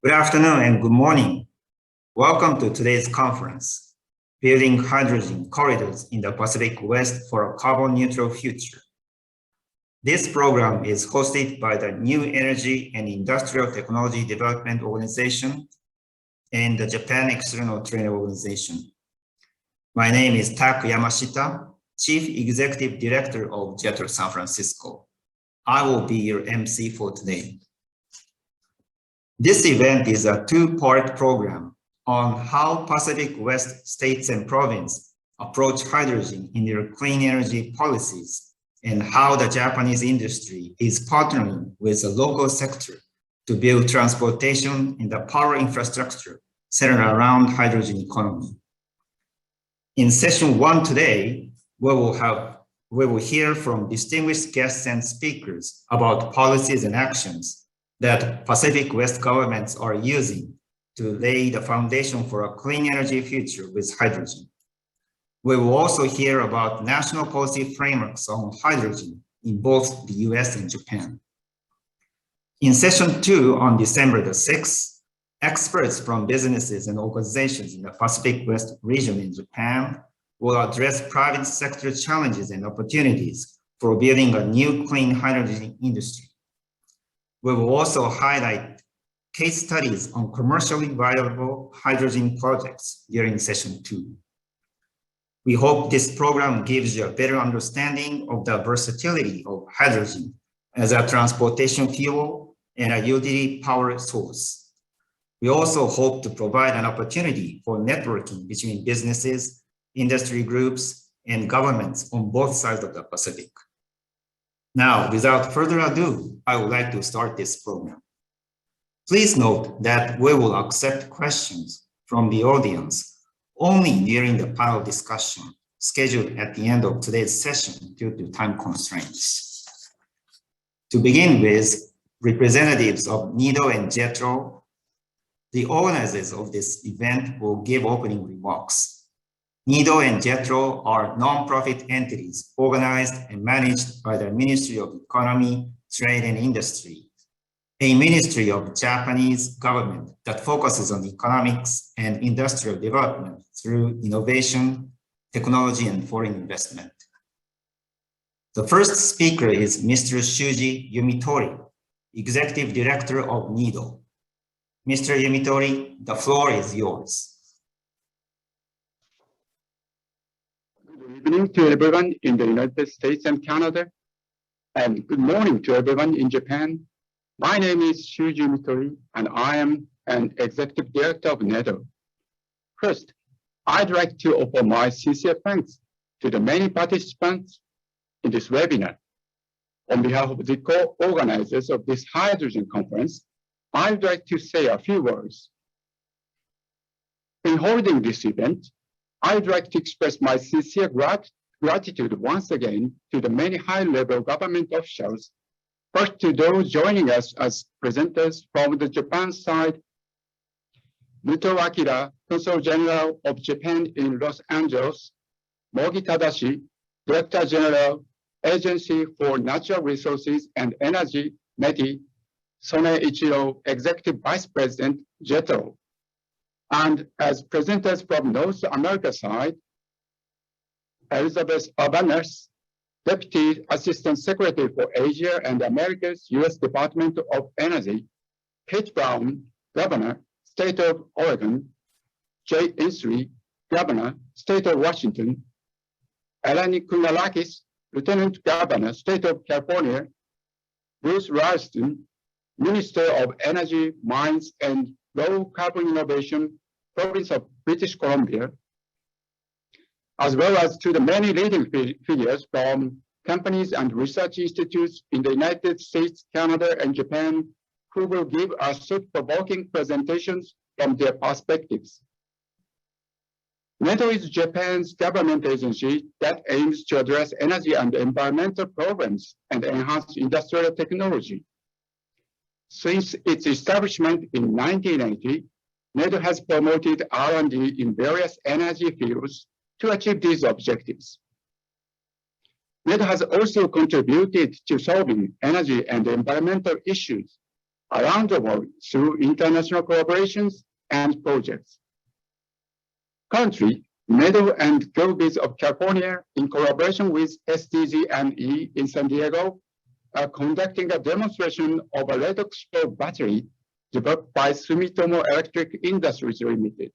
Good afternoon and good morning. Welcome to today's conference, Building Hydrogen Corridors in the Pacific West for a Carbon Neutral Future. This program is hosted by the New Energy and Industrial Technology Development Organization and the Japan External Trade Organization. My name is Taku Yamashita, Chief Executive Director of JETRO San Francisco. I will be your MC for today. This event is a two-part program on how Pacific West states and provinces approach hydrogen in their clean energy policies and how the Japanese industry is partnering with the local sector to build transportation and the power infrastructure centered around hydrogen economy. In session 1 today, we will hear from distinguished guests and speakers about policies and actions that Pacific West governments are using to lay the foundation for a clean energy future with hydrogen. We will also hear about national policy frameworks on hydrogen in both the US and Japan. In session 2 on December the 6th, experts from businesses and organizations in the Pacific West region in Japan will address private sector challenges and opportunities for building a new clean hydrogen industry. We will also highlight case studies on commercially viable hydrogen projects during session 2. We hope this program gives you a better understanding of the versatility of hydrogen as a transportation fuel and a utility power source. We also hope to provide an opportunity for networking between businesses, industry groups, and governments on both sides of the Pacific. Now, without further ado, I would like to start this program. Please note that we will accept questions from the audience only during the panel discussion scheduled at the end of today's session due to time constraints. To begin with, representatives of NIDO and JETRO, the organizers of this event, will give opening remarks. NIDO and JETRO are non-profit entities organized and managed by the Ministry of Economy, Trade and Industry, a ministry of Japanese government that focuses on economics and industrial development through innovation, technology, and foreign investment. The first speaker is Mr. Shuji Yumitori, Executive Director of NIDO. Mr. Yumitori, the floor is yours. Good evening to everyone in the United States and Canada, and good morning to everyone in Japan. My name is Shuji Mitori, and I am an Executive Director of NIDO. First, I'd like to offer my sincere thanks to the many participants in this webinar. On behalf of the co-organizers of this hydrogen conference, I'd like to say a few words. In holding this event, I'd like to express my sincere gratitude once again to the many high-level government officials, first to those joining us as presenters from the Japan side, Muto Akira, Consul General of Japan in Los Angeles, Mogi Tadashi, Director General, Agency for Natural Resources and Energy, METI, Sone Ichiro, Executive Vice President, JETRO. And as presenters from North America side, Elizabeth Urbaners, Deputy Assistant Secretary for Asia and Americas, U.S. Department of Energy, Kate Brown, Governor, State of Oregon, Jay Inslee, Governor, State of Washington, Eleni Kounalakis, Lieutenant Governor, State of California, Bruce Ralston, Minister of Energy, Mines, and Low Carbon Innovation, Province of British Columbia, as well as to the many leading figures from companies and research institutes in the United States, Canada, and Japan, who will give us thought-provoking presentations from their perspectives. NIDO is Japan's government agency that aims to address energy and environmental problems and enhance industrial technology. Since its establishment in 1980, NIDO has promoted R&D in various energy fields to achieve these objectives. NIDO has also contributed to solving energy and environmental issues around the world through international collaborations and projects. Currently, NEDO and GoBiz of California, in collaboration with SDG&E in San Diego, are conducting a demonstration of a redox flow battery developed by Sumitomo Electric Industries Limited.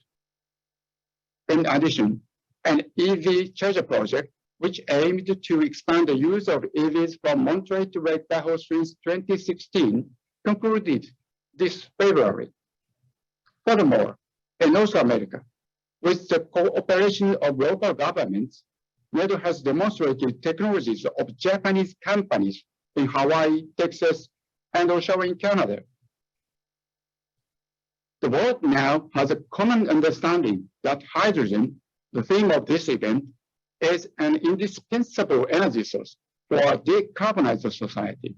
In addition, an EV charger project, which aimed to expand the use of EVs from Monterey to Lake Tahoe since 2016, concluded this February. Furthermore, in North America, with the cooperation of local governments, NEDO has demonstrated technologies of Japanese companies in Hawaii, Texas, and also in Canada. The world now has a common understanding that hydrogen, the theme of this event, is an indispensable energy source for a decarbonized society.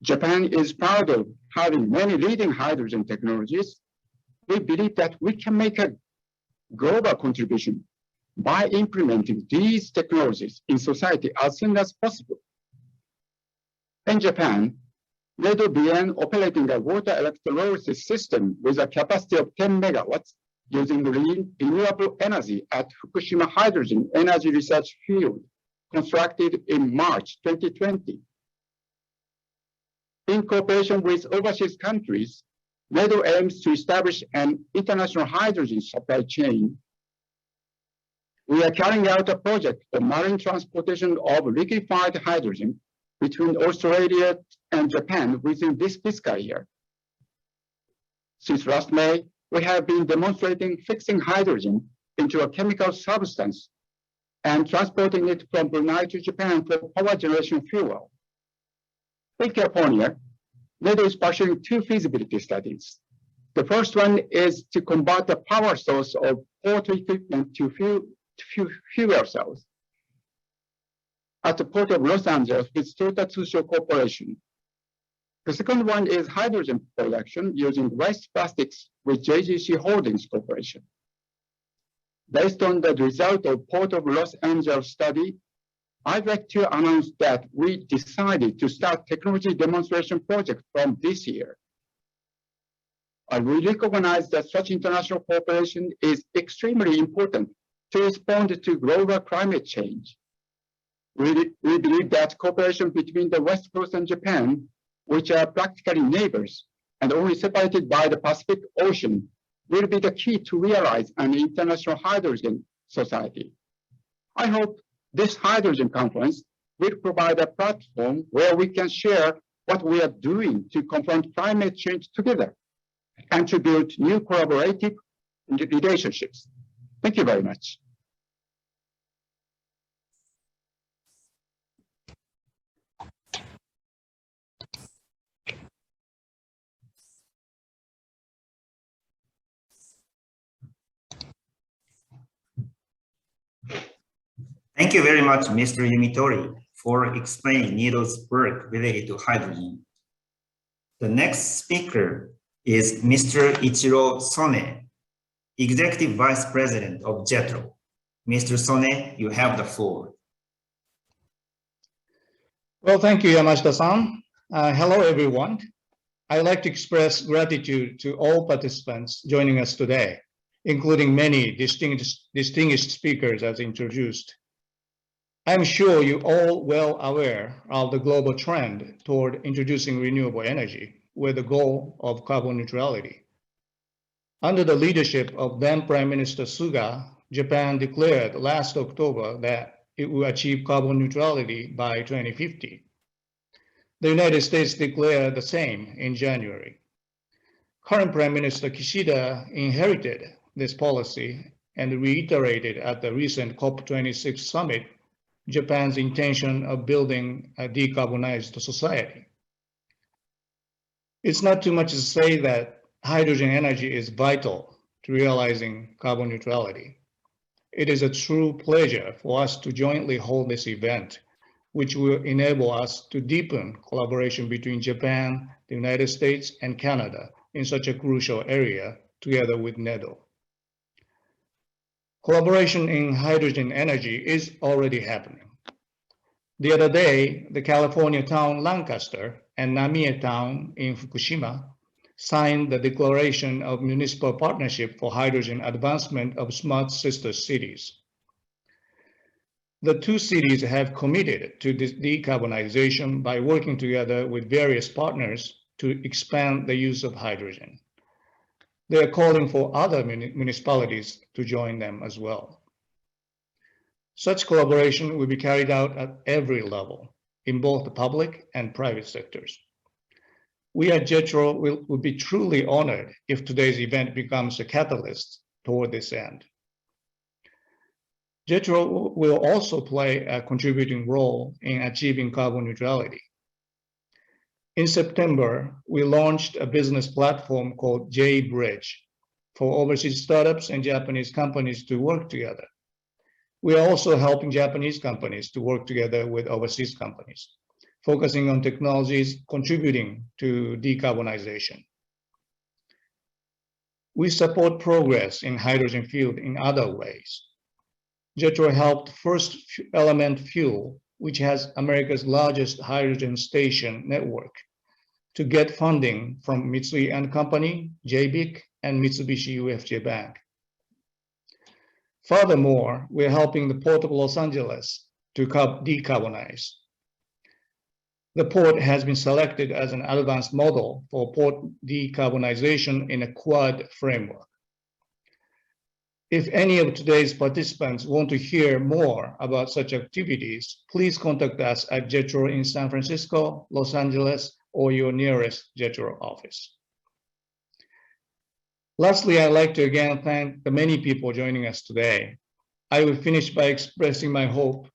Japan is proud of having many leading hydrogen technologies. We believe that we can make a global contribution by implementing these technologies in society as soon as possible. In Japan, NEDO began operating a water electrolysis system with a capacity of 10 megawatts using renewable energy at Fukushima Hydrogen Energy Research Field, constructed in March 2020. In cooperation with overseas countries, NEDO aims to establish an international hydrogen supply chain. We are carrying out a project for marine transportation of liquefied hydrogen between Australia and Japan within this fiscal year. Since last May, we have been demonstrating fixing hydrogen into a chemical substance and transporting it from Brunei to Japan for power generation fuel. In California, NEDO is pursuing two feasibility studies. The first one is to convert the power source of port equipment to fuel cells at the Port of Los Angeles with Toyota Tsusho Corporation. The second one is hydrogen production using waste plastics with JGC Holdings Corporation. Based on the result of Port of Los Angeles study, I'd like to announce that we decided to start technology demonstration project from this year. We recognize that such international cooperation is extremely important to respond to global climate change. We believe that cooperation between the West Coast and Japan, which are practically neighbors and only separated by the Pacific Ocean, will be the key to realize an international hydrogen society. I hope this hydrogen conference will provide a platform where we can share what we are doing to confront climate change together and to build new collaborative relationships. Thank you very much. Thank you very much, Mr. Yumitori, for explaining NEDO's work related to hydrogen. The next speaker is Mr. Ichiro Sone, Executive Vice President of JETRO. Mr. Sone, you have the floor. Well, thank you, Yamashita-san. Hello, everyone. I'd like to express gratitude to all participants joining us today, including many distinguished speakers as introduced. I'm sure you're all well aware of the global trend toward introducing renewable energy with the goal of carbon neutrality. Under the leadership of then Prime Minister Suga, Japan declared last October that it will achieve carbon neutrality by 2050. The United States declared the same in January. Current Prime Minister Kishida inherited this policy and reiterated at the recent COP26 summit Japan's intention of building a decarbonized society. It's not too much to say that hydrogen energy is vital to realizing carbon neutrality. It is a true pleasure for us to jointly hold this event, which will enable us to deepen collaboration between Japan, the United States, and Canada in such a crucial area together with NEDO. Collaboration in hydrogen energy is already happening. The other day, the California town Lancaster and Namie Town in Fukushima signed the Declaration of Municipal Partnership for Hydrogen Advancement of Smart Sister Cities. The two cities have committed to decarbonization by working together with various partners to expand the use of hydrogen. They are calling for other municipalities to join them as well. Such collaboration will be carried out at every level in both the public and private sectors. We at JETRO will be truly honored if today's event becomes a catalyst toward this end. JETRO will also play a contributing role in achieving carbon neutrality. In September, we launched a business platform called J-Bridge for overseas startups and Japanese companies to work together. We are also helping Japanese companies to work together with overseas companies, focusing on technologies contributing to decarbonization. We support progress in hydrogen field in other ways. JETRO helped First Element Fuel, which has America's largest hydrogen station network, to get funding from Mitsui & Company, JBIC, and Mitsubishi UFJ Bank. Furthermore, we're helping the Port of Los Angeles to decarbonize. The port has been selected as an advanced model for port decarbonization in a Quad framework. If any of today's participants want to hear more about such activities, please contact us at JETRO in San Francisco, Los Angeles, or your nearest JETRO office. Lastly, I'd like to again thank the many people joining us today. I will finish by expressing my hope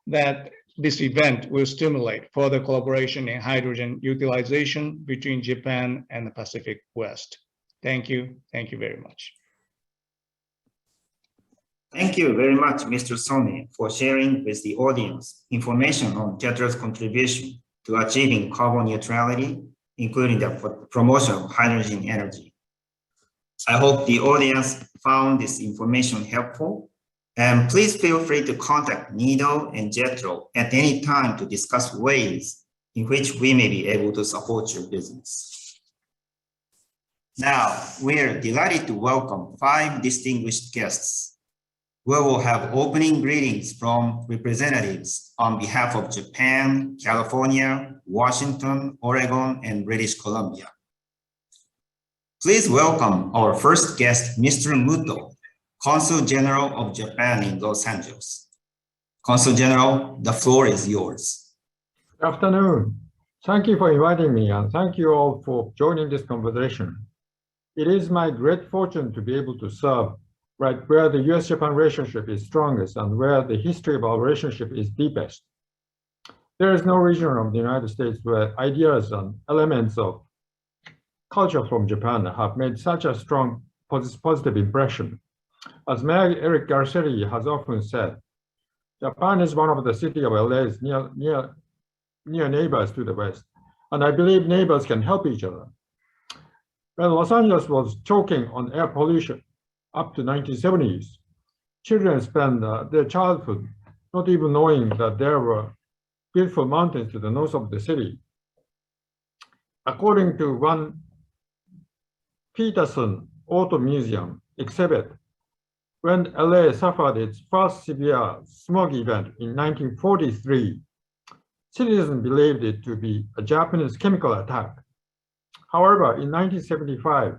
that this event will stimulate further collaboration in hydrogen utilization between Japan and the Pacific West. Thank you. Thank you very much. Thank you very much, Mr. Sone, for sharing with the audience information on JETRO's contribution to achieving carbon neutrality, including the promotion of hydrogen energy. I hope the audience found this information helpful, and please feel free to contact NEDO and JETRO at any time to discuss ways in which we may be able to support your business. Now, we're delighted to welcome 5 distinguished guests. We will have opening greetings from representatives on behalf of Japan, California, Washington, Oregon, and British Columbia. Please welcome our first guest, Mr. Muto, Consul General of Japan in Los Angeles. Consul General, the floor is yours. Good afternoon. Thank you for inviting me, and thank you all for joining this conversation. It is my great fortune to be able to serve right where the US-Japan relationship is strongest and where the history of our relationship is deepest. There is no region of the United States where ideas and elements of culture from Japan have made such a strong positive impression. As Mayor Eric Garcetti has often said, Japan is one of the city of LA's near neighbors to the west, and I believe neighbors can help each other. When Los Angeles was choking on air pollution up to 1970s, children spent their childhood not even knowing that there were beautiful mountains to the north of the city. According to one Peterson Auto Museum exhibit, when LA suffered its first severe smog event in 1943, citizens believed it to be a Japanese chemical attack. However, in 1975,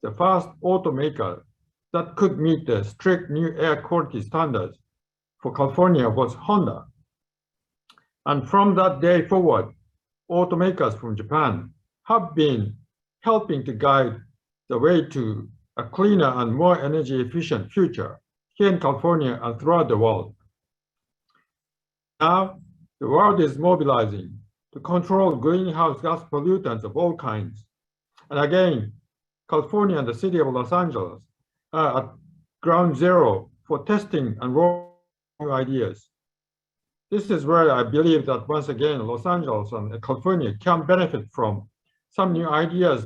the first automaker that could meet the strict new air quality standards for California was Honda. And from that day forward, automakers from Japan have been helping to guide the way to a cleaner and more energy efficient future here in California and throughout the world. Now, the world is mobilizing to control greenhouse gas pollutants of all kinds. And again, California and the city of Los Angeles are at ground zero for testing and rolling ideas. This is where I believe that once again, Los Angeles and California can benefit from some new ideas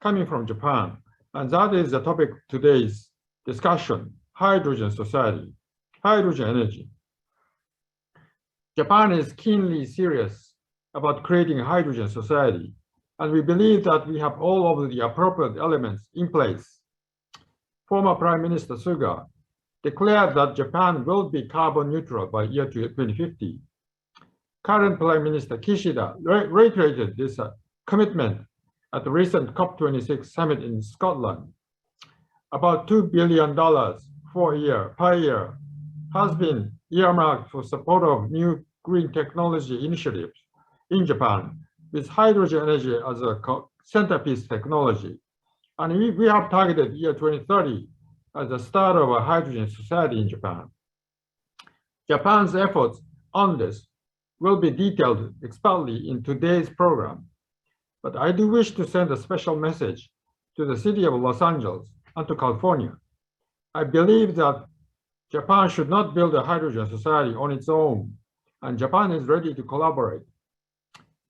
coming from Japan. And that is the topic of today's discussion, hydrogen society, hydrogen energy. Japan is keenly serious about creating a hydrogen society, and we believe that we have all of the appropriate elements in place. Former Prime Minister Suga declared that Japan will be carbon neutral by year 2050. Current Prime Minister Kishida reiterated this commitment at the recent COP26 summit in Scotland. About $2 billion per year has been earmarked for support of new green technology initiatives in Japan, with hydrogen energy as a centerpiece technology. And we have targeted year 2030 as the start of a hydrogen society in Japan. Japan's efforts on this will be detailed expertly in today's program. But I do wish to send a special message to the city of Los Angeles and to California. I believe that Japan should not build a hydrogen society on its own, and Japan is ready to collaborate.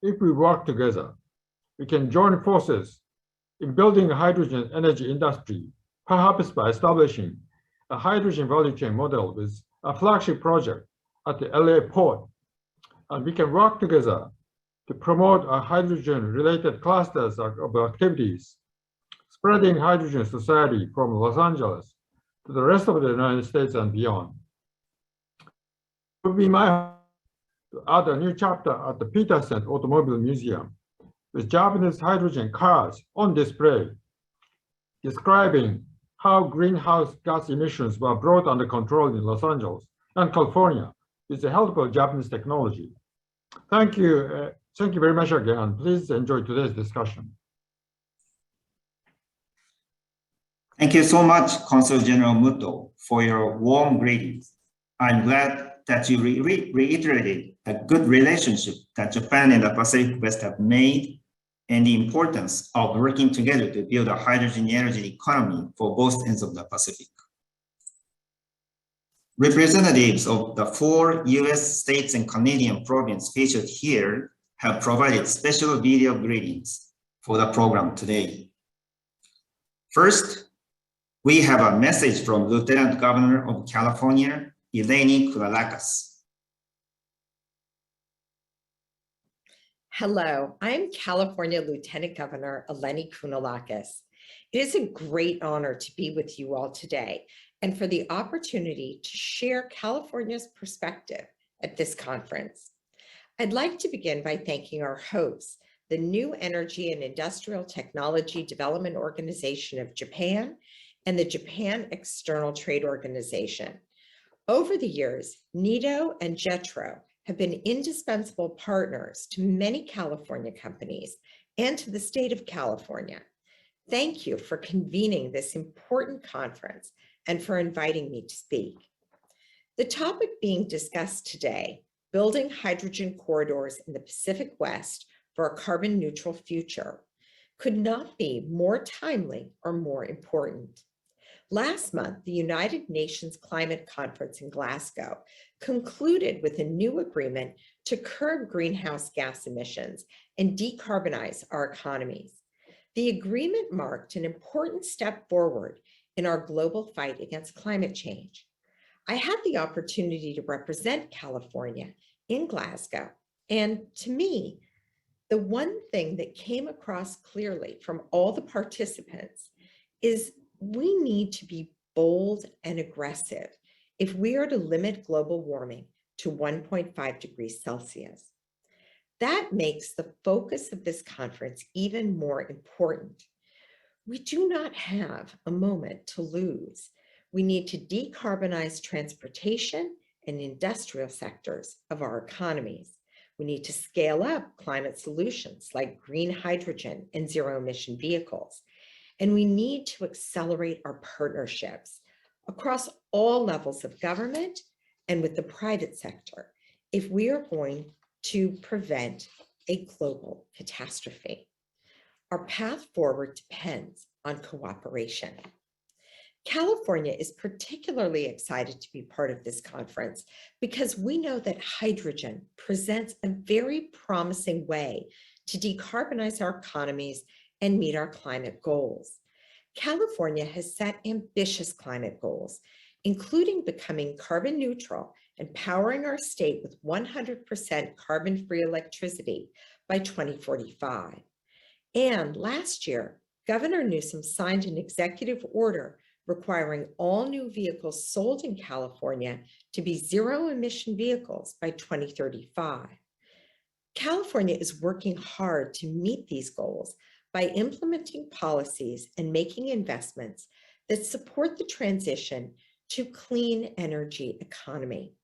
If we work together, we can join forces in building a hydrogen energy industry, perhaps by establishing a hydrogen value chain model with a flagship project at the LA port. And we can work together to promote a hydrogen-related clusters of activities, spreading hydrogen society from Los Angeles to the rest of the United States and beyond. It would be my hope to add a new chapter at the Petersen Automobile Museum with Japanese hydrogen cars on display, describing how greenhouse gas emissions were brought under control in Los Angeles and California with the help of Japanese technology. Thank you. Thank you very much again, and please enjoy today's discussion. Thank you so much, Consul General Muto, for your warm greetings. I'm glad that you reiterated the good relationship that Japan and the Pacific West have made and the importance of working together to build a hydrogen energy economy for both ends of the Pacific. Representatives of the 4 US states and Canadian provinces featured here have provided special video greetings for the program today. First, we have a message from Lieutenant Governor of California, Eleni Kounalakis. Hello, I'm California Lieutenant Governor Eleni Kounalakis. It is a great honor to be with you all today and for the opportunity to share California's perspective at this conference. I'd like to begin by thanking our hosts, the New Energy and Industrial Technology Development Organization of Japan and the Japan External Trade Organization. Over the years, NITO and JETRO have been indispensable partners to many California companies and to the state of California. Thank you for convening this important conference and for inviting me to speak. The topic being discussed today, building hydrogen corridors in the Pacific West for a carbon neutral future, could not be more timely or more important. Last month, the United Nations Climate Conference in Glasgow concluded with a new agreement to curb greenhouse gas emissions and decarbonize our economies. The agreement marked an important step forward in our global fight against climate change. I had the opportunity to represent California in Glasgow, and to me, the one thing that came across clearly from all the participants is we need to be bold and aggressive if we are to limit global warming to 1.5 degrees Celsius. That makes the focus of this conference even more important. We do not have a moment to lose. We need to decarbonize transportation and industrial sectors of our economies. We need to scale up climate solutions like green hydrogen and zero-emission vehicles. And we need to accelerate our partnerships across all levels of government and with the private sector if we are going to prevent a global catastrophe. Our path forward depends on cooperation. California is particularly excited to be part of this conference because we know that hydrogen presents a very promising way to decarbonize our economies and meet our climate goals. California has set ambitious climate goals, including becoming carbon neutral and powering our state with 100% carbon-free electricity by 2045. And last year, Governor Newsom signed an executive order requiring all new vehicles sold in California to be zero-emission vehicles by 2035. California is working hard to meet these goals by implementing policies and making investments that support the transition to clean energy economy.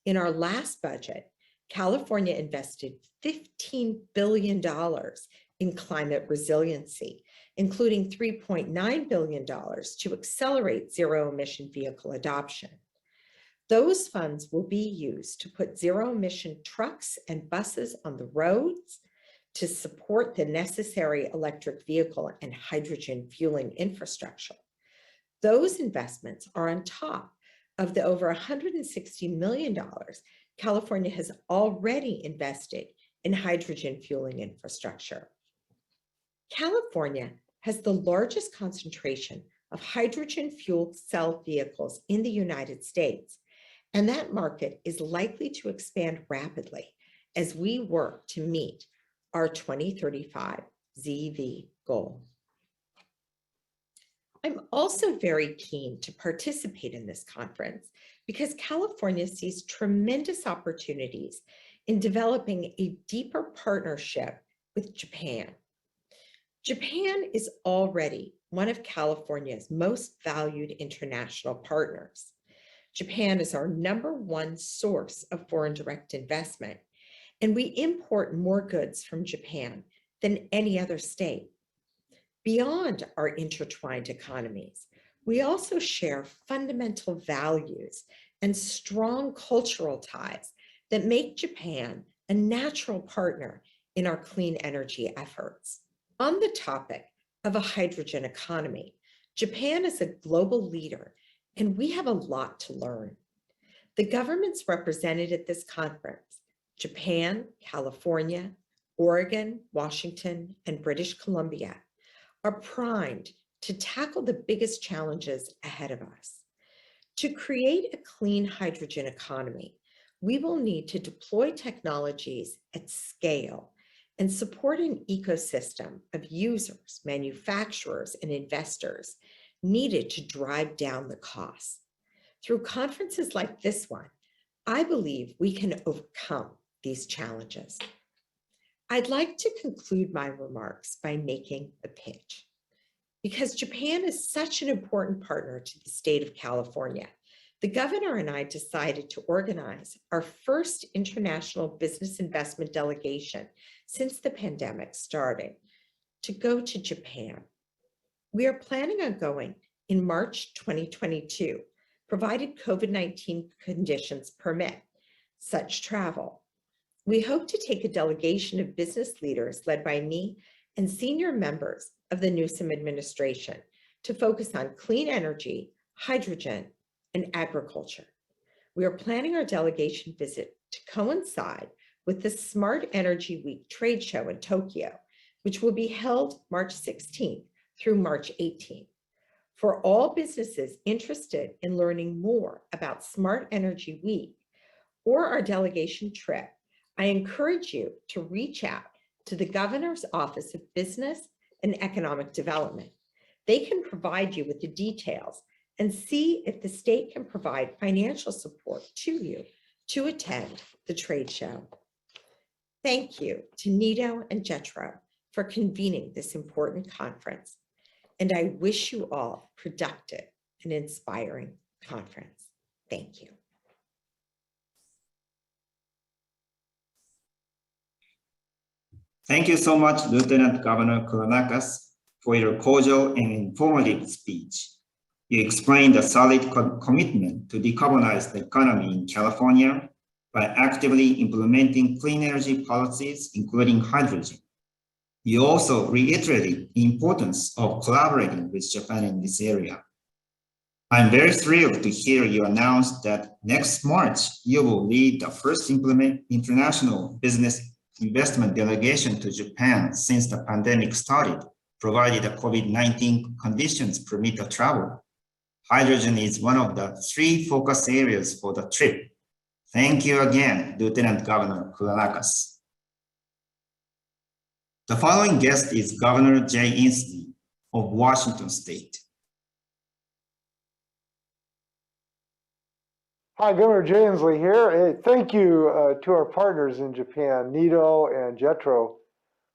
In our last budget, California invested $15 billion in climate resiliency, including $3.9 billion to accelerate zero-emission vehicle adoption. Those funds will be used to put zero-emission trucks and buses on the roads, to support the necessary electric vehicle and hydrogen fueling infrastructure. Those investments are on top of the over $160 million California has already invested in hydrogen fueling infrastructure. California has the largest concentration of hydrogen fuel cell vehicles in the United States, and that market is likely to expand rapidly as we work to meet our 2035 ZEV goal. I'm also very keen to participate in this conference because California sees tremendous opportunities in developing a deeper partnership with Japan. Japan is already one of California's most valued international partners. Japan is our #1 source of foreign direct investment, and we import more goods from Japan than any other state. Beyond our intertwined economies, we also share fundamental values and strong cultural ties that make Japan a natural partner in our clean energy efforts. On the topic of a hydrogen economy, Japan is a global leader, and we have a lot to learn. The governments represented at this conference, Japan, California, Oregon, Washington, and British Columbia, are primed to tackle the biggest challenges ahead of us. To create a clean hydrogen economy, we will need to deploy technologies at scale and support an ecosystem of users, manufacturers, and investors needed to drive down the costs. Through conferences like this one, I believe we can overcome these challenges. I'd like to conclude my remarks by making a pitch. Because Japan is such an important partner to the state of California, the governor and I decided to organize our first international business investment delegation since the pandemic started to go to Japan. We are planning on going in March 2022, provided COVID-19 conditions permit such travel. We hope to take a delegation of business leaders led by me and senior members of the Newsom administration to focus on clean energy, hydrogen, and agriculture. We are planning our delegation visit to coincide with the Smart Energy Week trade show in Tokyo, which will be held March 16th through March 18th. For all businesses interested in learning more about Smart Energy Week or our delegation trip, I encourage you to reach out to the Governor's Office of Business and Economic Development. They can provide you with the details and see if the state can provide financial support to you to attend the trade show. Thank you to Nito and Jetro for convening this important conference, and I wish you all a productive and inspiring conference. Thank you. Thank you so much, Lieutenant Governor Kouronakas, for your cordial and informative speech. You explained a solid commitment to decarbonize the economy in California by actively implementing clean energy policies, including hydrogen. You also reiterated the importance of collaborating with Japan in this area. I'm very thrilled to hear you announce that next March, you will lead the first international business investment delegation to Japan since the pandemic started, provided the COVID-19 conditions permit the travel. Hydrogen is one of the 3 focus areas for the trip, Thank you again, Lieutenant Governor Kounalakis. The following guest is Governor Jay Inslee of Washington State. Hi, Governor Jay Inslee here. Hey, thank you to our partners in Japan, NITO and JETRO,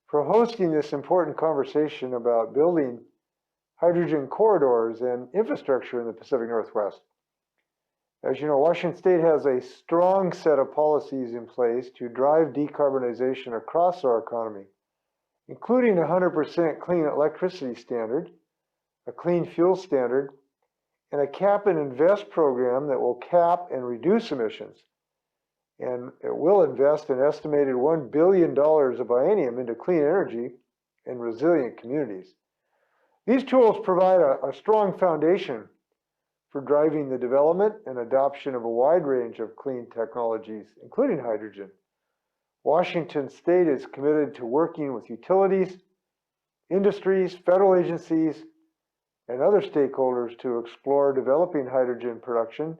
for hosting this important conversation about building hydrogen corridors and infrastructure in the Pacific Northwest. As you know, Washington State has a strong set of policies in place to drive decarbonization across our economy, including a 100% clean electricity standard, a clean fuel standard, and a cap and invest program that will cap and reduce emissions. And it will invest an estimated $1 billion a biennium into clean energy and resilient communities. These tools provide a strong foundation for driving the development and adoption of a wide range of clean technologies, including hydrogen. Washington State is committed to working with utilities, industries, federal agencies, and other stakeholders to explore developing hydrogen production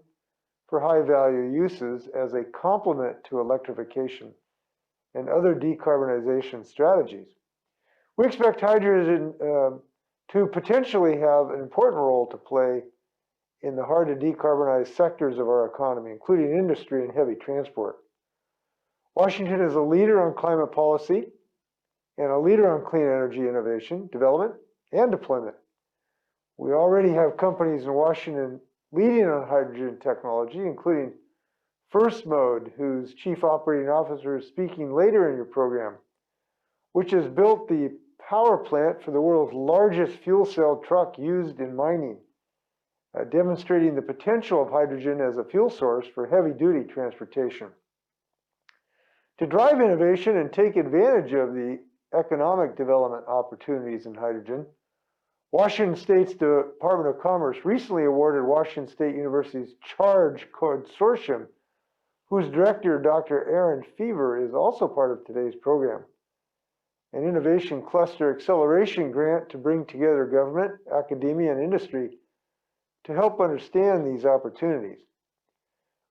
for high-value uses as a complement to electrification and other decarbonization strategies. We expect hydrogen to potentially have an important role to play in the hard-to-decarbonize sectors of our economy, including industry and heavy transport. Washington is a leader on climate policy and a leader on clean energy innovation, development, and deployment. We already have companies in Washington leading on hydrogen technology, including First Mode, whose Chief Operating Officer is speaking later in your program, which has built the power plant for the world's largest fuel cell truck used in mining, demonstrating the potential of hydrogen as a fuel source for heavy-duty transportation. To drive innovation and take advantage of the economic development opportunities in hydrogen, Washington State's Department of Commerce recently awarded Washington State University's CHARGE Consortium, whose director, Dr. Aaron Fever, is also part of today's program, an innovation cluster acceleration grant to bring together government, academia, and industry to help understand these opportunities.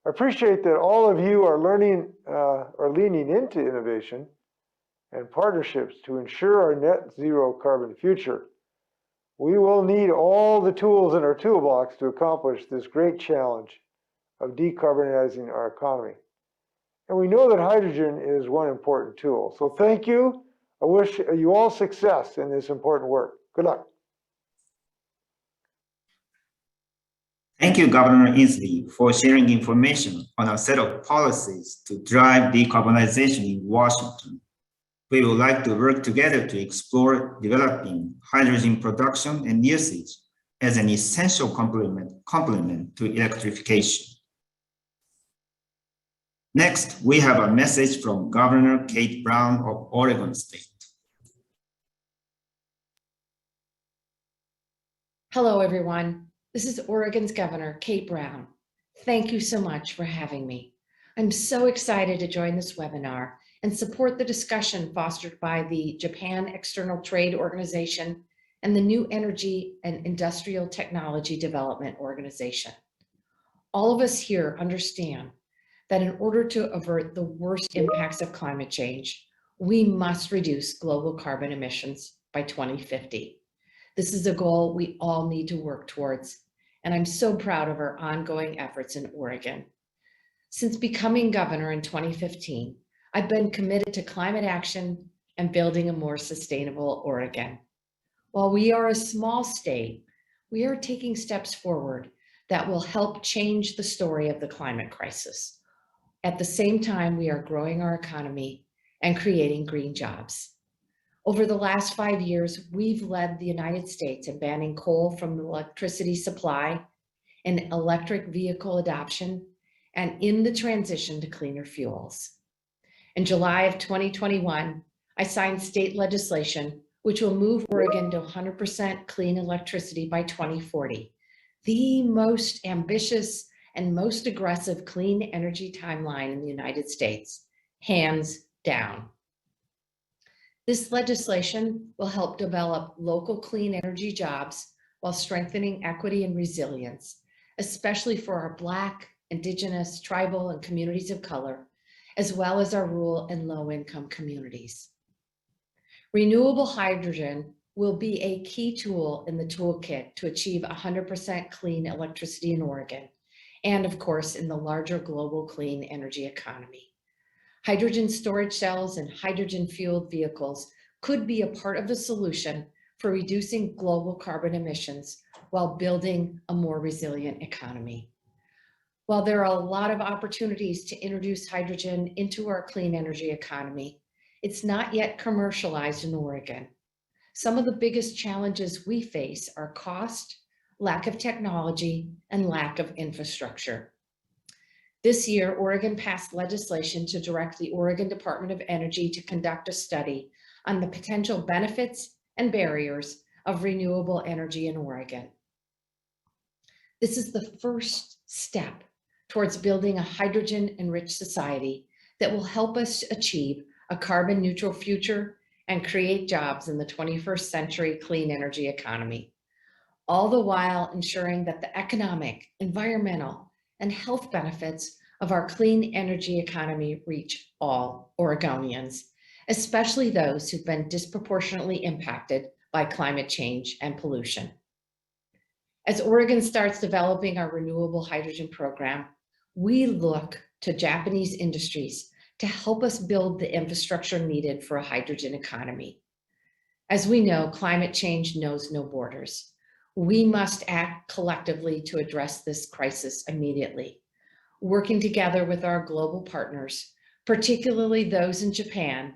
I appreciate that all of you are leaning into innovation and partnerships to ensure our net zero carbon future. We will need all the tools in our toolbox to accomplish this great challenge of decarbonizing our economy. And we know that hydrogen is one important tool. So thank you. I wish you all success in this important work. Good luck. Thank you, Governor Inslee, for sharing information on a set of policies to drive decarbonization in Washington. We would like to work together to explore developing hydrogen production and usage as an essential complement to electrification. Next, we have a message from Governor Kate Brown of Oregon State. Hello, everyone. This is Oregon's Governor, Kate Brown. Thank you so much for having me. I'm so excited to join this webinar and support the discussion fostered by the Japan External Trade Organization and the New Energy and Industrial Technology Development Organization. All of us here understand that in order to avert the worst impacts of climate change, we must reduce global carbon emissions by 2050. This is a goal we all need to work towards, and I'm so proud of our ongoing efforts in Oregon. Since becoming governor in 2015, I've been committed to climate action and building a more sustainable Oregon. While we are a small state, we are taking steps forward that will help change the story of the climate crisis. At the same time, we are growing our economy and creating green jobs. Over the last 5 years, we've led the United States in banning coal from the electricity supply, in electric vehicle adoption, and in the transition to cleaner fuels. In July of 2021, I signed state legislation which will move Oregon to 100% clean electricity by 2040, the most ambitious and most aggressive clean energy timeline in the United States, hands down. This legislation will help develop local clean energy jobs while strengthening equity and resilience, especially for our Black, Indigenous, tribal, and communities of color, as well as our rural and low-income communities. Renewable hydrogen will be a key tool in the toolkit to achieve 100% clean electricity in Oregon, and of course, in the larger global clean energy economy. Hydrogen storage cells and hydrogen-fueled vehicles could be a part of the solution for reducing global carbon emissions while building a more resilient economy. While there are a lot of opportunities to introduce hydrogen into our clean energy economy, it's not yet commercialized in Oregon. Some of the biggest challenges we face are cost, lack of technology, and lack of infrastructure. This year, Oregon passed legislation to direct the Oregon Department of Energy to conduct a study on the potential benefits and barriers of renewable energy in Oregon. This is the first step towards building a hydrogen-enriched society that will help us achieve a carbon-neutral future and create jobs in the 21st century clean energy economy, all the while ensuring that the economic, environmental, and health benefits of our clean energy economy reach all Oregonians, especially those who've been disproportionately impacted by climate change and pollution. As Oregon starts developing our renewable hydrogen program, we look to Japanese industries to help us build the infrastructure needed for a hydrogen economy. As we know, climate change knows no borders. We must act collectively to address this crisis immediately, working together with our global partners, particularly those in Japan,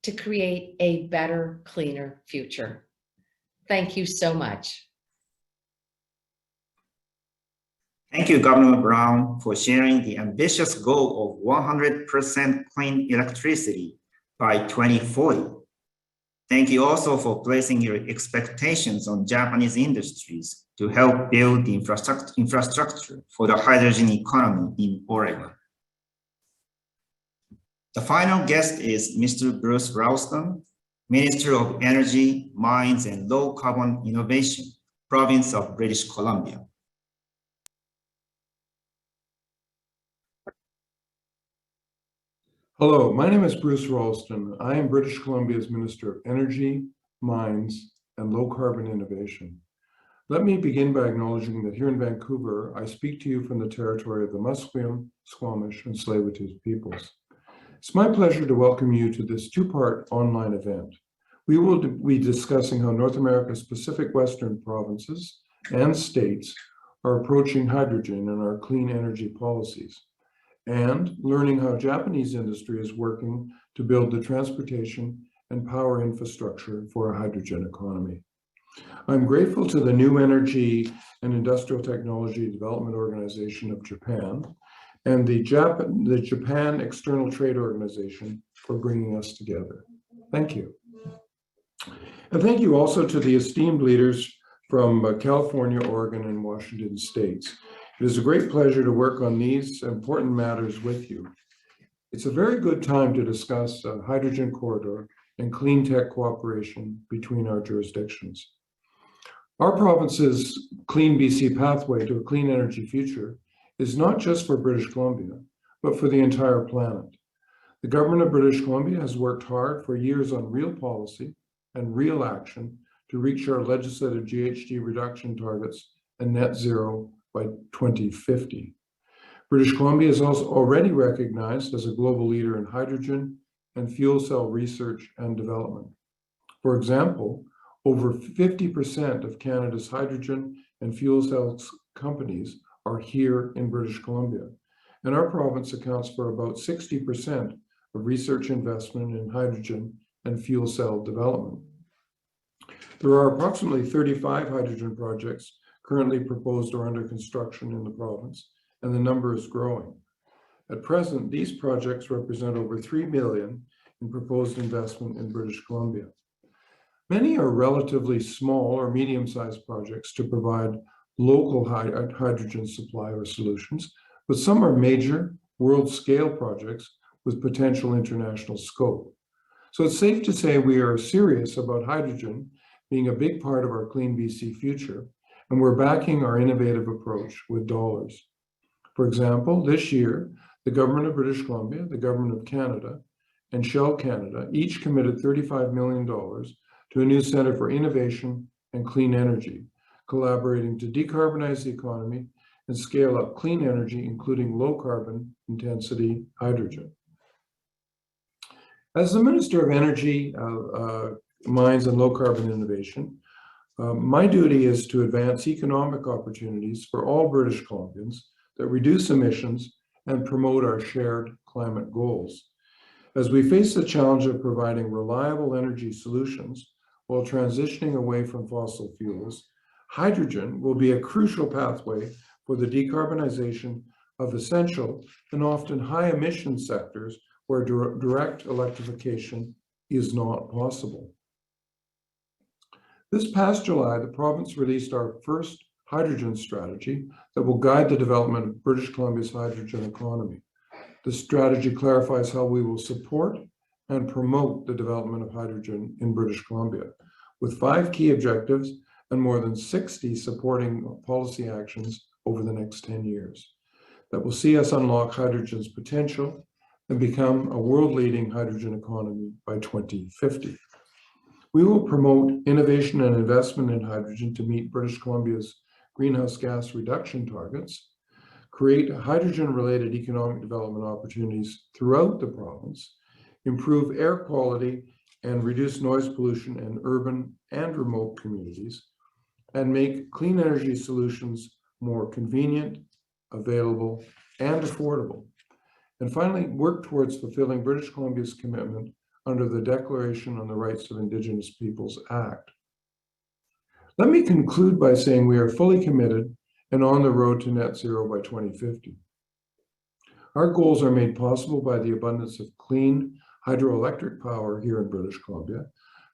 to create a better, cleaner future. Thank you so much. Thank you, Governor Brown, for sharing the ambitious goal of 100% clean electricity by 2040. Thank you also for placing your expectations on Japanese industries to help build the infrastructure for the hydrogen economy in Oregon. The final guest is Mr. Bruce Ralston, Minister of Energy, Mines, and Low Carbon Innovation, Province of British Columbia. Hello, my name is Bruce Ralston. I am British Columbia's Minister of Energy, Mines, and Low Carbon Innovation. Let me begin by acknowledging that here in Vancouver, I speak to you from the territory of the Musqueam, Squamish, and Tsleil-Waututh peoples. It's my pleasure to welcome you to this two-part online event. We will be discussing how North America's Pacific Western provinces and states are approaching hydrogen in our clean energy policies, and learning how Japanese industry is working to build the transportation and power infrastructure for a hydrogen economy. I'm grateful to the New Energy and Industrial Technology Development Organization of Japan and the Japan External Trade Organization for bringing us together. Thank you. And thank you also to the esteemed leaders from California, Oregon, and Washington states. It is a great pleasure to work on these important matters with you. It's a very good time to discuss a hydrogen corridor and clean tech cooperation between our jurisdictions. Our province's Clean BC pathway to a clean energy future is not just for British Columbia, but for the entire planet. The government of British Columbia has worked hard for years on real policy and real action to reach our legislative GHG reduction targets and net zero by 2050. British Columbia is also already recognized as a global leader in hydrogen and fuel cell research and development. For example, over 50% of Canada's hydrogen and fuel cell companies are here in British Columbia, and our province accounts for about 60% of research investment in hydrogen and fuel cell development. There are approximately 35 hydrogen projects currently proposed or under construction in the province, and the number is growing. At present, these projects represent over $3 billion in proposed investment in British Columbia. Many are relatively small or medium-sized projects to provide local hydrogen supply or solutions, but some are major world-scale projects with potential international scope. So it's safe to say we are serious about hydrogen being a big part of our Clean BC future, and we're backing our innovative approach with dollars. For example, this year, the government of British Columbia, the government of Canada, and Shell Canada each committed $35 million to a new Centre for Innovation and Clean Energy, collaborating to decarbonize the economy and scale up clean energy, including low carbon intensity hydrogen. As the Minister of Energy, Mines and Low Carbon Innovation, my duty is to advance economic opportunities for all British Columbians that reduce emissions and promote our shared climate goals. As we face the challenge of providing reliable energy solutions while transitioning away from fossil fuels, hydrogen will be a crucial pathway for the decarbonization of essential and often high emission sectors where direct electrification is not possible. This past July, the province released our first hydrogen strategy that will guide the development of British Columbia's hydrogen economy. The strategy clarifies how we will support and promote the development of hydrogen in British Columbia, with 5 key objectives and more than 60 supporting policy actions over the next 10 years that will see us unlock hydrogen's potential and become a world-leading hydrogen economy by 2050. We will promote innovation and investment in hydrogen to meet British Columbia's greenhouse gas reduction targets, create hydrogen-related economic development opportunities throughout the province, improve air quality and reduce noise pollution in urban and remote communities, and make clean energy solutions more convenient, available, and affordable. And finally, work towards fulfilling British Columbia's commitment under the Declaration on the Rights of Indigenous Peoples Act. Let me conclude by saying we are fully committed and on the road to net zero by 2050. Our goals are made possible by the abundance of clean hydroelectric power here in British Columbia,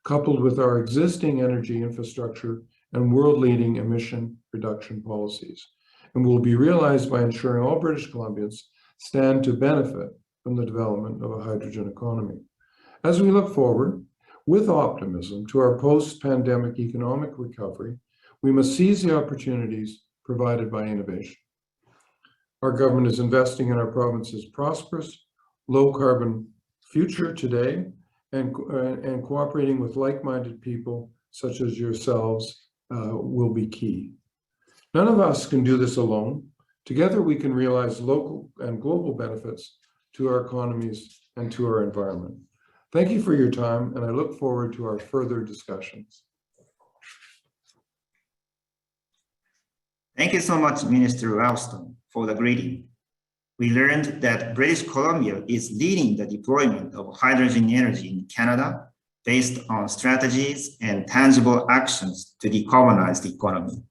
coupled with our existing energy infrastructure and world-leading emission reduction policies, and will be realized by ensuring all British Columbians stand to benefit from the development of a hydrogen economy. As we look forward with optimism to our post-pandemic economic recovery, we must seize the opportunities provided by innovation. Our government is investing in our province's prosperous, low-carbon future today and cooperating with like-minded people such as yourselves will be key. None of us can do this alone. Together, we can realize local and global benefits to our economies and to our environment. Thank you for your time, and I look forward to our further discussions. Thank you so much, Minister Ralston, for the greeting. We learned that British Columbia is leading the deployment of hydrogen energy in Canada based on strategies and tangible actions to decarbonize the economy.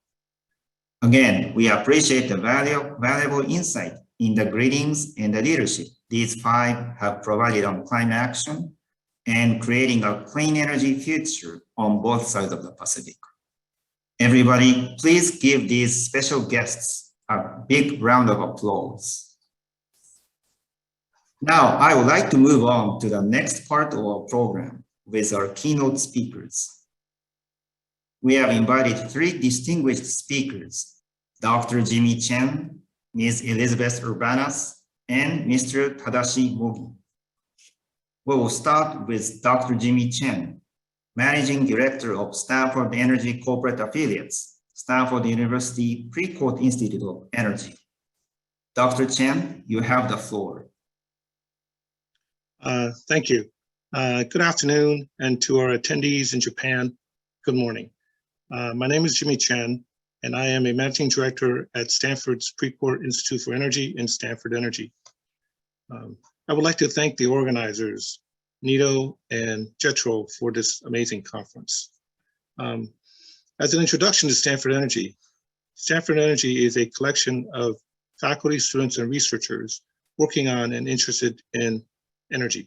Again, we appreciate the valuable insight in the greetings and the leadership these 5 have provided on climate action and creating a clean energy future on both sides of the Pacific. Everybody, please give these special guests a big round of applause. Now, I would like to move on to the next part of our program with our keynote speakers. We have invited 3 distinguished speakers, Dr. Jimmy Chen, Ms. Elizabeth Urbanas, and Mr. Tadashi Mogi. We will start with Dr. Jimmy Chen, Managing Director of Stanford Energy Corporate Affiliates, Stanford University Precourt Institute of Energy. Dr. Chen, you have the floor. Thank you. Good afternoon, and to our attendees in Japan, good morning. My name is Jimmy Chen, and I am a Managing Director at Stanford's Precourt Institute for Energy in Stanford Energy. I would like to thank the organizers, NITO and JETRO, for this amazing conference. As an introduction to Stanford Energy is a collection of faculty, students, and researchers working on and interested in energy.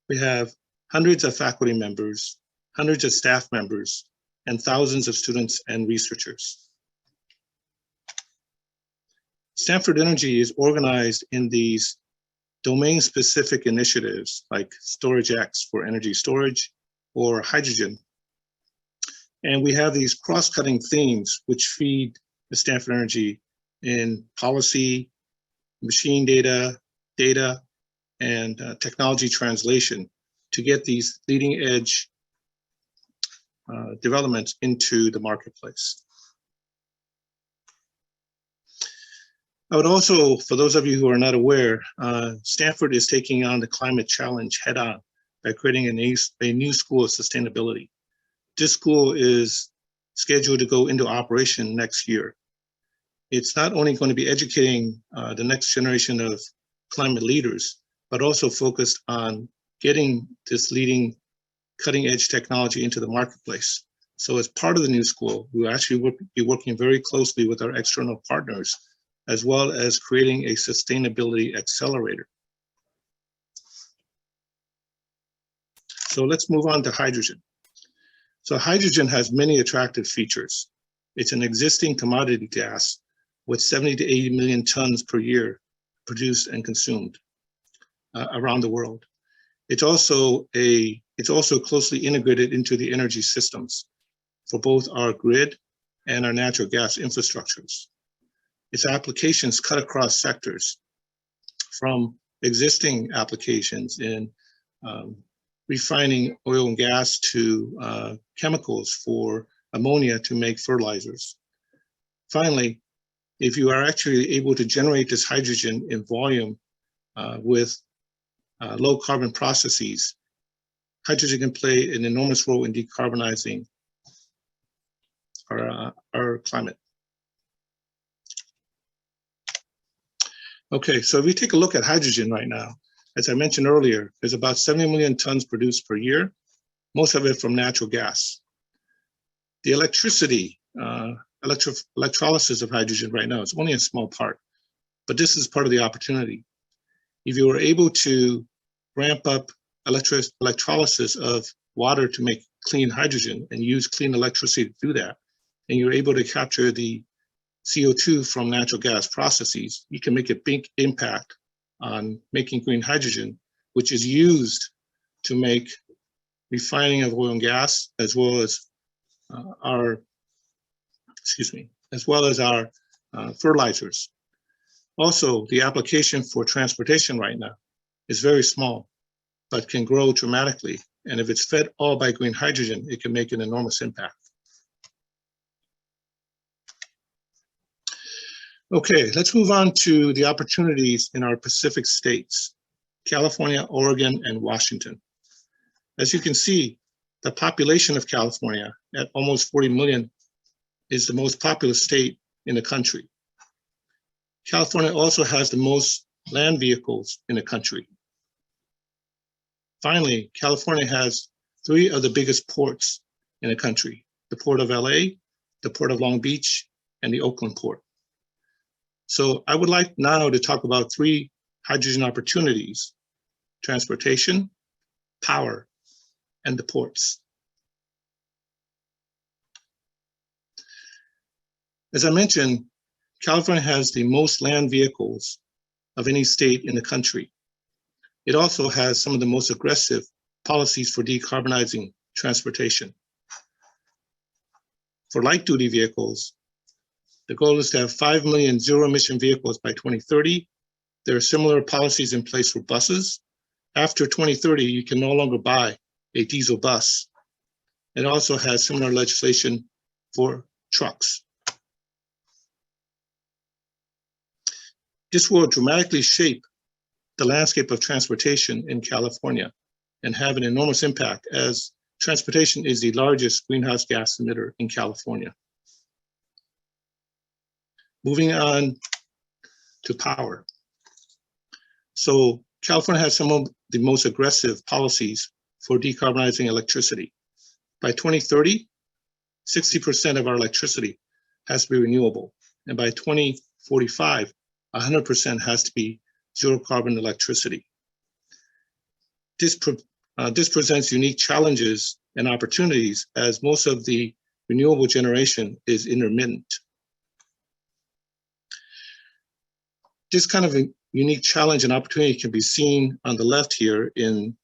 We have hundreds of faculty members, hundreds of staff members, and thousands of students and researchers. Stanford Energy is organized in these domain-specific initiatives like Storage X for energy storage or hydrogen. And we have these cross-cutting themes which feed the Stanford Energy in policy, machine data, and technology translation to get these leading edge developments into the marketplace. I would also, for those of you who are not aware, Stanford is taking on the climate challenge head on by creating a new school of sustainability. This school is scheduled to go into operation next year. It's not only going to be educating the next generation of climate leaders, but also focused on getting this leading cutting edge technology into the marketplace. So as part of the new school, we will actually be working very closely with our external partners, as well as creating a sustainability accelerator. So let's move on to hydrogen. So hydrogen has many attractive features. It's an existing commodity gas with 70 to 80 million tons per year produced and consumed around the world. It's also closely integrated into the energy systems for both our grid and our natural gas infrastructures. Its applications cut across sectors, from existing applications in refining oil and gas to chemicals for ammonia to make fertilizers. Finally, if you are actually able to generate this hydrogen in volume with low carbon processes, hydrogen can play an enormous role in decarbonizing our climate. Okay, so if we take a look at hydrogen right now, as I mentioned earlier, there's about 70 million tons produced per year, most of it from natural gas. The electricity, electrolysis of hydrogen right now is only a small part, but this is part of the opportunity. If you were able to ramp up electrolysis of water to make clean hydrogen and use clean electricity to do that, and you're able to capture the CO2 from natural gas processes, you can make a big impact on making green hydrogen, which is used to make refining of oil and gas, as well as our fertilizers. Also, the application for transportation right now is very small, but can grow dramatically. And if it's fed all by green hydrogen, it can make an enormous impact. Okay, let's move on to the opportunities in our Pacific states, California, Oregon, and Washington. As you can see, the population of California at almost 40 million is the most populous state in the country. California also has the most land vehicles in the country. Finally, California has 3 of the biggest ports in the country: the Port of LA, the Port of Long Beach, and the Oakland Port. So I would like now to talk about 3 hydrogen opportunities: transportation, power, and the ports. As I mentioned, California has the most land vehicles of any state in the country. It also has some of the most aggressive policies for decarbonizing transportation. For light duty vehicles, the goal is to have 5 million zero-emission vehicles by 2030. There are similar policies in place for buses. After 2030, you can no longer buy a diesel bus. It also has similar legislation for trucks. This will dramatically shape the landscape of transportation in California and have an enormous impact, as transportation is the largest greenhouse gas emitter in California. Moving on to power. So California has some of the most aggressive policies for decarbonizing electricity. By 2030, 60% of our electricity has to be renewable. And by 2045, 100% has to be zero carbon electricity. This presents unique challenges and opportunities, as most of the renewable generation is intermittent. This kind of a unique challenge and opportunity can be seen on the left here in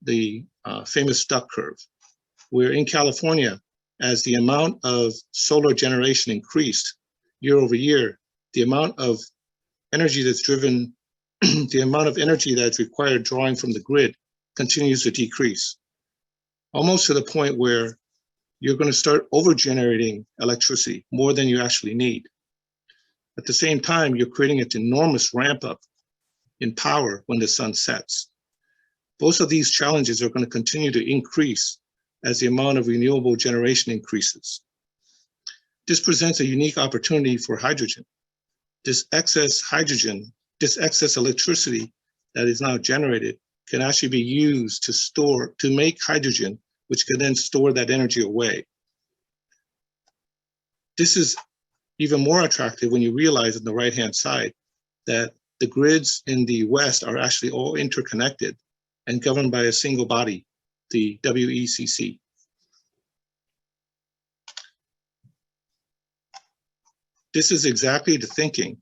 the famous duck curve, where in California, as the amount of solar generation increased year over year, the amount of energy that's driven, the amount of energy that's required drawing from the grid continues to decrease, almost to the point where you're going to start over-generating electricity more than you actually need. At the same time, you're creating an enormous ramp up in power when the sun sets. Both of these challenges are going to continue to increase as the amount of renewable generation increases. This presents a unique opportunity for hydrogen. This excess hydrogen, this excess electricity that is now generated can actually be used to make hydrogen, which can then store that energy away. This is even more attractive when you realize on the right-hand side that the grids in the West are actually all interconnected and governed by a single body, the WECC. This is exactly the thinking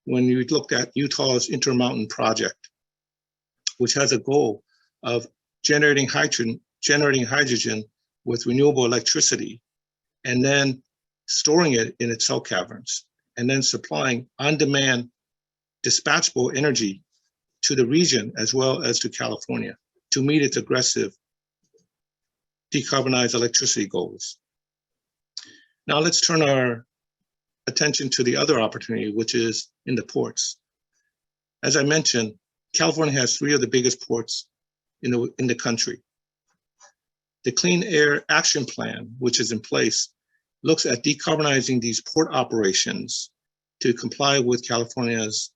when you looked at Utah's Intermountain Project, which has a goal of generating hydrogen with renewable electricity, and then storing it in its cell caverns, and then supplying on-demand dispatchable energy to the region as well as to California to meet its aggressive decarbonized electricity goals. Now let's turn our attention to the other opportunity, which is in the ports. As I mentioned, California has 3 of the biggest ports in the country. The Clean Air Action Plan, which is in place, looks at decarbonizing these port operations to comply with California's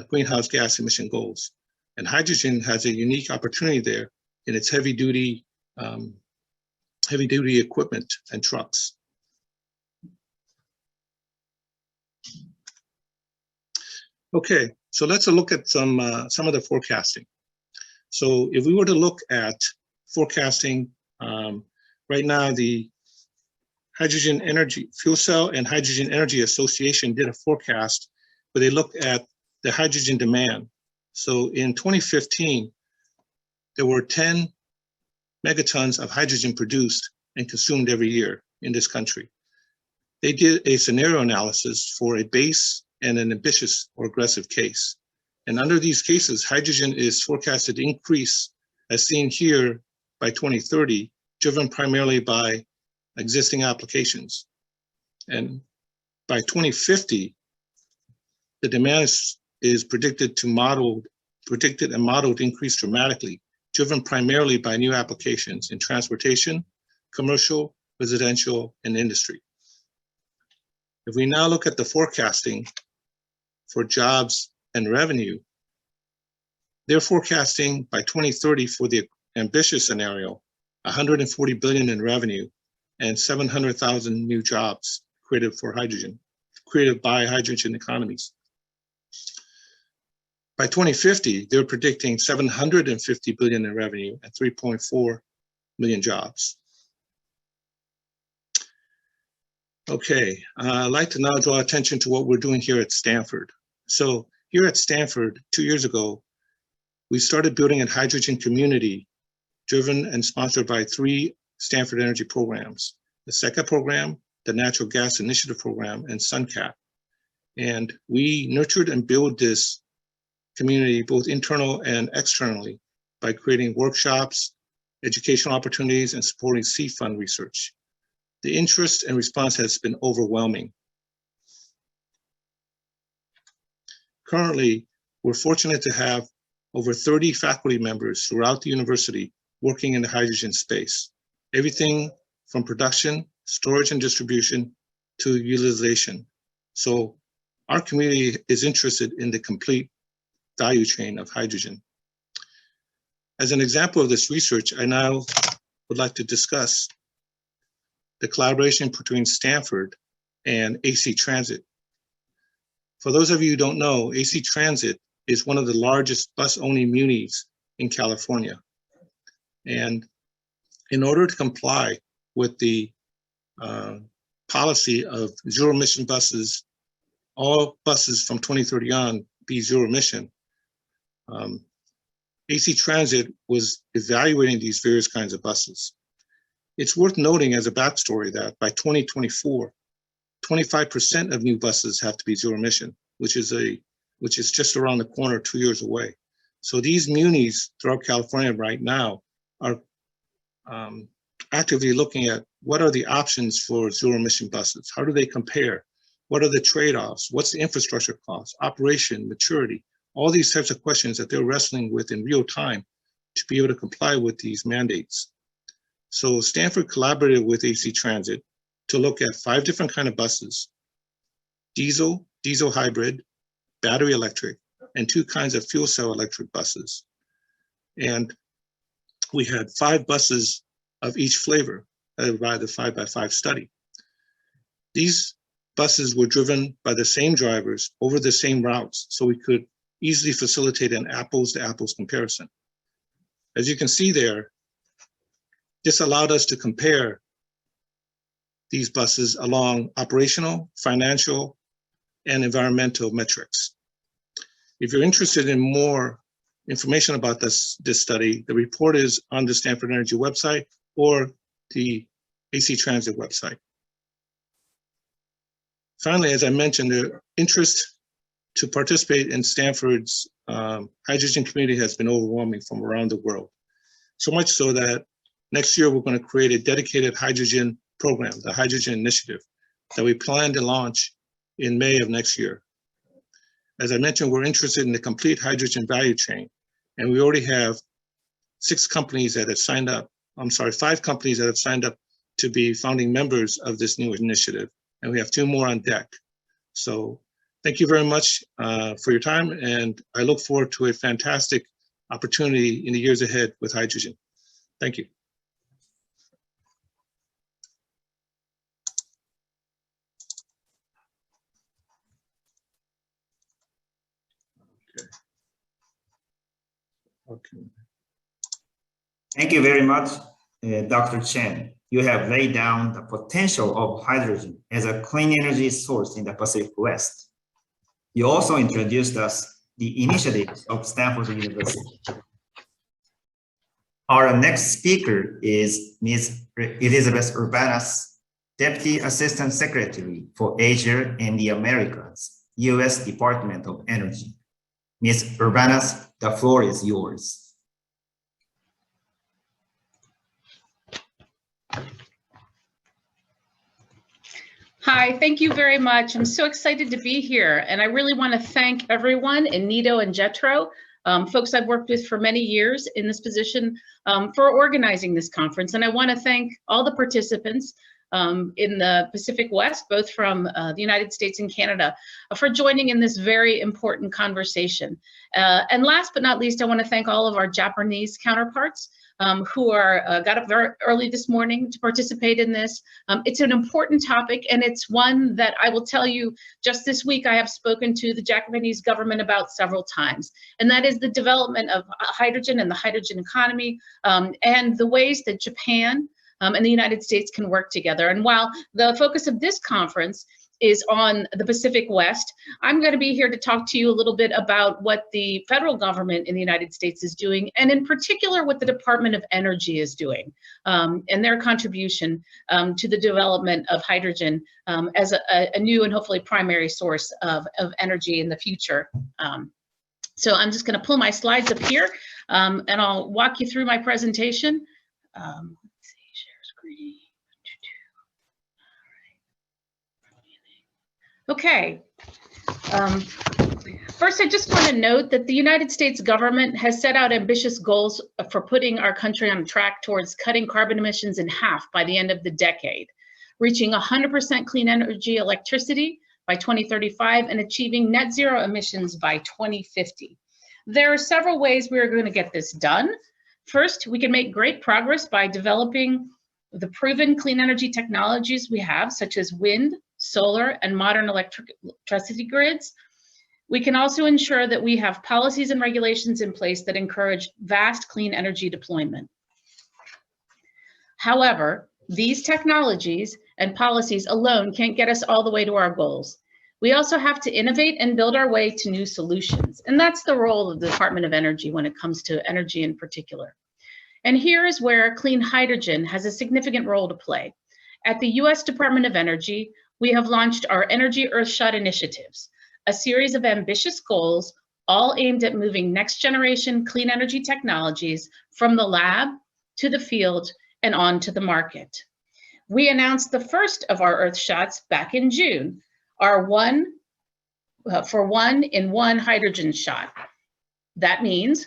greenhouse gas emission goals. And hydrogen has a unique opportunity there in its heavy duty equipment and trucks. Okay, so let's look at some of the forecasting. So if we were to look at forecasting, right now the Hydrogen Energy Fuel Cell and Hydrogen Energy Association did a forecast where they looked at the hydrogen demand. So in 2015, there were 10 megatons of hydrogen produced and consumed every year in this country. They did a scenario analysis for a base and an ambitious or aggressive case. And under these cases, hydrogen is forecasted to increase, as seen here, by 2030, driven primarily by existing applications. And by 2050, the demand is predicted and modeled increase dramatically, driven primarily by new applications in transportation, commercial, residential, and industry. If we now look at the forecasting for jobs and revenue, they're forecasting by 2030 for the ambitious scenario, 140 billion in revenue and 700,000 new jobs created by hydrogen economies. By 2050, they're predicting 750 billion in revenue and 3.4 million jobs. Okay, I'd like to now draw attention to what we're doing here at Stanford. So here at Stanford, 2 years ago, we started building a hydrogen community driven and sponsored by 3 Stanford Energy programs, the SECA program, the Natural Gas Initiative program, and SunCat. And we nurtured and built this community both internal and externally by creating workshops, educational opportunities, and supporting seed fund research. The interest and response has been overwhelming. Currently, we're fortunate to have over 30 faculty members throughout the university working in the hydrogen space, everything from production, storage and distribution to utilization. So our community is interested in the complete value chain of hydrogen. As an example of this research, I now would like to discuss the collaboration between Stanford and AC Transit. For those of you who don't know, AC Transit is one of the largest bus-only munis in California. And in order to comply with the policy of zero-emission buses, all buses from 2030 on be zero emission, AC Transit was evaluating these various kinds of buses. It's worth noting as a backstory that by 2024, 25% of new buses have to be zero emission, which is just around the corner, 2 years away. So these munis throughout California right now are actively looking at what are the options for zero emission buses? How do they compare? What are the trade-offs? What's the infrastructure cost, operation, maturity? All these types of questions that they're wrestling with in real time to be able to comply with these mandates. So Stanford collaborated with AC Transit to look at 5 different kinds of buses: diesel, diesel hybrid, battery electric, and 2 kinds of fuel cell electric buses. And we had 5 buses of each flavor by the 5x5 study. These buses were driven by the same drivers over the same routes, so we could easily facilitate an apples to apples comparison. As you can see there, this allowed us to compare these buses along operational, financial, and environmental metrics. If you're interested in more information about this study, the report is on the Stanford Energy website or the AC Transit website. Finally, as I mentioned, the interest to participate in Stanford's hydrogen community has been overwhelming from around the world. So much so that next year we're going to create a dedicated hydrogen program, the Hydrogen Initiative, that we plan to launch in May of next year. As I mentioned, we're interested in the complete hydrogen value chain, and we already have 5 companies that have signed up to be founding members of this new initiative, and we have 2 more on deck. So thank you very much for your time, and I look forward to a fantastic opportunity in the years ahead with hydrogen. Thank you. Okay. Thank you very much, Dr. Chen. You have laid down the potential of hydrogen as a clean energy source in the Pacific West. You also introduced us the initiatives of Stanford University. Our next speaker is Ms. Elizabeth Urbanas, Deputy Assistant Secretary for Asia and the Americas, U.S. Department of Energy. Ms. Urbanas, the floor is yours. Hi, thank you very much. I'm so excited to be here. And I really want to thank everyone in NITO and JETRO, folks I've worked with for many years in this position, for organizing this conference. And I want to thank all the participants in the Pacific West, both from the United States and Canada, for joining in this very important conversation. And last but not least, I want to thank all of our Japanese counterparts who got up very early this morning to participate in this. It's an important topic, and it's one that I will tell you, just this week I have spoken to the Japanese government about several times, and that is the development of hydrogen and the hydrogen economy, and the ways that Japan and the United States can work together. And while the focus of this conference is on the Pacific West, I'm going to be here to talk to you a little bit about what the federal government in the United States is doing, and in particular what the Department of Energy is doing, and their contribution to the development of hydrogen as a new and hopefully primary source of energy in the future. So I'm just going to pull my slides up here, and I'll walk you through my presentation. Let's see, share screen. Okay. First, I just want to note that the United States government has set out ambitious goals for putting our country on track towards cutting carbon emissions in half by the end of the decade, reaching 100% clean energy electricity by 2035 and achieving net zero emissions by 2050. There are several ways we are going to get this done. First, we can make great progress by developing the proven clean energy technologies we have, such as wind, solar, and modern electricity grids. We can also ensure that we have policies and regulations in place that encourage vast clean energy deployment. However, these technologies and policies alone can't get us all the way to our goals. We also have to innovate and build our way to new solutions. And that's the role of the Department of Energy when it comes to energy in particular. And here is where clean hydrogen has a significant role to play. At the US Department of Energy, we have launched our Energy Earthshot initiatives, a series of ambitious goals all aimed at moving next generation clean energy technologies from the lab to the field and on to the market. We announced the first of our Earthshots back in June, our one in one hydrogen shot. That means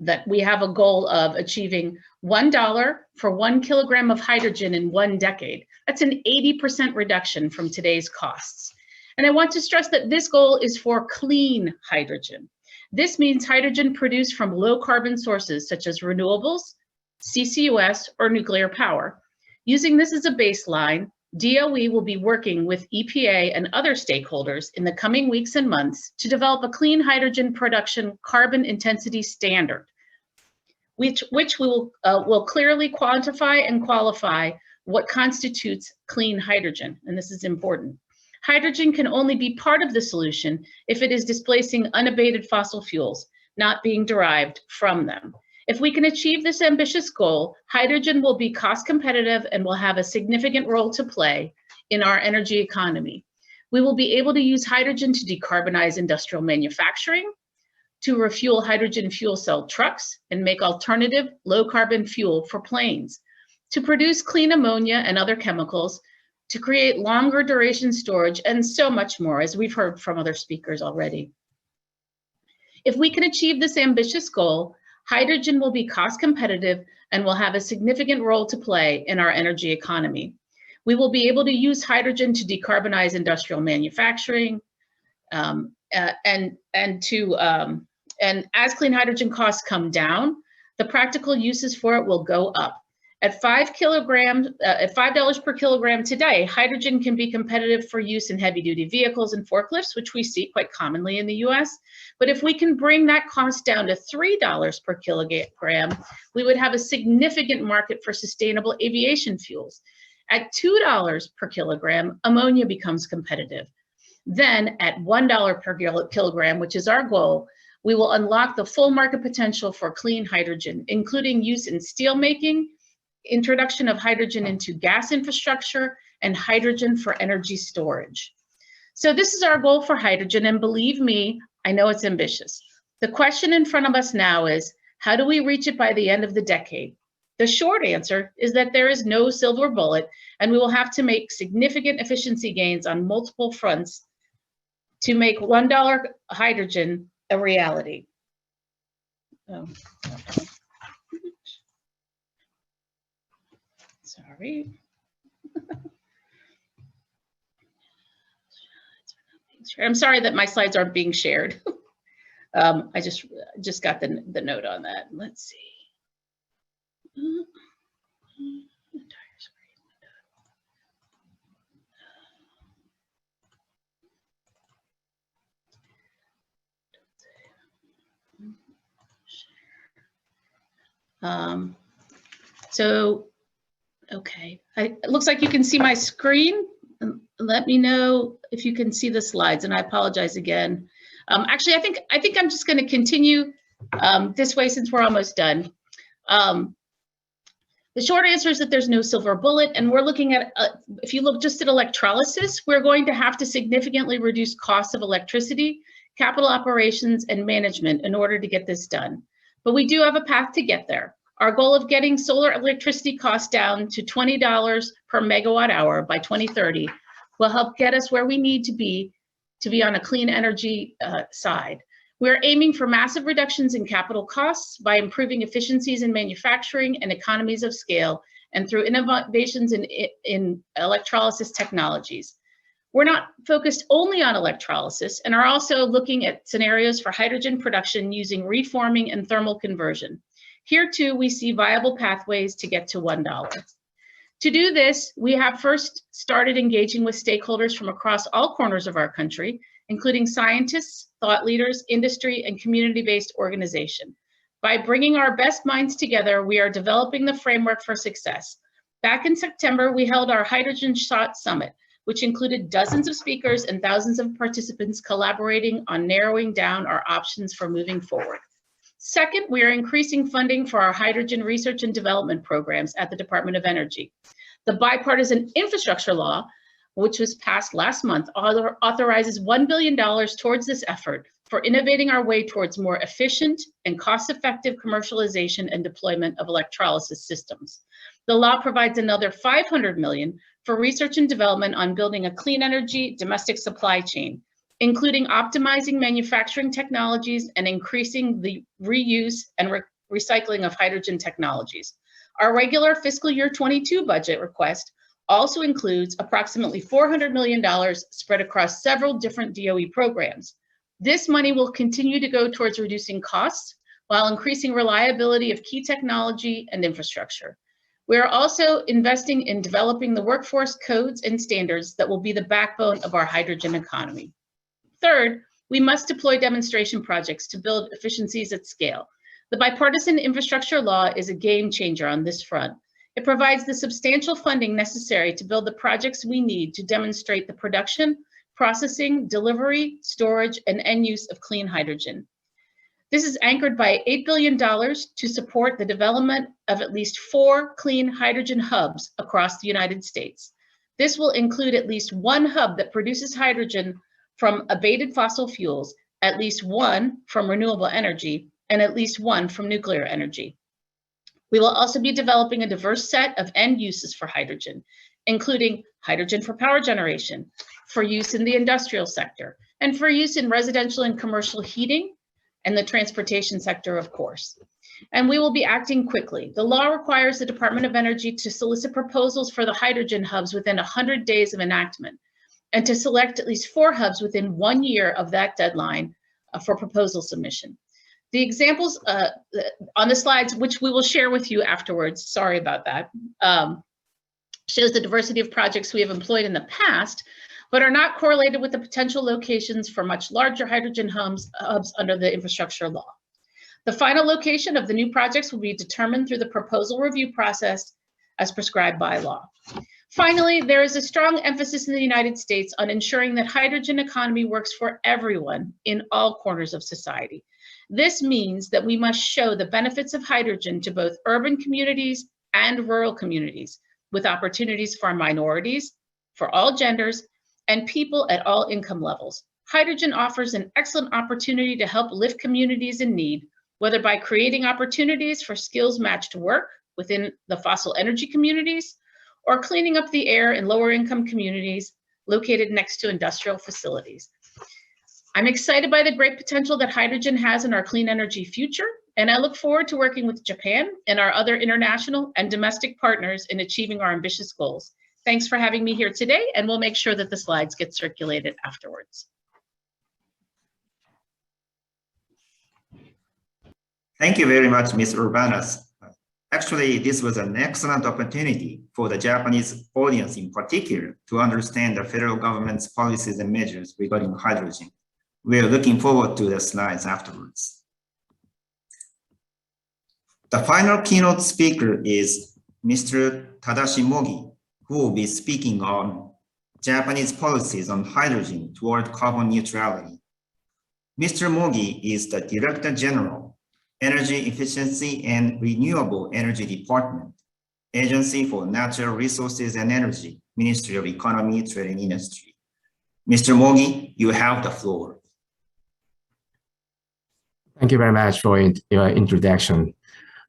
that we have a goal of achieving $1 for 1 kilogram of hydrogen in 1 decade. That's an 80% reduction from today's costs. And I want to stress that this goal is for clean hydrogen. This means hydrogen produced from low carbon sources such as renewables, CCUS, or nuclear power. Using this as a baseline, DOE will be working with EPA and other stakeholders in the coming weeks and months to develop a clean hydrogen production carbon intensity standard, which will clearly quantify and qualify what constitutes clean hydrogen, and this is important. Hydrogen can only be part of the solution if it is displacing unabated fossil fuels, not being derived from them. If we can achieve this ambitious goal, hydrogen will be cost competitive and will have a significant role to play in our energy economy. We will be able to use hydrogen to decarbonize industrial manufacturing, to refuel hydrogen fuel cell trucks and make alternative low carbon fuel for planes, to produce clean ammonia and other chemicals, to create longer duration storage, and so much more, as we've heard from other speakers already. If we can achieve this ambitious goal, hydrogen will be cost competitive and will have a significant role to play in our energy economy. We will be able to use hydrogen to decarbonize industrial manufacturing, and as clean hydrogen costs come down, the practical uses for it will go up. At $5 per kilogram today, hydrogen can be competitive for use in heavy duty vehicles and forklifts, which we see quite commonly in the US. But if we can bring that cost down to $3 per kilogram, we would have a significant market for sustainable aviation fuels. At $2 per kilogram, ammonia becomes competitive. Then at $1 per kilogram, which is our goal, we will unlock the full market potential for clean hydrogen, including use in steel making, introduction of hydrogen into gas infrastructure, and hydrogen for energy storage. So this is our goal for hydrogen, and believe me, I know it's ambitious. The question in front of us now is, how do we reach it by the end of the decade? The short answer is that there is no silver bullet, and we will have to make significant efficiency gains on multiple fronts to make $1 hydrogen a reality. Oh. Sorry. I'm sorry that my slides aren't being shared. I just got the note on that. Let's see. Entire screen. Okay, it looks like you can see my screen. Let me know if you can see the slides, and I apologize again. Actually, I think I'm just going to continue this way since we're almost done. The short answer is that there's no silver bullet, and we're looking at, if you look just at electrolysis, we're going to have to significantly reduce costs of electricity, capital operations, and management in order to get this done. But we do have a path to get there. Our goal of getting solar electricity costs down to $20 per megawatt hour by 2030 will help get us where we need to be on a clean energy side. We're aiming for massive reductions in capital costs by improving efficiencies in manufacturing and economies of scale, and through innovations in electrolysis technologies. We're not focused only on electrolysis and are also looking at scenarios for hydrogen production using reforming and thermal conversion. Here too, we see viable pathways to get to $1. To do this, we have first started engaging with stakeholders from across all corners of our country, including scientists, thought leaders, industry, and community-based organization. By bringing our best minds together, we are developing the framework for success. Back in September, we held our Hydrogen Shot Summit, which included dozens of speakers and thousands of participants collaborating on narrowing down our options for moving forward. Second, we are increasing funding for our hydrogen research and development programs at the Department of Energy. The bipartisan infrastructure law which was passed last month, authorizes $1 billion towards this effort for innovating our way towards more efficient and cost-effective commercialization and deployment of electrolysis systems. The law provides another $500 million for research and development on building a clean energy domestic supply chain, including optimizing manufacturing technologies and increasing the reuse and recycling of hydrogen technologies. Our regular fiscal year 22 budget request also includes approximately $400 million spread across several different DOE programs. This money will continue to go towards reducing costs while increasing reliability of key technology and infrastructure. We are also investing in developing the workforce codes and standards that will be the backbone of our hydrogen economy. Third, we must deploy demonstration projects to build efficiencies at scale. The bipartisan infrastructure law is a game changer on this front. It provides the substantial funding necessary to build the projects we need to demonstrate the production, processing, delivery, storage, and end use of clean hydrogen. This is anchored by $8 billion to support the development of at least 4 clean hydrogen hubs across the United States. This will include at least 1 hub that produces hydrogen from abated fossil fuels, at least 1 from renewable energy, and at least 1 from nuclear energy. We will also be developing a diverse set of end uses for hydrogen, including hydrogen for power generation, for use in the industrial sector, and for use in residential and commercial heating, and the transportation sector, of course. And we will be acting quickly. The law requires the Department of Energy to solicit proposals for the hydrogen hubs within 100 days of enactment, and to select at least 4 hubs within 1 year of that deadline for proposal submission. The examples on the slides, which we will share with you afterwards, sorry about that, shows the diversity of projects we have employed in the past, but are not correlated with the potential locations for much larger hydrogen hubs under the infrastructure law. The final location of the new projects will be determined through the proposal review process as prescribed by law. Finally, there is a strong emphasis in the United States on ensuring that hydrogen economy works for everyone in all corners of society. This means that we must show the benefits of hydrogen to both urban communities and rural communities, with opportunities for minorities, for all genders, and people at all income levels. Hydrogen offers an excellent opportunity to help lift communities in need, whether by creating opportunities for skills-matched work within the fossil energy communities, or cleaning up the air in lower income communities located next to industrial facilities. I'm excited by the great potential that hydrogen has in our clean energy future, and I look forward to working with Japan and our other international and domestic partners in achieving our ambitious goals. Thanks for having me here today, and we'll make sure that the slides get circulated afterwards. Thank you very much, Ms. Urbanas. Actually, this was an excellent opportunity for the Japanese audience in particular to understand the federal government's policies and measures regarding hydrogen. We are looking forward to the slides afterwards. The final keynote speaker is Mr. Tadashi Mogi, who will be speaking on Japanese policies on hydrogen toward carbon neutrality. Mr. Mogi is the Director General, Energy Efficiency and Renewable Energy Department, Agency for Natural Resources and Energy, Ministry of Economy, Trade and Industry. Mr. Mogi, you have the floor. Thank you very much for your introduction.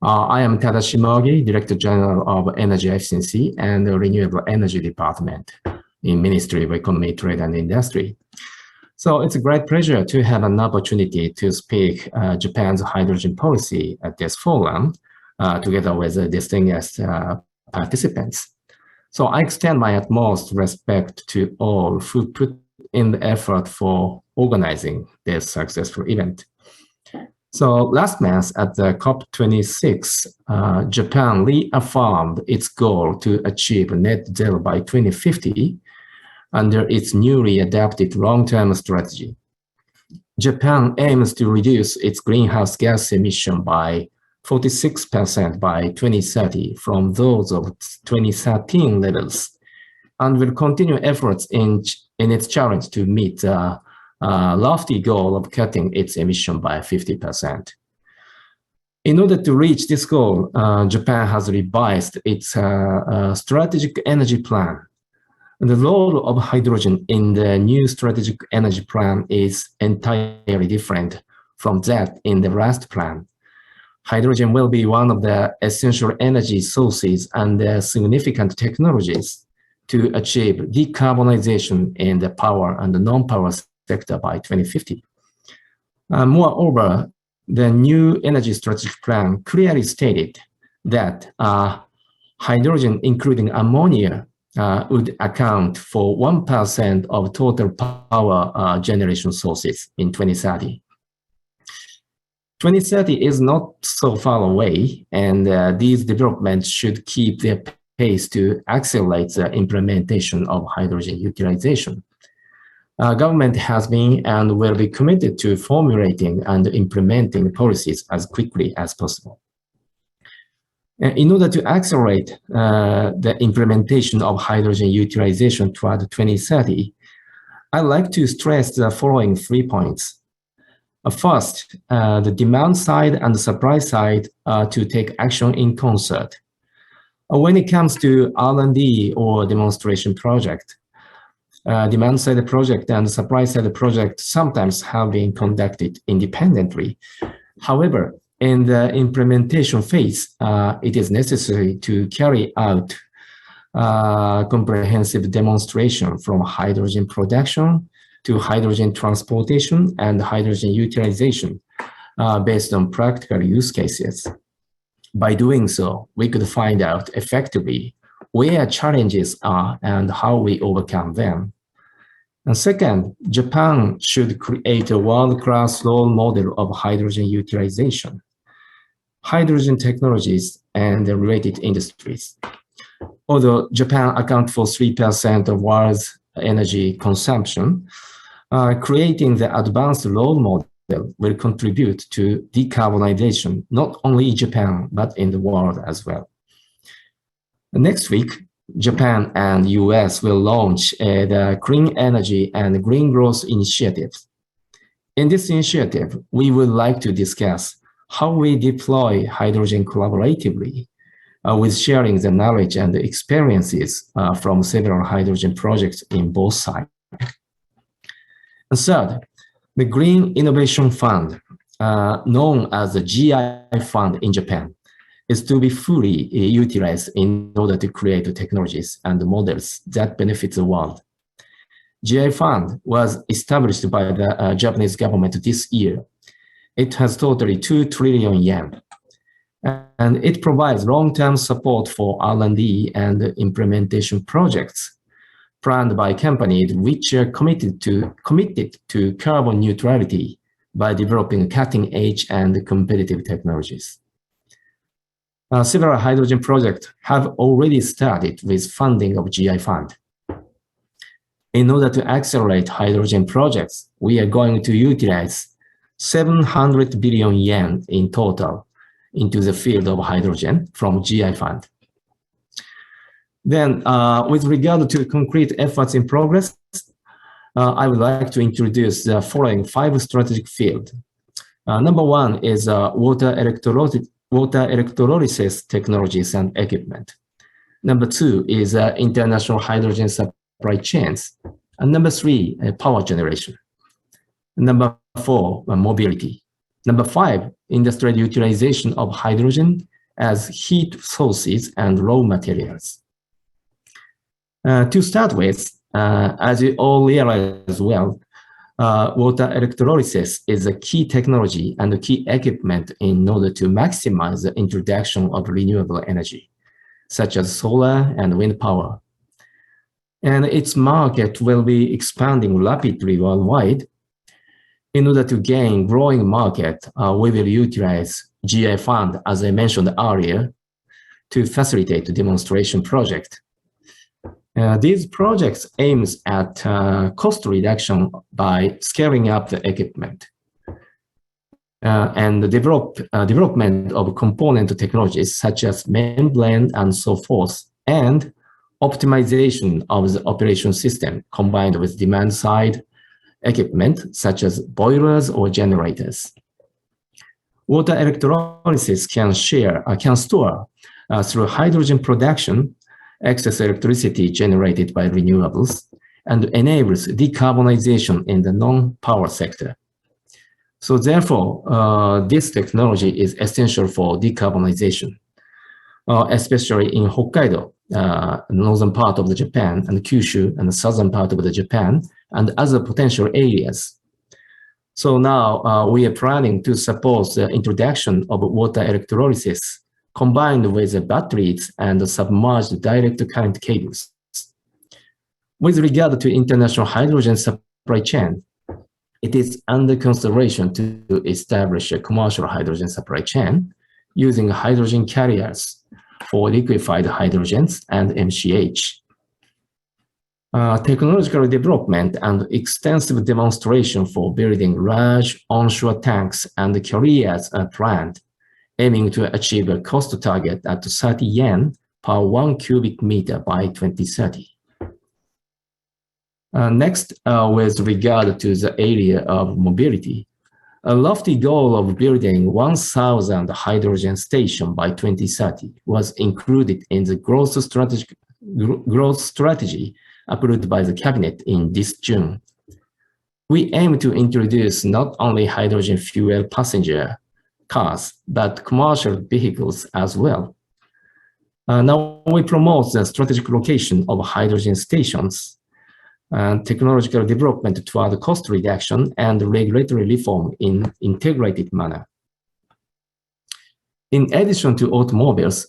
I am Tadashi Mogi, Director General of Energy Efficiency and Renewable Energy Department in Ministry of Economy, Trade and Industry. So it's a great pleasure to have an opportunity to speak Japan's hydrogen policy at this forum together with the distinguished participants. So I extend my utmost respect to all who put in the effort for organizing this successful event. So last month at the COP26, Japan reaffirmed its goal to achieve net zero by 2050 under its newly adopted long-term strategy. Japan aims to reduce its greenhouse gas emission by 46% by 2030 from those of 2013 levels, and will continue efforts in its challenge to meet the lofty goal of cutting its emission by 50%. In order to reach this goal, Japan has revised its strategic energy plan, The role of hydrogen in the new strategic energy plan is entirely different from that in the last plan. Hydrogen will be one of the essential energy sources and significant technologies to achieve decarbonization in the power and the non-power sector by 2050. Moreover, the new energy strategic plan clearly stated that hydrogen, including ammonia, would account for 1% of total power generation sources in 2030. 2030 is not so far away, and these developments should keep their pace to accelerate the implementation of hydrogen utilization. Government has been and will be committed to formulating and implementing policies as quickly as possible. In order to accelerate the implementation of hydrogen utilization toward 2030, I'd like to stress the following 3 points. First, the demand side and the supply side to take action in concert. When it comes to R&D or demonstration project, demand side project and supply side project sometimes have been conducted independently. However, in the implementation phase, it is necessary to carry out comprehensive demonstration from hydrogen production to hydrogen transportation and hydrogen utilization based on practical use cases. By doing so, we could find out effectively where challenges are and how we overcome them. And second, Japan should create a world-class role model of hydrogen utilization, hydrogen technologies, and the related industries. Although Japan accounts for 3% of world's energy consumption, creating the advanced role model will contribute to decarbonization, not only in Japan, but in the world as well. Next week, Japan and US will launch the Clean Energy and Green Growth initiatives. In this initiative, we would like to discuss how we deploy hydrogen collaboratively with sharing the knowledge and the experiences from several hydrogen projects in both sides. And third, the Green Innovation Fund, known as the GI Fund in Japan, is to be fully utilized in order to create technologies and models that benefit the world. GI Fund was established by the Japanese government this year. It has totally 2 trillion yen, and it provides long-term support for R&D and implementation projects planned by companies which are committed to carbon neutrality by developing cutting-edge and competitive technologies. Several hydrogen projects have already started with funding of GI Fund. In order to accelerate hydrogen projects, we are going to utilize 700 billion yen in total into the field of hydrogen from GI Fund. Then, with regard to concrete efforts in progress, I would like to introduce the following 5 strategic fields. Number 1 is water electrolysis technologies and equipment. Number 2 is international hydrogen supply chains. And number 3, power generation. Number 4, mobility. Number 5, industrial utilization of hydrogen as heat sources and raw materials. To start with, as you all realize as well, water electrolysis is a key technology and a key equipment in order to maximize the introduction of renewable energy, such as solar and wind power. And its market will be expanding rapidly worldwide. In order to gain growing market, we will utilize GI Fund, as I mentioned earlier, to facilitate the demonstration project. These projects aims at cost reduction by scaling up the equipment and the development of component technologies such as membrane and so forth, and optimization of the operation system combined with demand side equipment such as boilers or generators. Water electrolysis can store through hydrogen production excess electricity generated by renewables, and enables decarbonization in the non-power sector. So therefore, this technology is essential for decarbonization, especially in Hokkaido, northern part of the Japan, and Kyushu, and the southern part of the Japan, and other potential areas. So now we are planning to support the introduction of water electrolysis combined with the batteries and the submerged direct current cables. With regard to international hydrogen supply chain, it is under consideration to establish a commercial hydrogen supply chain using hydrogen carriers for liquefied hydrogens and MCH. Technological development and extensive demonstration for building large onshore tanks and carriers are planned, aiming to achieve a cost target at 30 yen per 1 cubic meter by 2030. Next, with regard to the area of mobility, a lofty goal of building 1,000 hydrogen stations by 2030 was included in the growth strategy approved by the cabinet in this June. We aim to introduce not only hydrogen fuel passenger cars, but commercial vehicles as well. Now we promote the strategic location of hydrogen stations and technological development toward cost reduction and regulatory reform in integrated manner. In addition to automobiles,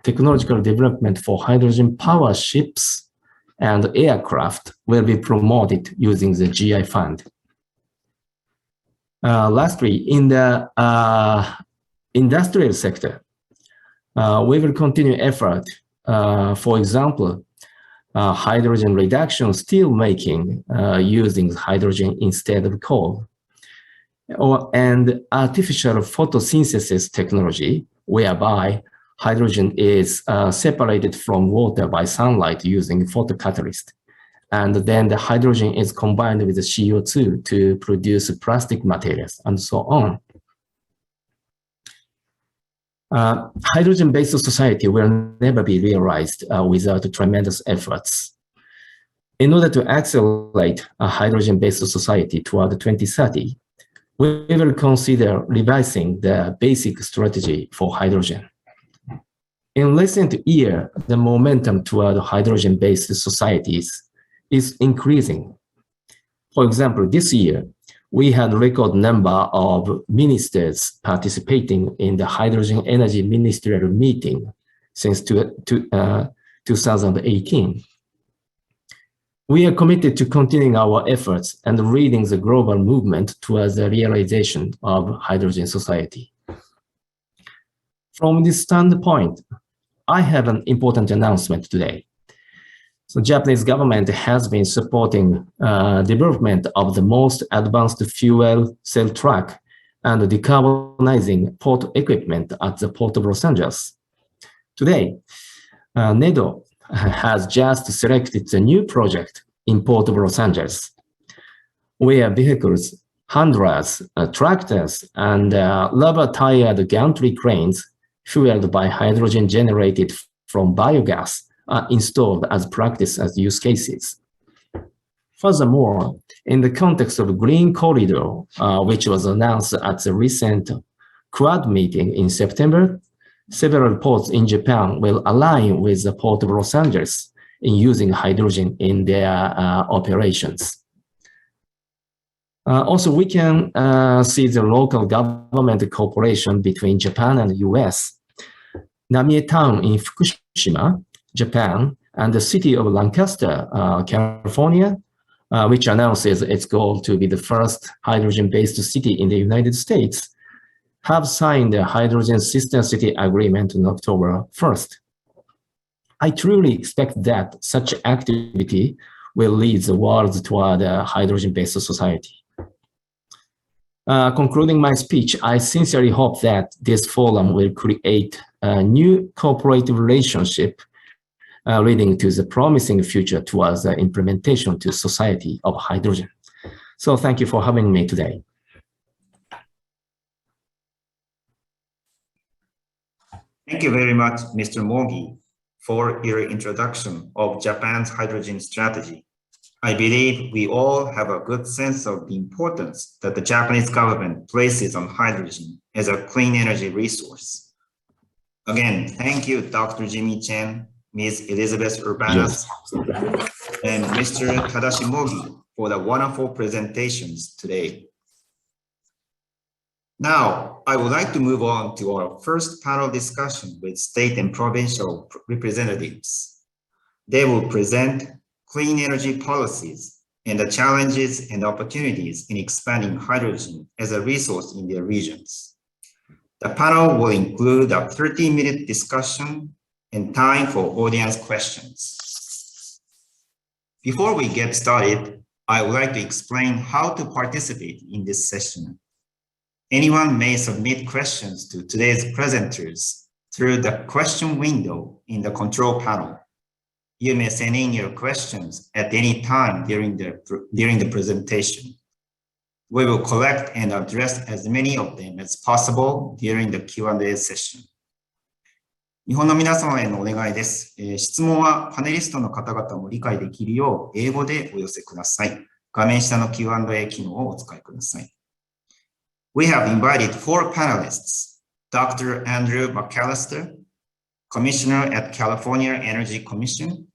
technological development for hydrogen power ships and aircraft will be promoted using the GI fund. Lastly, in the industrial sector, we will continue effort, for example, hydrogen reduction steel making using hydrogen instead of coal, and artificial photosynthesis technology, whereby hydrogen is separated from water by sunlight using photocatalyst. And then the hydrogen is combined with the CO2 to produce plastic materials and so on. Hydrogen-based society will never be realized without tremendous efforts. In order to accelerate a hydrogen-based society toward 2030, we will consider revising the basic strategy for hydrogen. In recent years, the momentum toward hydrogen-based societies is increasing. For example, this year, we had a record number of ministers participating in the hydrogen energy ministerial meeting since 2018. We are committed to continuing our efforts and leading the global movement towards the realization of hydrogen society. From this standpoint, I have an important announcement today. So Japanese government has been supporting development of the most advanced fuel cell truck and decarbonizing port equipment at the Port of Los Angeles. Today, NEDO has just selected a new project in Port of Los Angeles, where vehicles, handlers, tractors, and rubber-tired gantry cranes fueled by hydrogen generated from biogas are installed as practice as use cases. Furthermore, in the context of Green Corridor, which was announced at the recent Quad meeting in September, several ports in Japan will align with the Port of Los Angeles in using hydrogen in their operations. Also, we can see the local government cooperation between Japan and the US. Namie Town in Fukushima, Japan, and the city of Lancaster, California, which announces its goal to be the first hydrogen-based city in the United States, have signed a hydrogen sister city agreement on October 1st. I truly expect that such activity will lead the world toward a hydrogen-based society. Concluding my speech, I sincerely hope that this forum will create a new cooperative relationship leading to the promising future towards the implementation to society of hydrogen. So thank you for having me today. Thank you very much, Mr. Mogi, 4-year introduction of Japan's hydrogen strategy, I believe we all have a good sense of the importance that the Japanese government places on hydrogen as a clean energy resource. Again, thank you, Dr. Jimmy Chen, Ms. Elizabeth Urbanas, and Mr. Tadashi Mogi for the wonderful presentations today. Now, I would like to move on to our first panel discussion with state and provincial representatives. They will present clean energy policies and the challenges and opportunities in expanding hydrogen as a resource in their regions. The panel will include a 30-minute discussion and time for audience questions. Before we get started, I would like to explain how to participate in this session. Anyone may submit questions to today's presenters through the question window in the control panel. You may send in your questions at any time during the presentation. We will collect and address as many of them as possible during the Q&A session. 日本の皆様へのお願いです。質問はパネリストの方々も理解できるよう英語でお寄せください。画面下の Q&A 機能をお使いください。We have invited 4 panelists, Dr. Andrew Mcallister, Commissioner at California Energy Commission,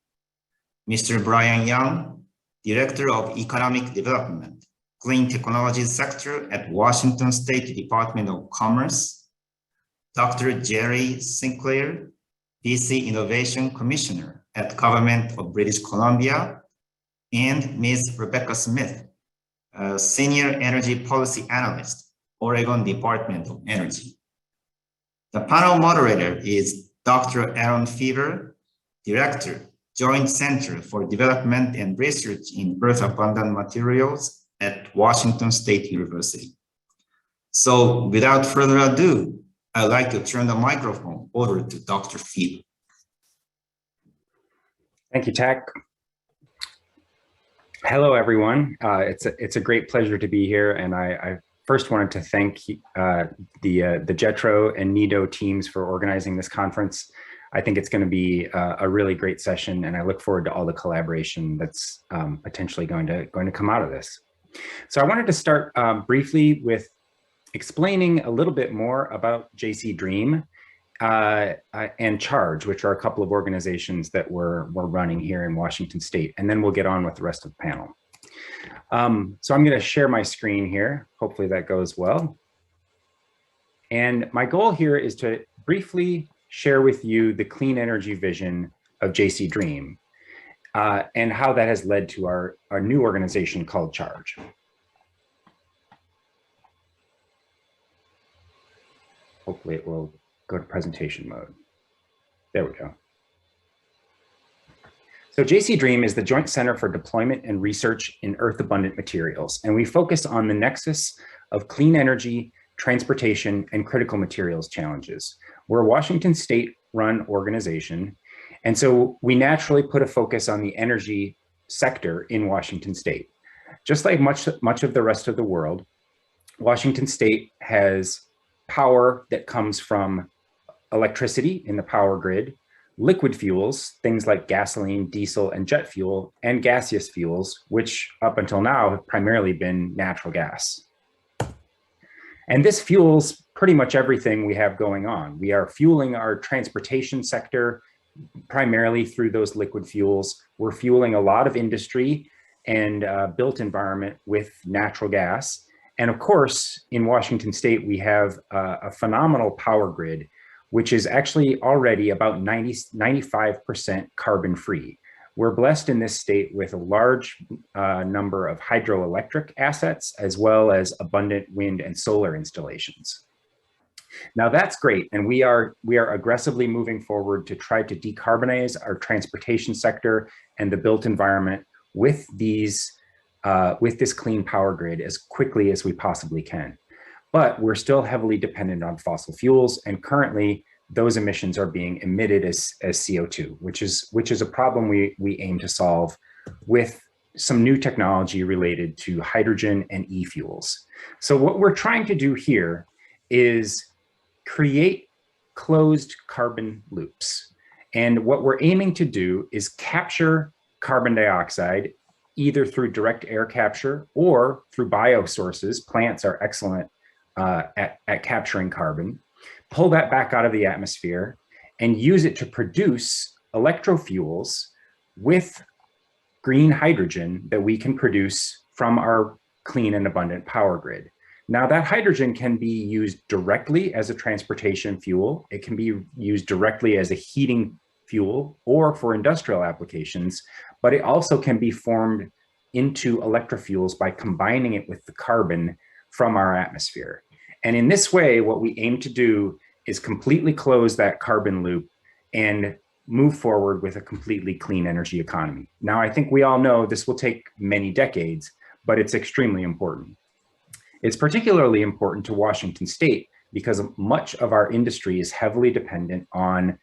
Mr. Brian Young, Director of Economic Development, Clean Technologies Sector at Washington State Department of Commerce, Dr. Jerry Sinclair, DC Innovation Commissioner at Government of British Columbia, and Ms. Rebecca Smith, Senior Energy Policy Analyst, Oregon Department of Energy. The panel moderator is Dr. Aaron Fever, Director, Joint Center for Development and Research in Earth Abundant Materials at Washington State University. So without further ado, I'd like to turn the microphone over to Dr. Fever. Thank you, Tak. Hello, everyone. It's a great pleasure to be here, and I first wanted to thank the JETRO and NIDO teams for organizing this conference. I think it's going to be a really great session, and I look forward to all the collaboration that's potentially going to come out of this. So I wanted to start briefly with explaining a little bit more about JC Dream and Charge, which are a couple of organizations that we're running here in Washington State, and then we'll get on with the rest of the panel. So I'm going to share my screen here. Hopefully that goes well. And my goal here is to briefly share with you the clean energy vision of JC Dream and how that has led to our new organization called Charge. Hopefully it will go to presentation mode. There we go. So JC Dream is the Joint Center for Deployment and Research in Earth Abundant Materials, and we focus on the nexus of clean energy, transportation, and critical materials challenges. We're a Washington State-run organization, and so we naturally put a focus on the energy sector in Washington State. Just like much of the rest of the world, Washington State has power that comes from electricity in the power grid, liquid fuels, things like gasoline, diesel, and jet fuel, and gaseous fuels, which up until now have primarily been natural gas. And this fuels pretty much everything we have going on. We are fueling our transportation sector primarily through those liquid fuels. We're fueling a lot of industry and built environment with natural gas. And of course, in Washington State, we have a phenomenal power grid, which is actually already about 95% carbon free. We're blessed in this state with a large number of hydroelectric assets, as well as abundant wind and solar installations. Now that's great, and we are aggressively moving forward to try to decarbonize our transportation sector and the built environment with this clean power grid as quickly as we possibly can. But we're still heavily dependent on fossil fuels, and currently those emissions are being emitted as CO2, which is a problem we aim to solve with some new technology related to hydrogen and e-fuels. So what we're trying to do here is create closed carbon loops. And what we're aiming to do is capture carbon dioxide either through direct air capture or through biosources. Plants are excellent at capturing carbon, pull that back out of the atmosphere and use it to produce electrofuels with green hydrogen that we can produce from our clean and abundant power grid. Now that hydrogen can be used directly as a transportation fuel. It can be used directly as a heating fuel or for industrial applications, but it also can be formed into electrofuels by combining it with the carbon from our atmosphere. And in this way, what we aim to do is completely close that carbon loop and move forward with a completely clean energy economy. Now, I think we all know this will take many decades, but it's extremely important. It's particularly important to Washington State because much of our industry is heavily dependent on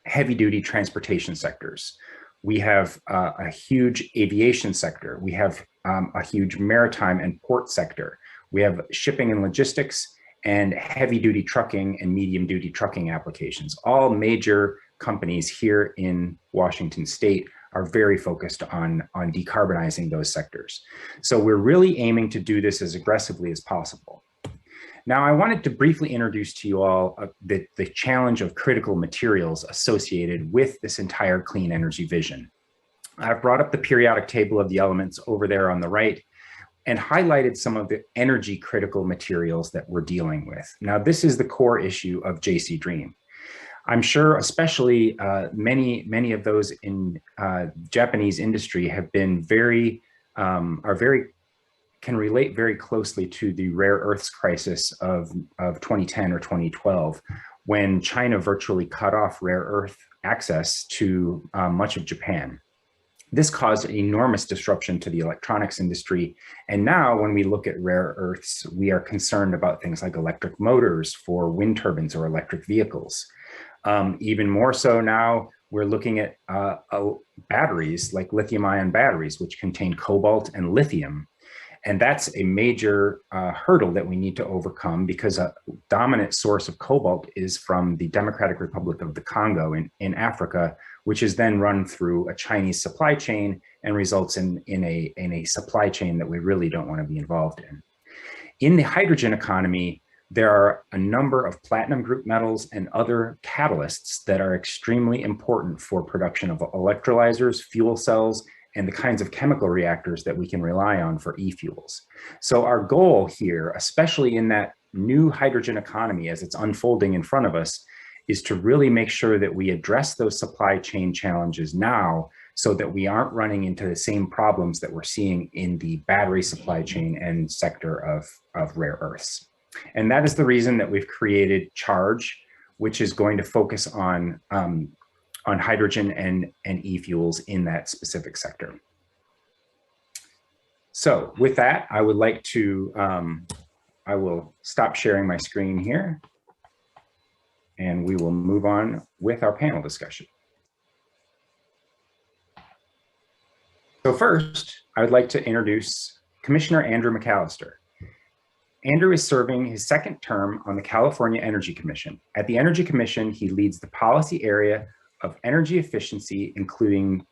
heavy-duty transportation sectors. We have a huge aviation sector. We have a huge maritime and port sector. We have shipping and logistics and heavy-duty trucking and medium-duty trucking applications. All major companies here in Washington State are very focused on decarbonizing those sectors. So we're really aiming to do this as aggressively as possible. Now, I wanted to briefly introduce to you all the challenge of critical materials associated with this entire clean energy vision. I've brought up the periodic table of the elements over there on the right and highlighted some of the energy critical materials that we're dealing with. Now, this is the core issue of JC Dream. I'm sure especially many of those in Japanese industry have been can relate very closely to the rare earths crisis of 2010 or 2012, when China virtually cut off rare earth access to much of Japan. This caused an enormous disruption to the electronics industry. And now when we look at rare earths, we are concerned about things like electric motors for wind turbines or electric vehicles. Even more so now, we're looking at batteries like lithium-ion batteries, which contain cobalt and lithium. And that's a major hurdle that we need to overcome because a dominant source of cobalt is from the Democratic Republic of the Congo in Africa, which is then run through a Chinese supply chain and results in a supply chain that we really don't want to be involved in. In the hydrogen economy, there are a number of platinum group metals and other catalysts that are extremely important for production of electrolyzers, fuel cells, and the kinds of chemical reactors that we can rely on for e-fuels. So our goal here, especially in that new hydrogen economy as it's unfolding in front of us, is to really make sure that we address those supply chain challenges now so that we aren't running into the same problems that we're seeing in the battery supply chain and sector of rare earths. And that is the reason that we've created Charge, which is going to focus on hydrogen and e-fuels in that specific sector. So with that, I would like to, I will stop sharing my screen here and we will move on with our panel discussion. So first, I would like to introduce Commissioner Andrew Mcallister. Andrew is serving his second term on the California Energy Commission. At the Energy Commission, he leads the policy area of energy efficiency, including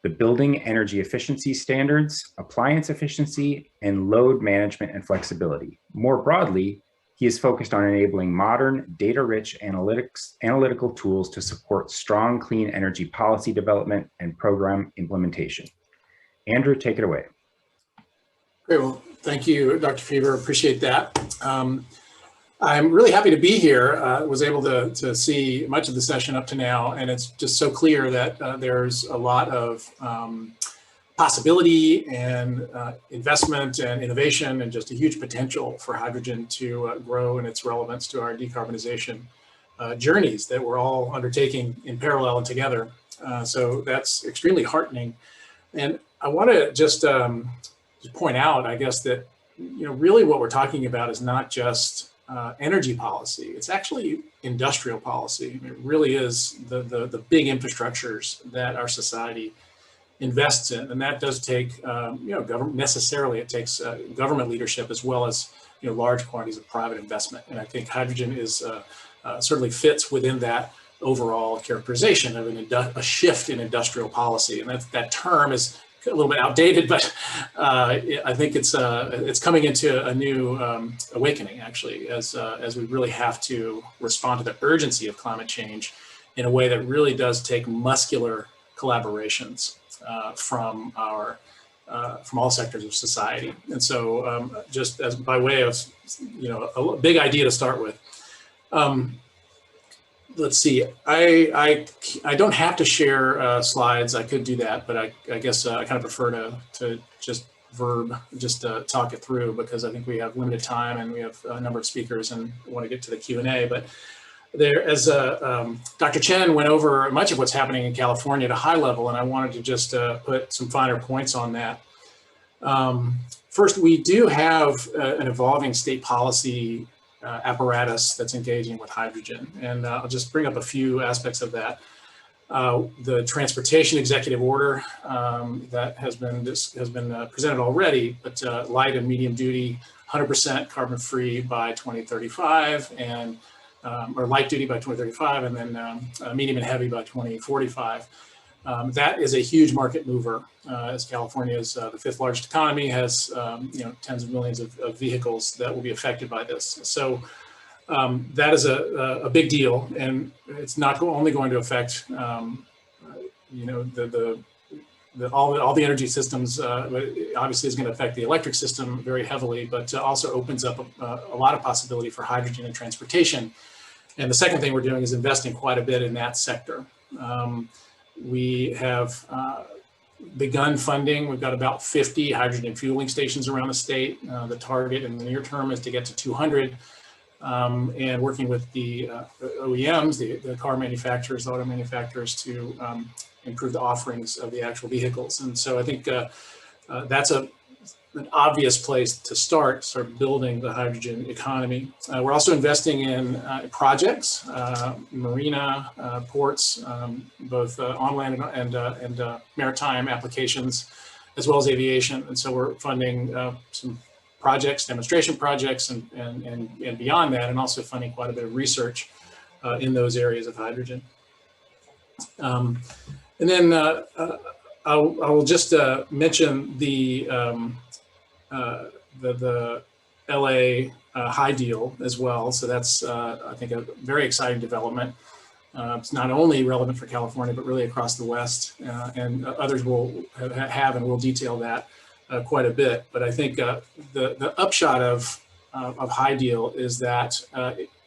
the building energy efficiency standards, appliance efficiency, and load management and flexibility. More broadly, he is focused on enabling modern, data-rich analytical tools to support strong clean energy policy development and program implementation. Andrew, take it away. Great, well, thank you, Dr. Fever, appreciate that. I'm really happy to be here. Was able to see much of the session up to now, and it's just so clear that there's a lot of possibility and investment and innovation and just a huge potential for hydrogen to grow in its relevance to our decarbonization journeys that we're all undertaking in parallel and together. So that's extremely heartening. And I want to just point out, I guess, that really what we're talking about is not just energy policy. It's actually industrial policy. It really is the big infrastructures that our society invests in, and that does take government. Necessarily, it takes government leadership as well as large quantities of private investment. And I think hydrogen is certainly fits within that overall characterization of a shift in industrial policy. And that term is a little bit outdated, but I think it's coming into a new awakening, actually, as we really have to respond to the urgency of climate change in a way that really does take muscular collaborations from all sectors of society. And so just as by way of, a big idea to start with, let's see, I don't have to share slides. I could do that, but I guess I kind of prefer to just talk it through, because I think we have limited time and we have a number of speakers and want to get to the Q&A. But there, as Dr. Chen went over much of what's happening in California at a high level, and I wanted to just put some finer points on that. First, we do have an evolving state policy apparatus that's engaging with hydrogen, and I'll just bring up a few aspects of that. The Transportation Executive Order that has been presented already, but light and medium duty, 100% carbon free by 2035, and or light duty by 2035, and then medium and heavy by 2045. That is a huge market mover, as California is the 5th largest economy, has tens of millions of vehicles that will be affected by this. So that is a big deal, and it's not only going to affect all the energy systems. Obviously, is going to affect the electric system very heavily, but also opens up a lot of possibility for hydrogen and transportation. And the second thing we're doing is investing quite a bit in that sector. We have begun funding. We've got about 50 hydrogen fueling stations around the state. The target in the near term is to get to 200. And working with the OEMs, the car manufacturers, auto manufacturers, to improve the offerings of the actual vehicles. And so I think that's an obvious place to start building the hydrogen economy. We're also investing in projects, marina, ports, both on land and maritime applications, as well as aviation. And so we're funding some projects, demonstration projects, and beyond that, and also funding quite a bit of research in those areas of hydrogen. And then I will just mention the LA high deal as well. So that's, I think, a very exciting development. It's not only relevant for California, but really across the West, and others will have and will detail that quite a bit. But I think the upshot of high deal is that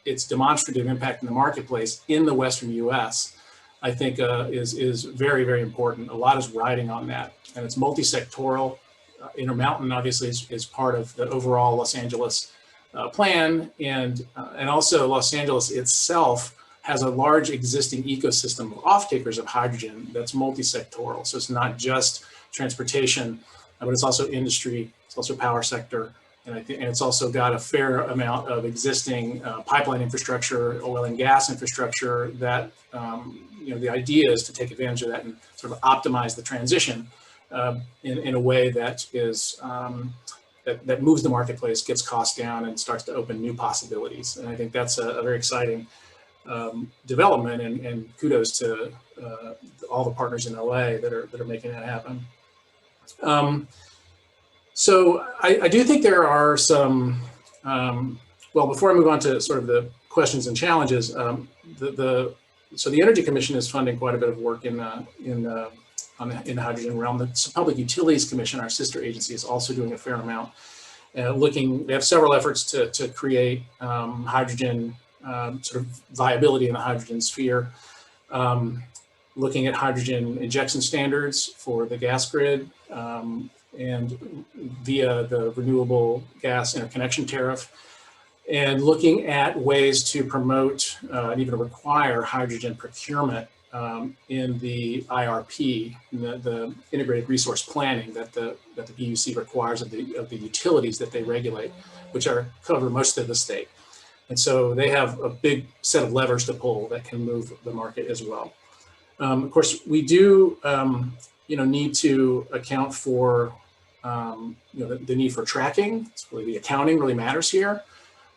its demonstrative impact in the marketplace in the Western US, I think is very, very important. A lot is riding on that, and it's multi-sectoral. Intermountain obviously is part of the overall Los Angeles plan, and also Los Angeles itself has a large existing ecosystem of off-takers of hydrogen that's multi-sectoral. So it's not just transportation, but it's also industry, it's also power sector, and it's also got a fair amount of existing pipeline infrastructure, oil and gas infrastructure that the idea is to take advantage of that and sort of optimize the transition in a way that is that moves the marketplace, gets costs down, and starts to open new possibilities. And I think that's a very exciting development, and kudos to all the partners in LA that are making that happen. So I do think there are some, well, before I move on to sort of the questions and challenges, so the Energy Commission is funding quite a bit of work in the hydrogen realm. The Public Utilities Commission, our sister agency, is also doing a fair amount. They have several efforts to create hydrogen sort of viability in the hydrogen sphere, looking at hydrogen injection standards for the gas grid, and via the renewable gas interconnection tariff, and looking at ways to promote and even require hydrogen procurement in the IRP, the integrated resource planning that the PUC requires of the utilities that they regulate, which cover most of the state. And so they have a big set of levers to pull that can move the market as well. Of course, we do need to account for the need for tracking. It's really, the accounting really matters here.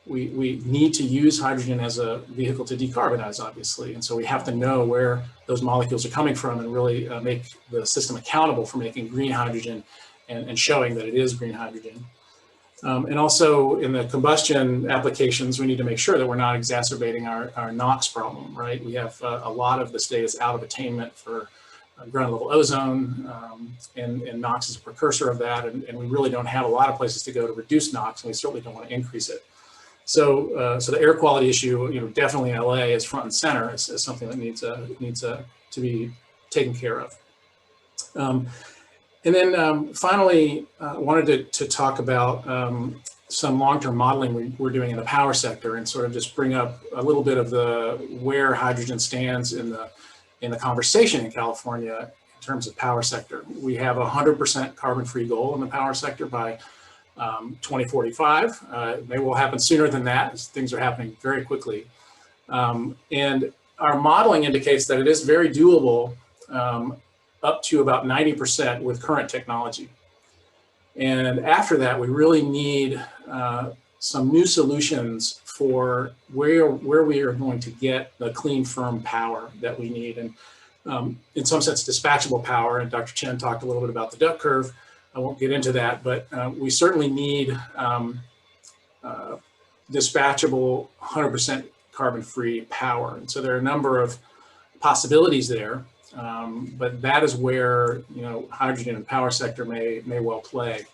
we need to use hydrogen as a vehicle to decarbonize, obviously. And so we have to know where those molecules are coming from and really make the system accountable for making green hydrogen and showing that it is green hydrogen. And also in the combustion applications, we need to make sure that we're not exacerbating our NOx problem, right? We have a lot of the state is out of attainment for ground level ozone, and NOx is a precursor of that. And we really don't have a lot of places to go to reduce NOx, and we certainly don't want to increase it. So, so the air quality issue, definitely in LA is front and center. Is something that needs to be taken care of. And then finally, I wanted to talk about some long-term modeling we're doing in the power sector, and sort of just bring up a little bit of where hydrogen stands in the conversation in California in terms of power sector. We have a 100% carbon-free goal in the power sector by 2045. Maybe will happen sooner than that, as things are happening very quickly. And our modeling indicates that it is very doable up to about 90% with current technology. And after that, we really need some new solutions for where we are going to get the clean, firm power that we need. And in some sense, dispatchable power, and Dr. Chen talked a little bit about the duck curve. I won't get into that, but we certainly need dispatchable 100% carbon-free power. And so there are a number of possibilities there. But that is where hydrogen and power sector may well play,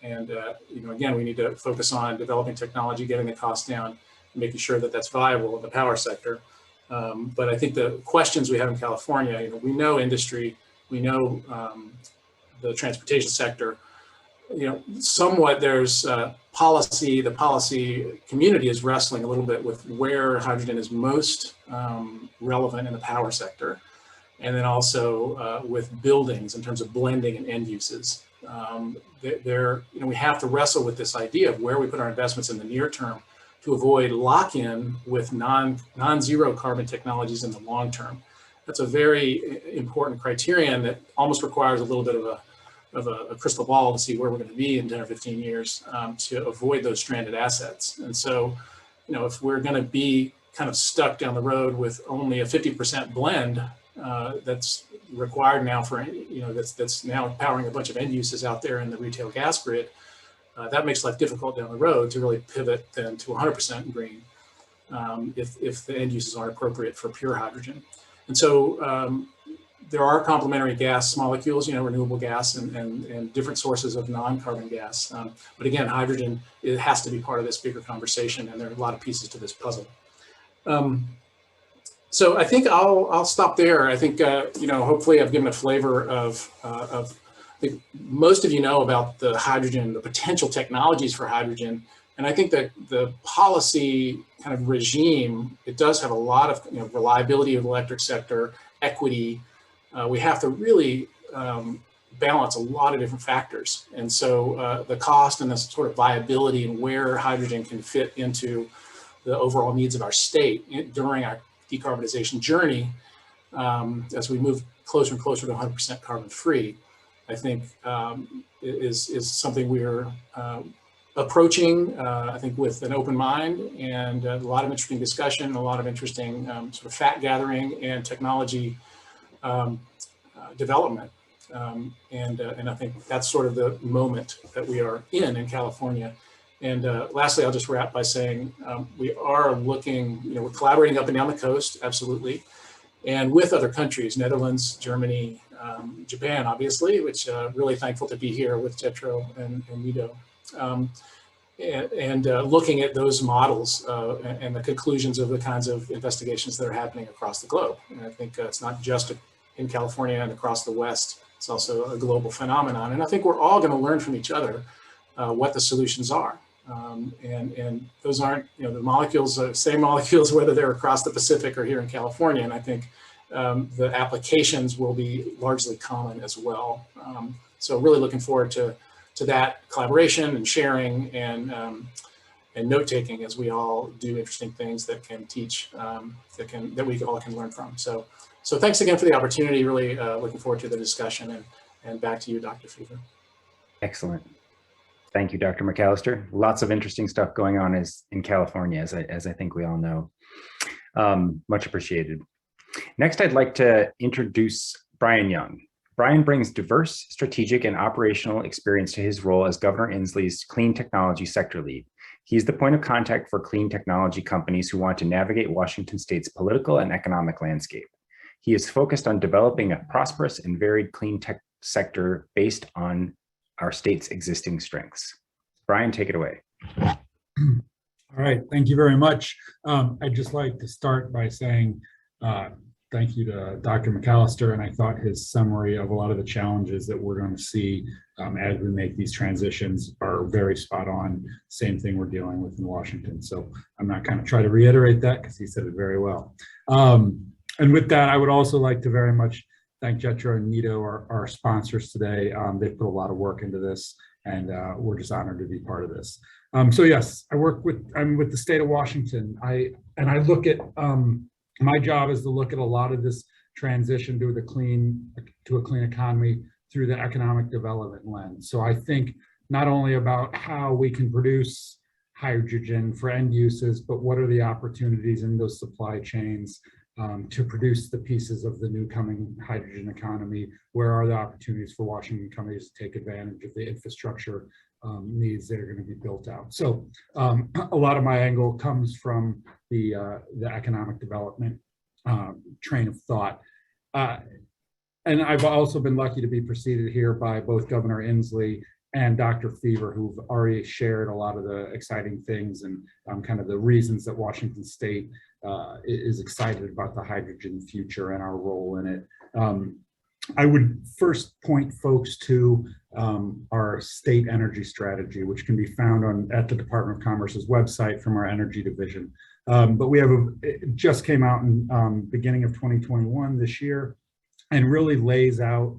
again, we need to focus on developing technology, getting the cost down, making sure that that's viable in the power sector. But I think the questions we have in California, we know industry, we know the transportation sector. Somewhat there's policy. The policy community is wrestling a little bit with where hydrogen is most relevant in the power sector, and then also with buildings in terms of blending and end uses. We have to wrestle with this idea of where we put our investments in the near term to avoid lock-in with non-zero carbon technologies in the long term. That's a very important criterion that almost requires a little bit of a crystal ball to see where we're going to be in 10 or 15 years to avoid those stranded assets. And so, if we're going to be kind of stuck down the road with only a 50% blend that's required now for, that's now powering a bunch of end uses out there in the retail gas grid, that makes life difficult down the road to really pivot then to 100% green if the end uses aren't appropriate for pure hydrogen. And so there are complementary gas molecules, renewable gas and different sources of non-carbon gas. But again, hydrogen, it has to be part of this bigger conversation, and there are a lot of pieces to this puzzle. So I think I'll stop there. I think, hopefully I've given a flavor of I think most of you know about the hydrogen, the potential technologies for hydrogen. And I think that the policy kind of regime, it does have a lot of reliability of the electric sector, equity. We have to really balance a lot of different factors. And so the cost and the sort of viability and where hydrogen can fit into the overall needs of our state during our decarbonization journey, as we move closer and closer to 100% carbon free, I think is something we're approaching, I think, with an open mind and a lot of interesting discussion, a lot of interesting sort of fact gathering and technology development. And I think that's sort of the moment that we are in California. And lastly, I'll just wrap by saying we are looking, we're collaborating up and down the coast, absolutely, and with other countries, Netherlands, Germany, Japan, obviously, which really thankful to be here with Jetro and Nido, and looking at those models and the conclusions of the kinds of investigations that are happening across the globe. And I think it's not just in California and across the West, it's also a global phenomenon. And I think we're all going to learn from each other what the solutions are. And those aren't, the molecules, same molecules, whether they're across the Pacific or here in California. And I think the applications will be largely common as well. So really looking forward to that collaboration and sharing and note-taking as we all do interesting things that can teach, that we all can learn from. So thanks again for the opportunity. Really looking forward to the discussion, and back to you, Dr. Fever. Excellent. Thank you, Dr. Mcallister. Lots of interesting stuff going on in California, as I think we all know. Much appreciated. Next, I'd like to introduce Brian Young. Brian brings diverse strategic and operational experience to his role as Governor Inslee's Clean Technology Sector Lead. He's the point of contact for clean technology companies who want to navigate Washington State's political and economic landscape. He is focused on developing a prosperous and varied clean tech sector based on our state's existing strengths. Brian, take it away. All right, thank you very much. I'd just like to start by saying thank you to Dr. Mcallister, and I thought his summary of a lot of the challenges that we're going to see as we make these transitions are very spot on. Same thing we're dealing with in Washington. So I'm not going to try to reiterate that because he said it very well. And with that, I would also like to very much thank Jetro and Nito, our sponsors today. They put a lot of work into this, and we're just honored to be part of this. So yes, I'm with the state of Washington. I look at my job is to look at a lot of this transition to a clean economy through the economic development lens. So I think not only about how we can produce hydrogen for end uses, but what are the opportunities in those supply chains to produce the pieces of the new coming hydrogen economy? Where are the opportunities for Washington companies to take advantage of the infrastructure needs that are going to be built out? So a lot of my angle comes from the economic development train of thought. And I've also been lucky to be preceded here by both Governor Inslee and Dr. Fever, who've already shared a lot of the exciting things and kind of the reasons that Washington State is excited about the hydrogen future and our role in it. I would first point folks to our state energy strategy, which can be found at the Department of Commerce's website from our energy division. But we have it just came out in beginning of 2021 this year, and really lays out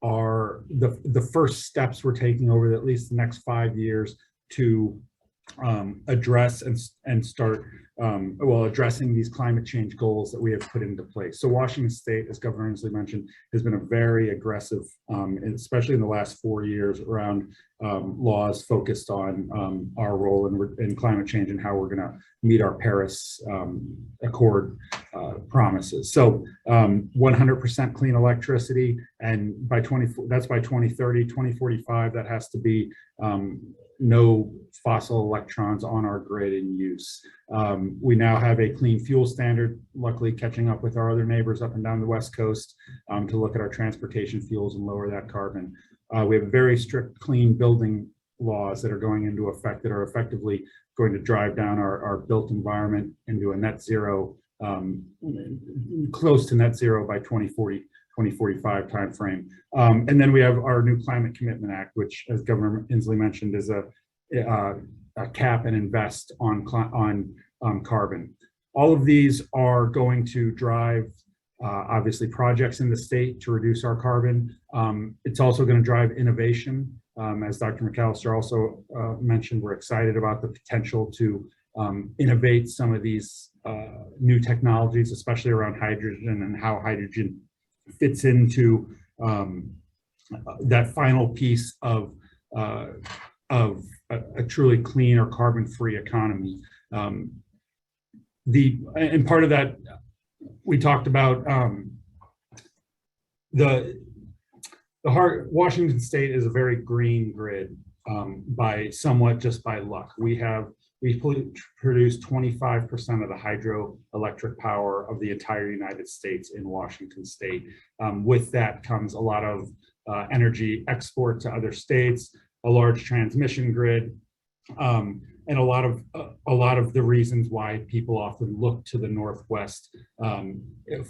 the first steps we're taking over at least the next 5 years to address and start addressing these climate change goals that we have put into place. So Washington State, as Governor Inslee mentioned, has been a very aggressive, especially in the last 4 years, around laws focused on our role in climate change and how we're going to meet our Paris Accord promises. So 100% clean electricity, and that's by 2030, 2045, that has to be no fossil electrons on our grid in use. We now have a clean fuel standard, luckily catching up with our other neighbors up and down the West Coast to look at our transportation fuels and lower that carbon. We have very strict clean building laws that are going into effect that are effectively going to drive down our built environment into a net zero, close to net zero by 2040, 2045 timeframe. And then we have our new Climate Commitment Act, which, as Governor Inslee mentioned, is a cap and invest on carbon. All of these are going to drive obviously projects in the state to reduce our carbon. It's also going to drive innovation. As Dr. Mcallister also mentioned, we're excited about the potential to innovate some of these new technologies, especially around hydrogen and how hydrogen fits into that final piece of a truly clean or carbon-free economy. And part of that, we talked about Washington State is a very green grid by somewhat just by luck. We produce 25% of the hydroelectric power of the entire United States in Washington State. With that comes a lot of energy export to other states, a large transmission grid, and a lot of the reasons why people often look to the Northwest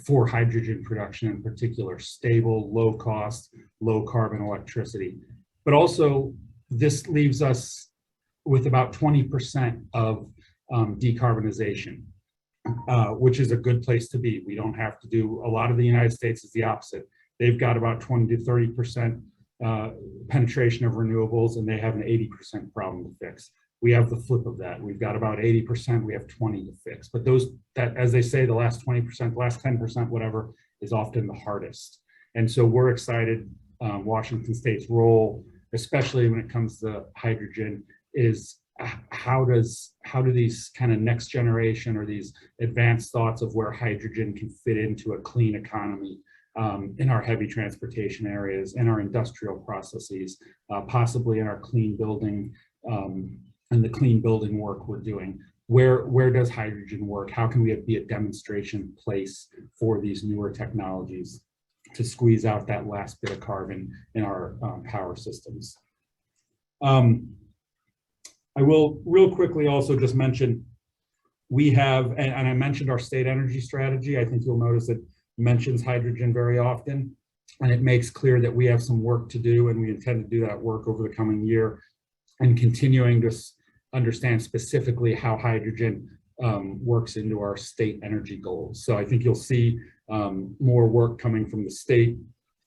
for hydrogen production in particular: stable, low cost, low carbon electricity. But also, this leaves us with about 20% of decarbonization, which is a good place to be. We don't have to do, a lot of the United States is the opposite. They've got about 20 to 30% penetration of renewables, and they have an 80% problem to fix. We have the flip of that. We've got about 80%, we have 20 to fix. But that, as they say, the last 20%, the last 10%, whatever, is often the hardest. And so we're excited, Washington State's role especially when it comes to hydrogen, is how do these kind of next generation or these advanced thoughts of where hydrogen can fit into a clean economy in our heavy transportation areas, in our industrial processes, possibly in our clean building and the clean building work we're doing. Where does hydrogen work? How can we be a demonstration place for these newer technologies to squeeze out that last bit of carbon in our power systems? I will real quickly also just mention, we have, and I mentioned our state energy strategy. I think you'll notice it mentions hydrogen very often, and it makes clear that we have some work to do, and we intend to do that work over the coming year, and continuing to understand specifically how hydrogen works into our state energy goals. So I think you'll see more work coming from the state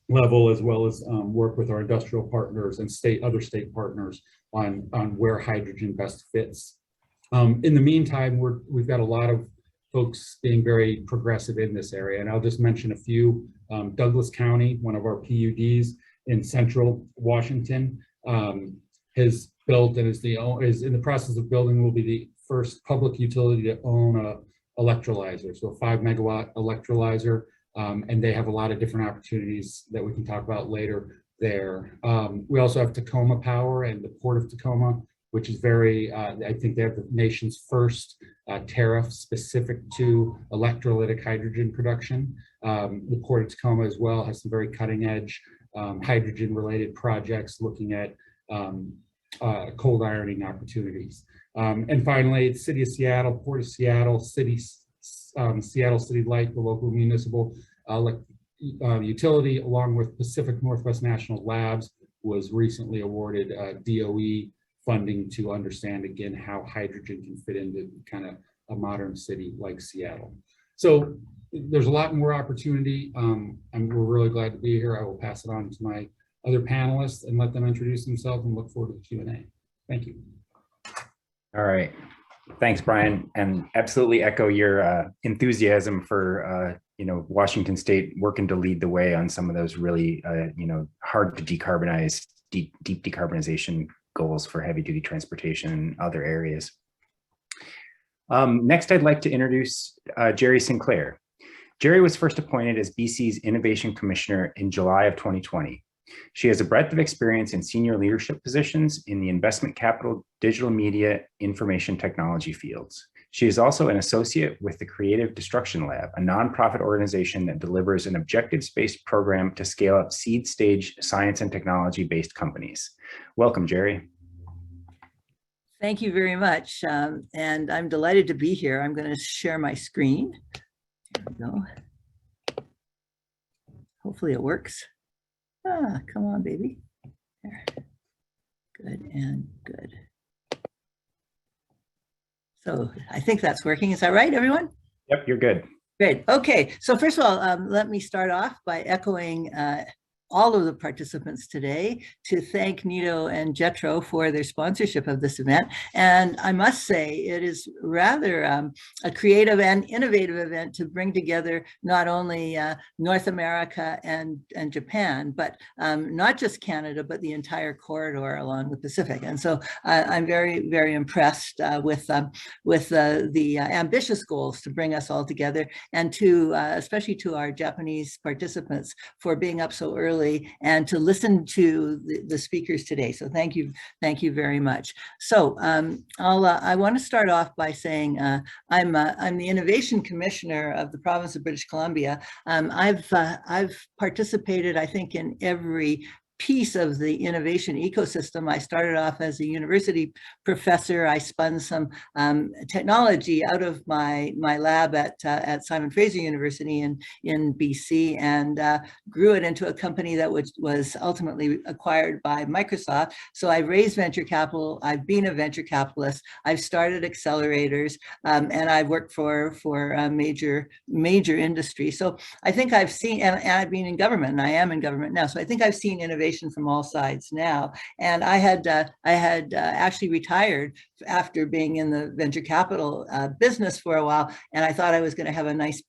level, as well as work with our industrial partners and other state partners on where hydrogen best fits. In the meantime, we've got a lot of folks being very progressive in this area, and I'll just mention a few. Douglas County, one of our PUDs in central Washington, has built and is in the process of building, will be the first public utility to own a electrolyzer, so a 5 megawatt electrolyzer, and they have a lot of different opportunities that we can talk about later there. We also have Tacoma Power and the Port of Tacoma, which is very, I think they have the nation's first tariff specific to electrolytic hydrogen production. The Port of Tacoma as well has some very cutting edge hydrogen related projects looking at cold ironing opportunities. And finally, the City of Seattle, Port of Seattle, Seattle City Light, the local municipal utility, along with Pacific Northwest National Labs, was recently awarded DOE funding to understand again how hydrogen can fit into kind of a modern city like Seattle. So there's a lot more opportunity, and we're really glad to be here. I will pass it on to my other panelists and let them introduce themselves, and look forward to the Q&A. Thank you. All right. Thanks, Brian, and absolutely echo your enthusiasm for Washington State working to lead the way on some of those really hard to decarbonize, deep decarbonization goals for heavy duty transportation and other areas. Next, I'd like to introduce Jerry Sinclair. Jerry was first appointed as BC's Innovation Commissioner in July of 2020. She has a breadth of experience in senior leadership positions in the investment capital, digital media, information technology fields. She is also an associate with the Creative Destruction Lab, a nonprofit organization that delivers an objectives-based program to scale up seed stage science and technology-based companies. Welcome, Jerry. Thank you very much. And I'm delighted to be here. I'm going to share my screen. There we go. Hopefully it works. Ah, come on, baby. There. Good and good. So I think that's working. Is that right, everyone? Yep, you're good. Great. Okay. So first of all, let me start off by echoing all of the participants today to thank Nito and Jetro for their sponsorship of this event. And I must say it is rather a creative and innovative event to bring together not only North America and Japan, but not just Canada, but the entire corridor along the Pacific. And so I'm very, very impressed with the ambitious goals to bring us all together, and to especially to our Japanese participants for being up so early and to listen to the speakers today. So thank you very much. So I want to start off by saying I'm the Innovation Commissioner of the province of British Columbia. I've participated, I think, in every piece of the innovation ecosystem. I started off as a university professor. I spun some technology out of my lab at Simon Fraser University in BC, and grew it into a company that was ultimately acquired by Microsoft. So I've raised venture capital. I've been a venture capitalist. I've started accelerators, and I've worked for major industry. So I think I've seen, and I've been in government, and I am in government now. So I think I've seen innovation innovation from all sides now. And I had actually retired after being in the venture capital business for a while, and I thought I was going to have a nice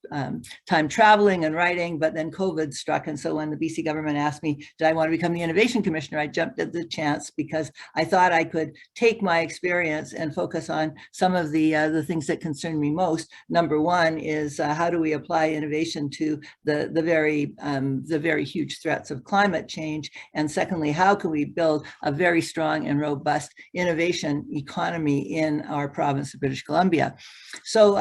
time traveling and writing, but then COVID struck. And so when the BC government asked me, did I want to become the innovation commissioner, I jumped at the chance because I thought I could take my experience and focus on some of the things that concern me most. Number one is how do we apply innovation to the very huge threats of climate change? And secondly, how can we build a very strong and robust innovation economy in our province of British Columbia? So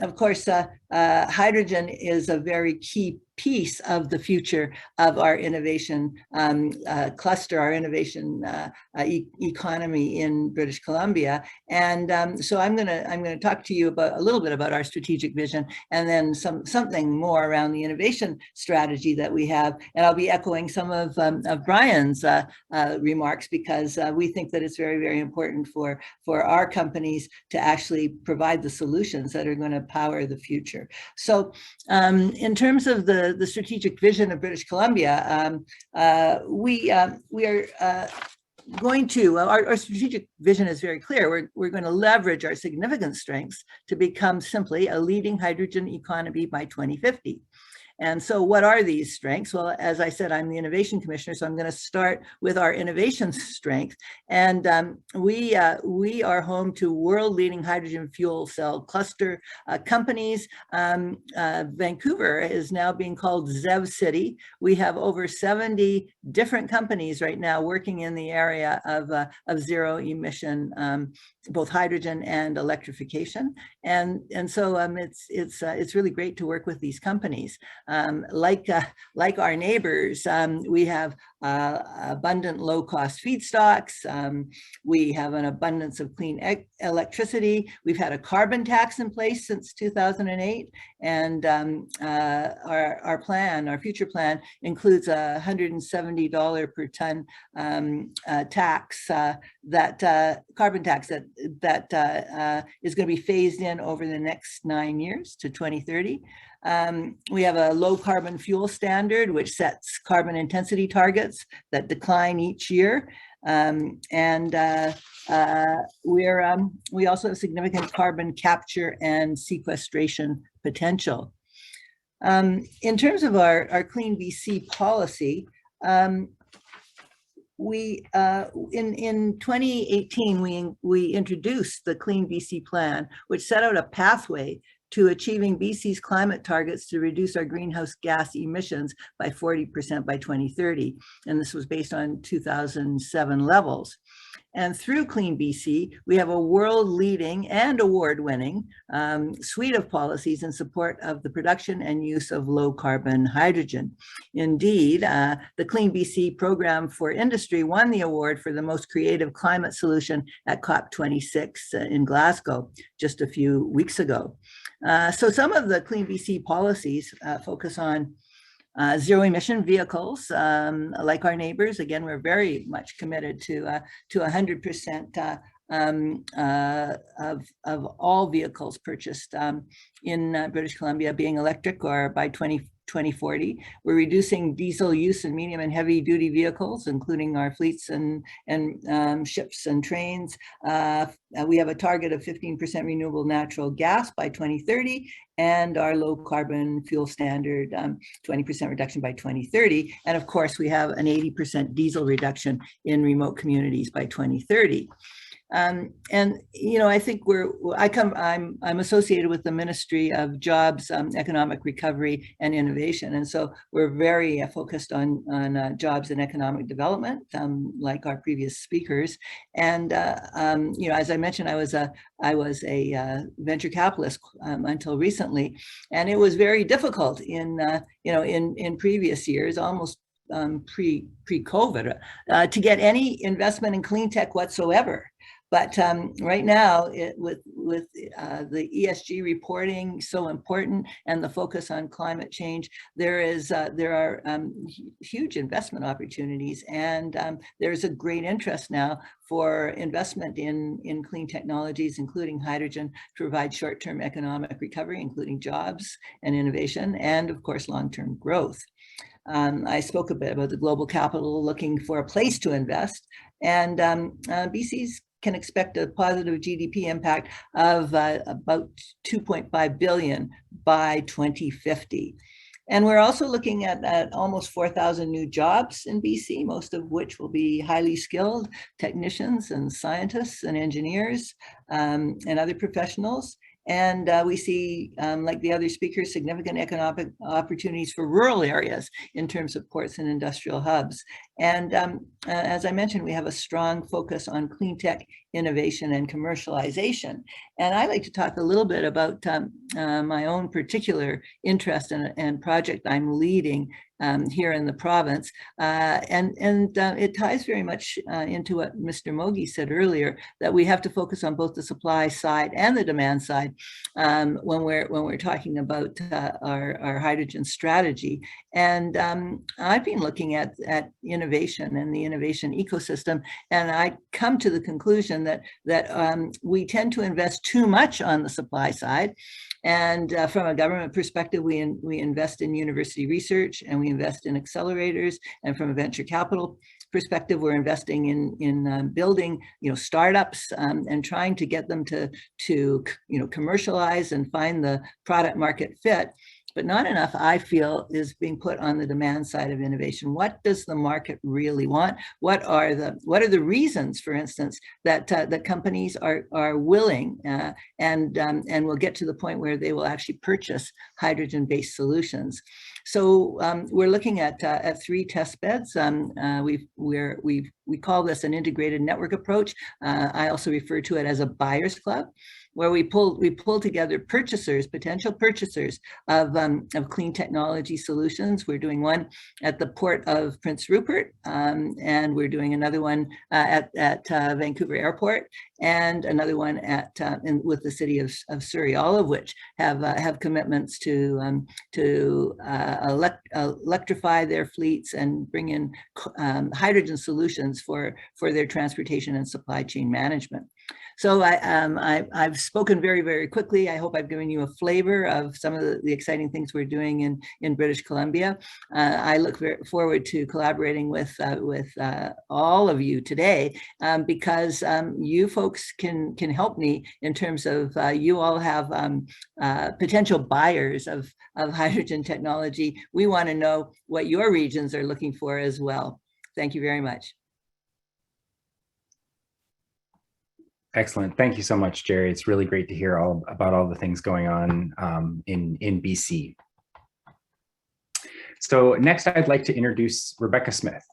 of course, hydrogen is a very key piece of the future of our innovation cluster, our innovation economy in British Columbia. And so I'm going to talk to you about a little bit about our strategic vision, and then something more around the innovation strategy that we have. And I'll be echoing some of Brian's remarks, because we think that it's very, very important for our companies to actually provide the solutions that are going to power the future. So in terms of the strategic vision of British Columbia, we are going to, our strategic vision is very clear. We're going to leverage our significant strengths to become simply a leading hydrogen economy by 2050. And so what are these strengths? Well, as I said, I'm the innovation commissioner, so I'm going to start with our innovation strength. And we are home to world-leading hydrogen fuel cell cluster companies. Vancouver is now being called ZEV City. We have over 70 different companies right now working in the area of zero emission, both hydrogen and electrification. And so it's really great to work with these companies. Like our neighbors, we have abundant low-cost feedstocks. We have an abundance of clean electricity. We've had a carbon tax in place since 2008, and our future plan includes a $170 per ton tax, carbon tax that is going to be phased in over the next 9 years to 2030. We have a low carbon fuel standard, which sets carbon intensity targets that decline each year. We also have significant carbon capture and sequestration potential. In terms of our Clean BC policy, in 2018, we introduced the Clean BC plan, which set out a pathway to achieving BC's climate targets to reduce our greenhouse gas emissions by 40% by 2030. And this was based on 2007 levels. And through Clean BC, we have a world-leading and award-winning suite of policies in support of the production and use of low-carbon hydrogen. Indeed, the Clean BC program for industry won the award for the most creative climate solution at COP26 in Glasgow just a few weeks ago. So some of the Clean BC policies focus on zero emission vehicles, like our neighbors. Again, we're very much committed to 100% of all vehicles purchased in British Columbia being electric, or by 2040. We're reducing diesel use in medium and heavy duty vehicles, including our fleets and ships and trains. We have a target of 15% renewable natural gas by 2030, and our low carbon fuel standard, 20% reduction by 2030. And of course, we have an 80% diesel reduction in remote communities by 2030. And I think I'm associated with the Ministry of Jobs, Economic Recovery and Innovation, and so we're very focused on jobs and economic development, like our previous speakers. And as I mentioned, I was a venture capitalist until recently, and it was very difficult in previous years, almost pre-COVID, to get any investment in clean tech whatsoever. But right now, with the ESG reporting so important and the focus on climate change, there are huge investment opportunities, and there's a great interest now for investment in clean technologies, including hydrogen, to provide short-term economic recovery, including jobs and innovation, and of course, long-term growth. I spoke a bit about the global capital looking for a place to invest, and BC's can expect a positive GDP impact of about 2.5 billion by 2050. And we're also looking at almost 4,000 new jobs in BC, most of which will be highly skilled technicians and scientists and engineers and other professionals. And we see, like the other speakers, significant economic opportunities for rural areas in terms of ports and industrial hubs. And as I mentioned, we have a strong focus on clean tech innovation and commercialization. And I'd like to talk a little bit about my own particular interest and project I'm leading here in the province. And it ties very much into what Mr. Mogi said earlier, that we have to focus on both the supply side and the demand side when we're talking about our hydrogen strategy. And I've been looking at innovation and the innovation ecosystem, and I come to the conclusion that we tend to invest too much on the supply side. And from a government perspective, we invest in university research and we invest in accelerators. And from a venture capital perspective, we're investing in building startups and trying to get them to commercialize and find the product market fit. But not enough, I feel, is being put on the demand side of innovation. What does the market really want? What are the reasons, for instance, that companies are willing and will get to the point where they will actually purchase hydrogen-based solutions? So we're looking at 3 test beds. We call this an integrated network approach. I also refer to it as a buyer's club, where we pull together potential purchasers of clean technology solutions. We're doing one at the Port of Prince Rupert, and we're doing another one at Vancouver Airport, and another one with the city of Surrey, all of which have commitments to electrify their fleets and bring in hydrogen solutions for their transportation and supply chain management. So I've spoken very, very quickly. I hope I've given you a flavor of some of the exciting things we're doing in British Columbia. I look forward to collaborating with all of you today because you folks can help me in terms of you all have potential buyers of hydrogen technology. We want to know what your regions are looking for as well. Thank you very much. Excellent. Thank you so much, Jerry. It's really great to hear about all the things going on in BC. So next, I'd like to introduce Rebecca Smith.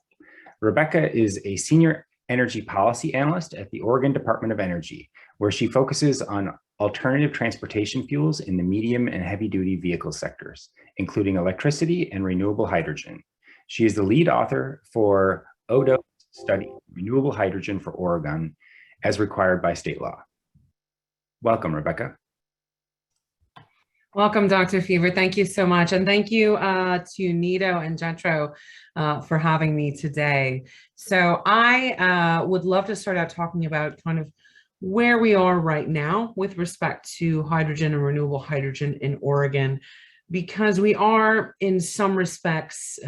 Rebecca is a senior energy policy analyst at the Oregon Department of Energy, where she focuses on alternative transportation fuels in the medium and heavy-duty vehicle sectors, including electricity and renewable hydrogen. She is the lead author for ODO's study, Renewable Hydrogen for Oregon, as required by state law. Welcome, Rebecca. Welcome, Dr. Fever. Thank you so much. And thank you to Nito and Jetro for having me today. So I would love to start out talking about kind of where we are right now with respect to hydrogen and renewable hydrogen in Oregon, because we are in some respects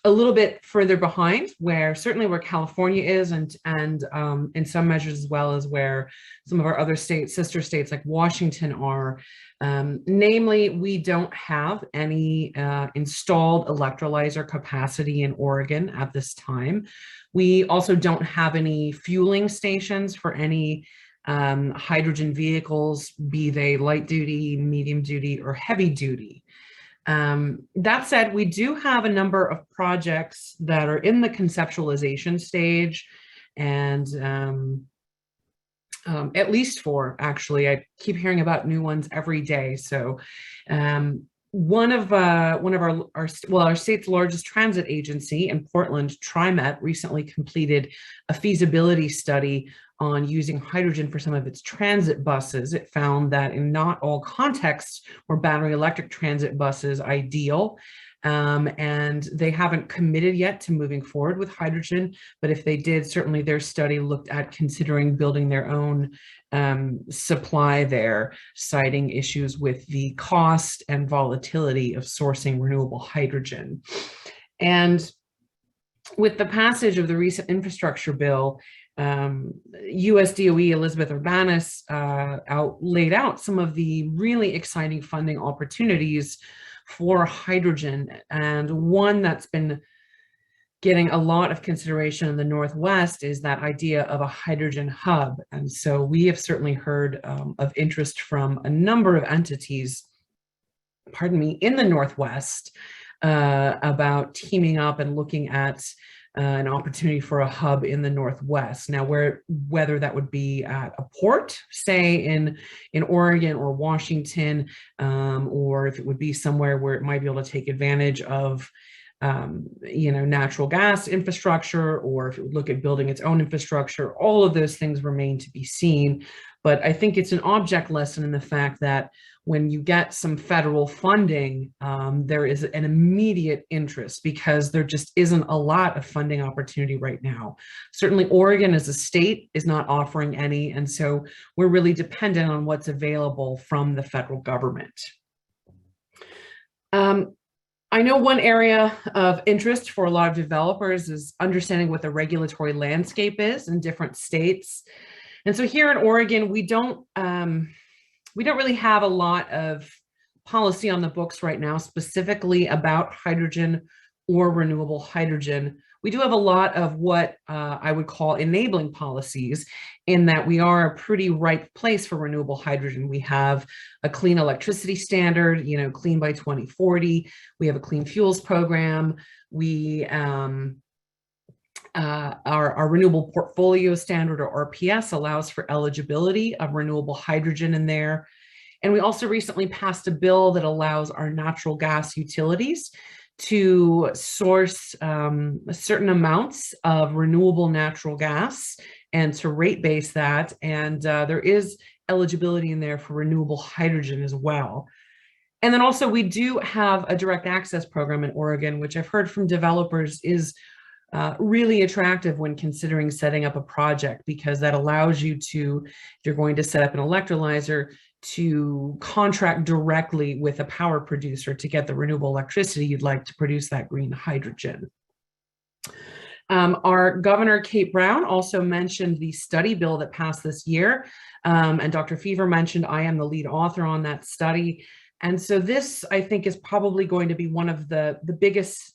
a little bit further behind certainly where California is and in some measures as well as where some of our other states, sister states like Washington are. Namely, we don't have any installed electrolyzer capacity in Oregon at this time. We also don't have any fueling stations for any hydrogen vehicles, be they light duty, medium duty, or heavy duty. That said, we do have a number of projects that are in the conceptualization stage, and at least 4, actually. I keep hearing about new ones every day. So one of our state's largest transit agency in Portland, TriMet, recently completed a feasibility study on using hydrogen for some of its transit buses. It found that in not all contexts were battery electric transit buses ideal. and they haven't committed yet to moving forward with hydrogen, but if they did, certainly their study looked at considering building their own supply there, citing issues with the cost and volatility of sourcing renewable hydrogen. And with the passage of the recent infrastructure bill, US DOE Elizabeth Urbanis laid out some of the really exciting funding opportunities for hydrogen. And one that's been getting a lot of consideration in the Northwest is that idea of a hydrogen hub. And so we have certainly heard of interest from a number of entities, pardon me, in the Northwest about teaming up and looking at an opportunity for a hub in the Northwest. Now, whether that would be at a port, say in Oregon or Washington, or if it would be somewhere where it might be able to take advantage of natural gas infrastructure, or if it would look at building its own infrastructure, all of those things remain to be seen. But I think it's an object lesson in the fact that when you get some federal funding, there is an immediate interest because there just isn't a lot of funding opportunity right now. Certainly Oregon as a state is not offering any, and so we're really dependent on what's available from the federal government. I know one area of interest for a lot of developers is understanding what the regulatory landscape is in different states. And so here in Oregon, we don't really have a lot of policy on the books right now, specifically about hydrogen or renewable hydrogen. We do have a lot of what I would call enabling policies, in that we are a pretty ripe place for renewable hydrogen. We have a clean electricity standard, clean by 2040. We have a clean fuels program. We our renewable portfolio standard, or RPS, allows for eligibility of renewable hydrogen in there. And we also recently passed a bill that allows our natural gas utilities to source certain amounts of renewable natural gas and to rate base that. And there is eligibility in there for renewable hydrogen as well. And then also we do have a direct access program in Oregon, which I've heard from developers is really attractive when considering setting up a project, because that allows you to, if you're going to set up an electrolyzer, to contract directly with a power producer to get the renewable electricity you'd like to produce that green hydrogen. Our Governor, Kate Brown, also mentioned the study bill that passed this year. And Dr. Fever mentioned I am the lead author on that study. And so this, I think, is probably going to be one of the biggest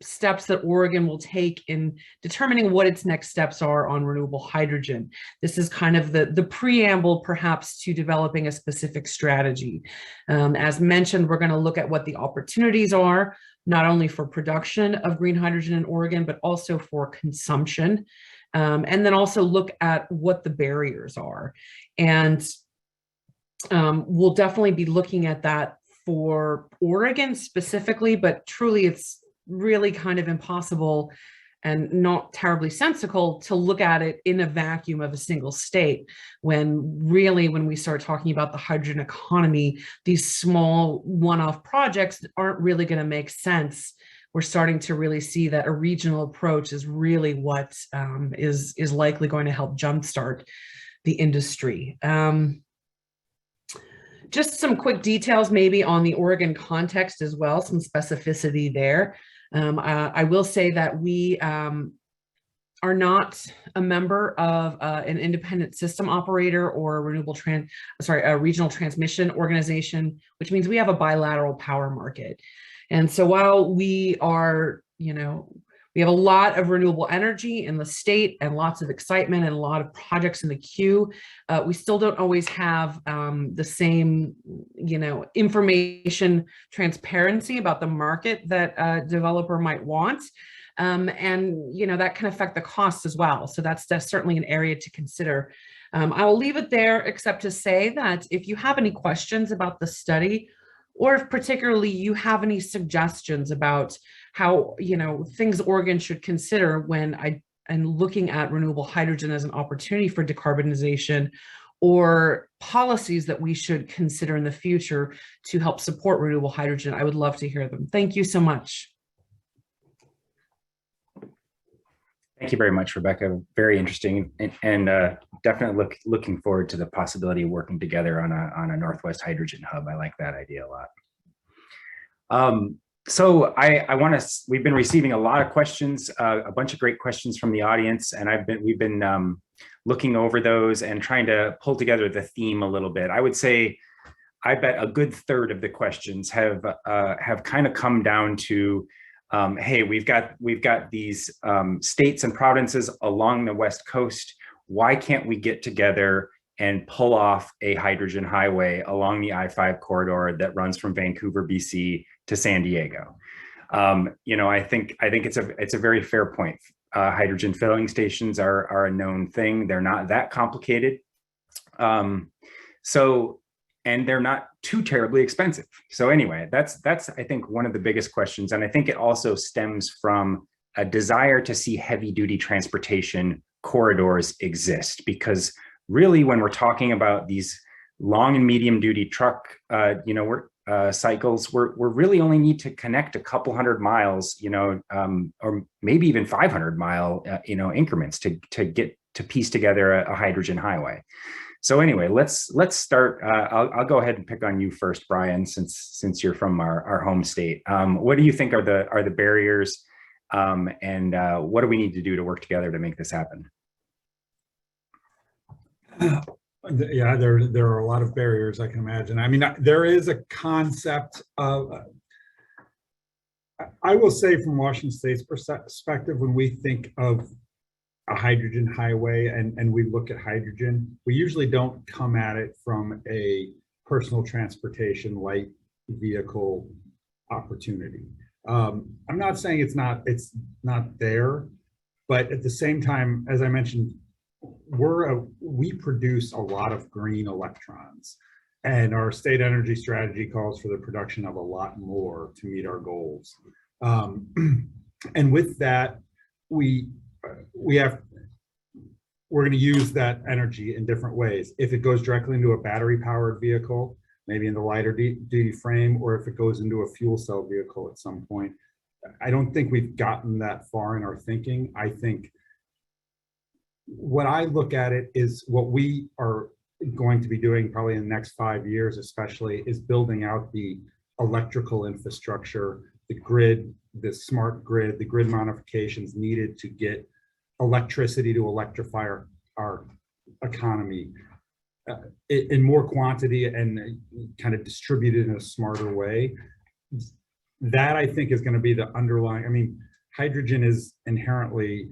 steps that Oregon will take in determining what its next steps are on renewable hydrogen. This is kind of the preamble, perhaps, to developing a specific strategy. As mentioned, we're going to look at what the opportunities are, not only for production of green hydrogen in Oregon, but also for consumption. And then also look at what the barriers are. And we'll definitely be looking at that for Oregon specifically, but truly it's really kind of impossible and not terribly sensical to look at it in a vacuum of a single state, when really, when we start talking about the hydrogen economy, these small one-off projects aren't really going to make sense. We're starting to really see that a regional approach is really what is likely going to help jumpstart the industry. Just some quick details maybe on the Oregon context as well, some specificity there. I will say that we are not a member of an independent system operator or a regional transmission organization, which means we have a bilateral power market. And so while we are, we have a lot of renewable energy in the state and lots of excitement and a lot of projects in the queue, we still don't always have the same, information transparency about the market that a developer might want. And, that can affect the costs as well. So that's certainly an area to consider. I will leave it there, except to say that if you have any questions about the study, or if particularly you have any suggestions about how, things Oregon should consider when looking at renewable hydrogen as an opportunity for decarbonization, or policies that we should consider in the future to help support renewable hydrogen, I would love to hear them. Thank you so much. Thank you very much, Rebecca. Very interesting, and definitely looking forward to the possibility of working together on a Northwest hydrogen hub. I like that idea a lot. So we've been receiving a lot of questions, a bunch of great questions from the audience, and we've been looking over those and trying to pull together the theme a little bit. I would say, I bet a good third of the questions have kind of come down to, hey, we've got these states and provinces along the West Coast. Why can't we get together and pull off a hydrogen highway along the I-5 corridor that runs from Vancouver, BC to San Diego? You know, I think it's a very fair point. Hydrogen filling stations are a known thing. They're not that complicated. And they're not too terribly expensive. So anyway, that's I think one of the biggest questions. And I think it also stems from a desire to see heavy duty transportation corridors exist, because really when we're talking about these long and medium duty truck, cycles, we're really only need to connect a couple hundred miles, or maybe even 500-mile, increments to piece together a hydrogen highway. So anyway, let's start. I'll go ahead and pick on you first, Brian, since you're from our home state. What do you think are the barriers, and what do we need to do to work together to make this happen? Yeah, there are a lot of barriers, I can imagine. I mean, there is a concept of, I will say from Washington State's perspective, when we think of a hydrogen highway and we look at hydrogen, we usually don't come at it from a personal transportation light vehicle opportunity. I'm not saying it's not there, but at the same time, as I mentioned, we produce a lot of green electrons, and our state energy strategy calls for the production of a lot more to meet our goals. And with that, we're going to use that energy in different ways. If it goes directly into a battery powered vehicle, maybe in the lighter duty frame, or if it goes into a fuel cell vehicle at some point. I don't think we've gotten that far in our thinking. I think what I look at it is what we are going to be doing probably in the next 5 years, especially, is building out the electrical infrastructure, the grid, the smart grid, the grid modifications needed to get electricity to electrify our economy in more quantity and kind of distributed in a smarter way. That, I think, is going to be the underlying. I mean, hydrogen is inherently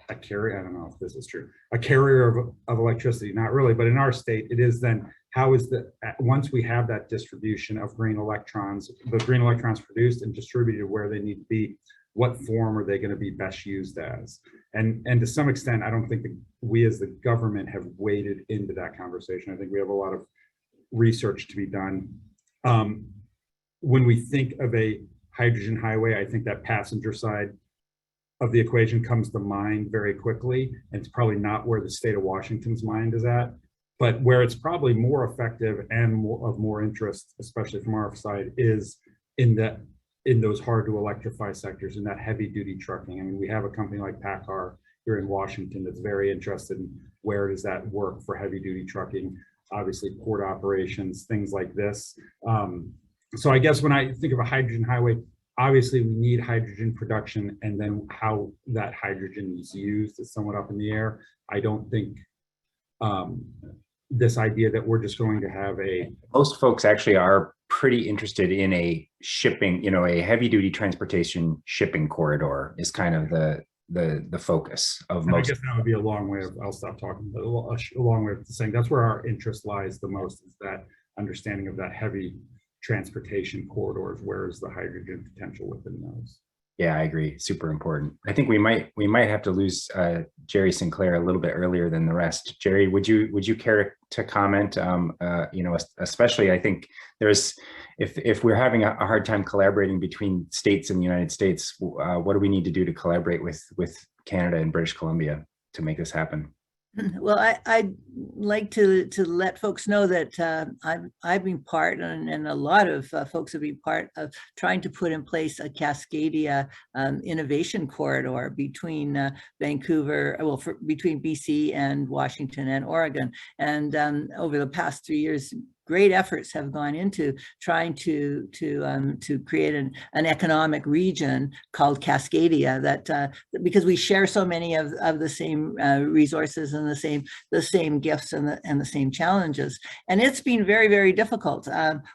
a carrier. I don't know if this is true. A carrier of electricity, not really, but in our state, it is. Then how is once we have that distribution of green electrons, the green electrons produced and distributed where they need to be, what form are they going to be best used as? And to some extent, I don't think that we as the government have waded into that conversation. I think we have a lot of research to be done. When we think of a hydrogen highway, I think that passenger side of the equation comes to mind very quickly. And it's probably not where the state of Washington's mind is at, but where it's probably more effective and of more interest, especially from our side, is in those hard to electrify sectors, in that heavy duty trucking. I mean, we have a company like PACCAR here in Washington that's very interested in where does that work for heavy duty trucking, obviously port operations, things like this. So I guess when I think of a hydrogen highway, obviously we need hydrogen production, and then how that hydrogen is used is somewhat up in the air. I don't think this idea that we're just going to have most folks actually are pretty interested in a shipping, a heavy duty transportation shipping corridor is kind of the focus of most. I guess that would be a long way of, I'll stop talking, but a long way of saying that's where our interest lies the most, is that understanding of that heavy transportation corridors. Where is the hydrogen potential within those? Yeah, I agree. Super important. I think we might have to lose Jerry Sinclair a little bit earlier than the rest. Jerry, would you care to comment? Especially, I think there's, if we're having a hard time collaborating between states in the United States, what do we need to do to collaborate with Canada and British Columbia to make this happen? Well, I'd like to let folks know that I've been part, and a lot of folks have been part of trying to put in place a Cascadia innovation corridor between Vancouver, well, between BC and Washington and Oregon. And over the past 3 years, great efforts have gone into trying to create an economic region called Cascadia, that because we share so many of the same resources and the same gifts and the same challenges. And it's been very, very difficult.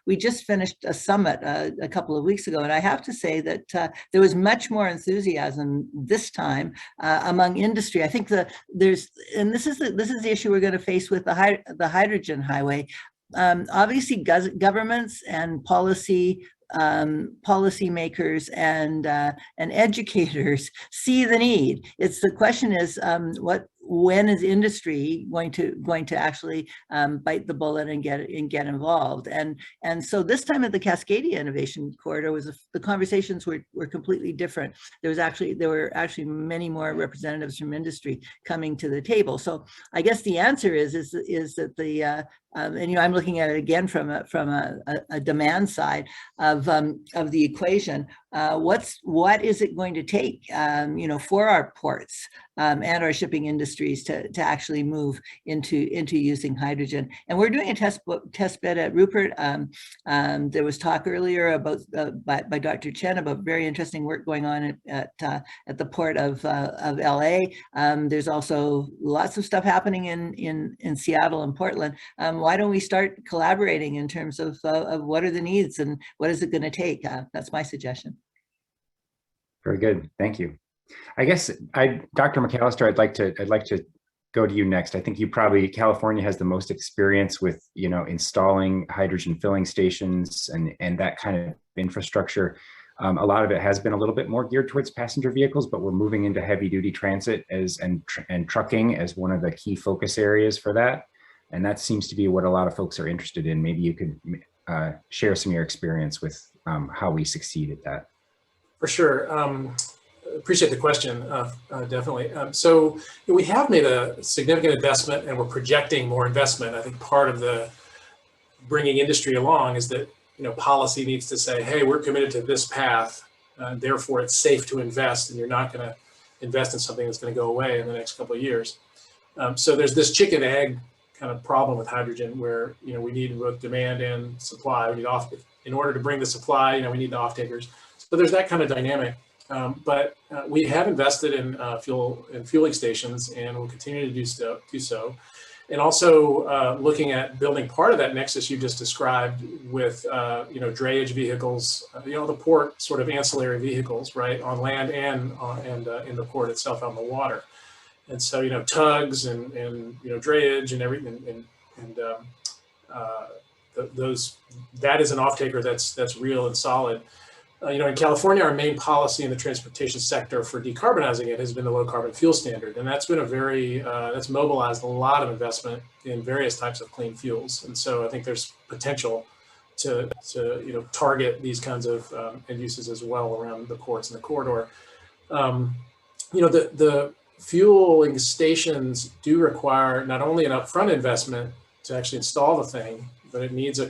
We just finished a summit a couple of weeks ago, and I have to say that there was much more enthusiasm this time among industry. I think this is the issue we're going to face with the hydrogen highway. Obviously, governments and policymakers and educators see the need. It's the question is when is industry going to actually bite the bullet and get involved? And so this time at the Cascadia Innovation Corridor the conversations were completely different. There were actually many more representatives from industry coming to the table. So I guess the answer is that the and I'm looking at it again from a demand side of the equation. What is it going to take, for our ports and our shipping industries to actually move into using hydrogen? And we're doing a test bed at Rupert. There was talk earlier about by Dr. Chen about very interesting work going on at the port of LA. There's also lots of stuff happening in Seattle and Portland. Why don't we start collaborating in terms of what are the needs and what is it going to take? That's my suggestion. Very good, thank you. I guess Dr. Mcallister, I'd like to go to you next. I think California has the most experience with installing hydrogen filling stations and that kind of infrastructure. A lot of it has been a little bit more geared towards passenger vehicles, but we're moving into heavy duty transit and trucking as one of the key focus areas for that. And that seems to be what a lot of folks are interested in. Maybe you could share some of your experience with how we succeed at that. For sure. Appreciate the question, definitely. So we have made a significant investment and we're projecting more investment. I think part of the bringing industry along is that policy needs to say, hey, we're committed to this path, therefore it's safe to invest, and you're not going to invest in something that's going to go away in the next couple of years. So there's this chicken egg kind of problem with hydrogen where we need both demand and supply. We need in order to bring the supply, we need the off-takers. So there's that kind of dynamic. But we have invested in fueling stations, and we'll continue to do so. And also looking at building part of that nexus you just described with drayage vehicles, the port sort of ancillary vehicles, right, on land and in the port itself on the water. And so tugs and drayage and everything that is an off-taker that's real and solid. In California, our main policy in the transportation sector for decarbonizing it has been the low carbon fuel standard. And that's been that's mobilized a lot of investment in various types of clean fuels. And so I think there's potential to target these kinds of end uses as well around the ports and the corridor. The fueling stations do require not only an upfront investment to actually install the thing, but it needs a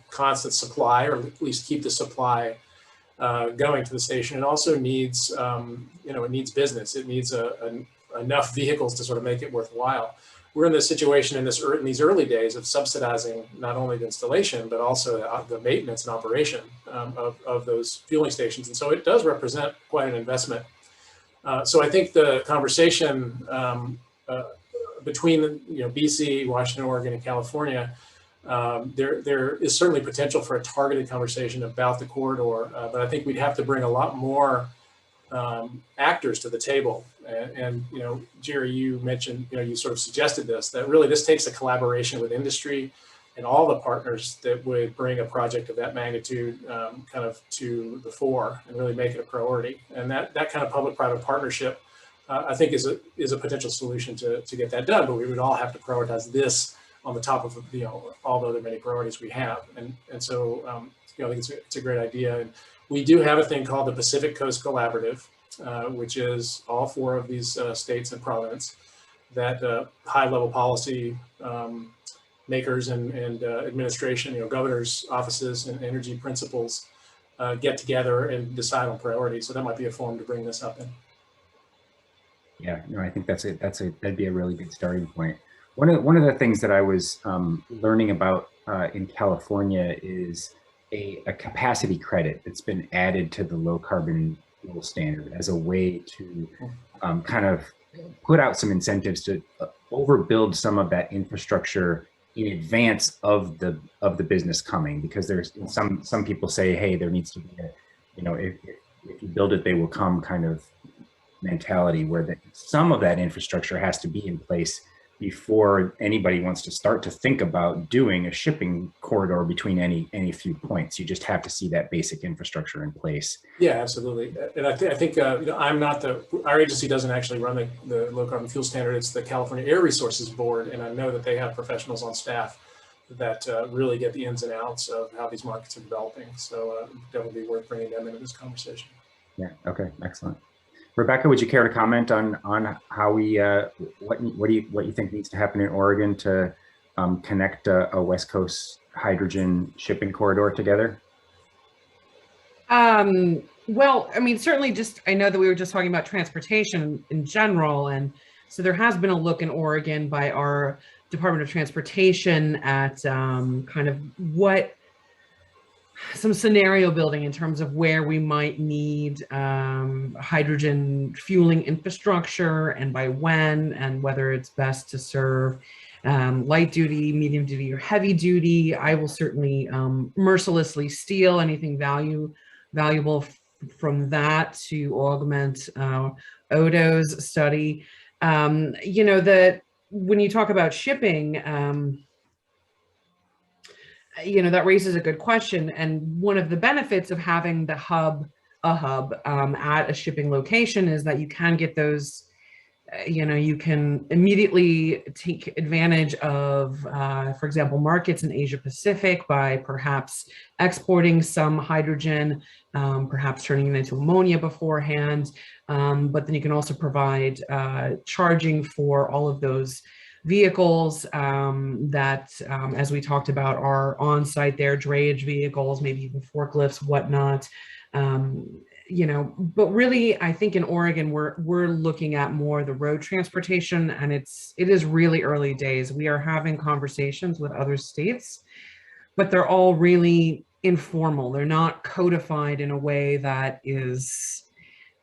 constant supply, or at least keep the supply going to the station. It also needs, it needs business. It needs enough vehicles to sort of make it worthwhile. We're in this situation in these early days of subsidizing not only the installation, but also the maintenance and operation of those fueling stations. And so it does represent quite an investment. So I think the conversation between BC, Washington, Oregon, and California, there is certainly potential for a targeted conversation about the corridor, but I think we'd have to bring a lot more actors to the table. And Jerry, you mentioned, you sort of suggested that really this takes a collaboration with industry and all the partners that would bring a project of that magnitude kind of to the fore and really make it a priority. And that kind of public-private partnership, I think, is a potential solution to get that done. But we would all have to prioritize this on the top of all the other many priorities we have. And so I think it's a great idea. And we do have a thing called the Pacific Coast Collaborative, which is all 4 of these states and province. that high-level policy makers and administration, governors' offices and energy principals get together and decide on priorities. So that might be a forum to bring this up in. Yeah, no, I think that'd be a really good starting point. One of the things that I was learning about in California is a capacity credit that's been added to the low carbon fuel standard as a way to kind of put out some incentives to overbuild some of that infrastructure in advance of the business coming, because there's some people say, hey, there needs to be a, if you build it, they will come kind of mentality, where some of that infrastructure has to be in place before anybody wants to start to think about doing a shipping corridor between any few points. You just have to see that basic infrastructure in place. Yeah, absolutely. And I think I'm not our agency doesn't actually run the low carbon fuel standard. It's the California Air Resources Board, and I know that they have professionals on staff that really get the ins and outs of how these markets are developing. So definitely worth bringing them into this conversation. Yeah. Okay. Excellent. Rebecca, would you care to comment on how we what you think needs to happen in Oregon to connect a West Coast hydrogen shipping corridor together? Well, I mean, certainly I know that we were just talking about transportation in general. And so there has been a look in Oregon by our Department of Transportation at kind of some scenario building in terms of where we might need hydrogen fueling infrastructure and by when, and whether it's best to serve light duty, medium duty, or heavy duty. I will certainly mercilessly steal anything valuable from that to augment Odo's study. That when you talk about shipping, that raises a good question. And one of the benefits of having a hub at a shipping location is that you can get those, you can immediately take advantage of, for example, markets in Asia Pacific by perhaps exporting some hydrogen, perhaps turning it into ammonia beforehand. But then you can also provide charging for all of those vehicles that, as we talked about, are on site there, drayage vehicles, maybe even forklifts, whatnot. But really, I think in Oregon, we're looking at more the road transportation, and it is really early days. We are having conversations with other states, but they're all really informal. They're not codified in a way that is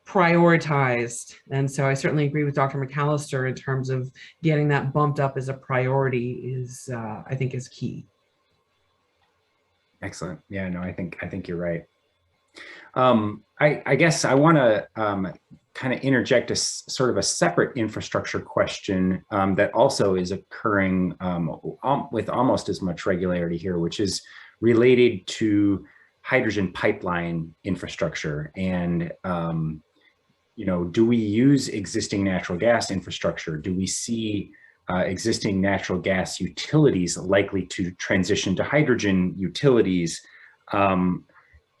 prioritized. And so I certainly agree with Dr. Mcallister in terms of getting that bumped up as a priority I think is key. Excellent. Yeah, no, I think you're right. I guess I want to kind of interject a sort of a separate infrastructure question that also is occurring with almost as much regularity here, which is related to hydrogen pipeline infrastructure. And do we use existing natural gas infrastructure? Do we see existing natural gas utilities likely to transition to hydrogen utilities?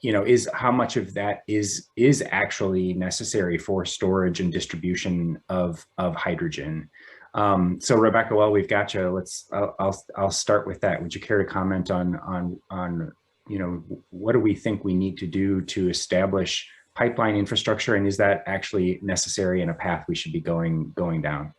Is how much of that is actually necessary for storage and distribution of hydrogen? So Rebecca, while we've got you, I'll start with that. Would you care to comment on what do we think we need to do to establish pipeline infrastructure, and is that actually necessary in a path we should be going down?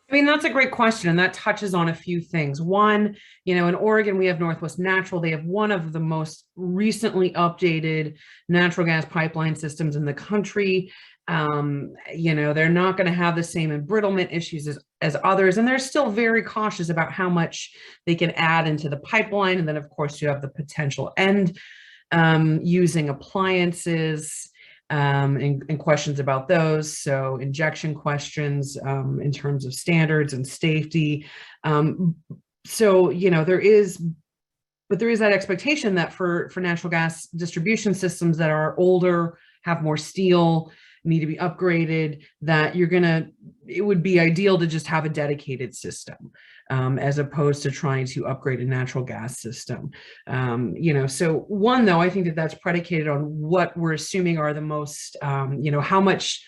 I mean, that's a great question, and that touches on a few things. One, in Oregon, we have Northwest Natural. They have one of the most recently updated natural gas pipeline systems in the country. They're not going to have the same embrittlement issues as others, and they're still very cautious about how much they can add into the pipeline. And then, of course, you have the potential end using appliances. And questions about those. So injection questions in terms of standards and safety. There is that expectation that for natural gas distribution systems that are older, have more steel, need to be upgraded, that it would be ideal to just have a dedicated system as opposed to trying to upgrade a natural gas system. So one, though, I think that's predicated on what we're assuming are the most, how much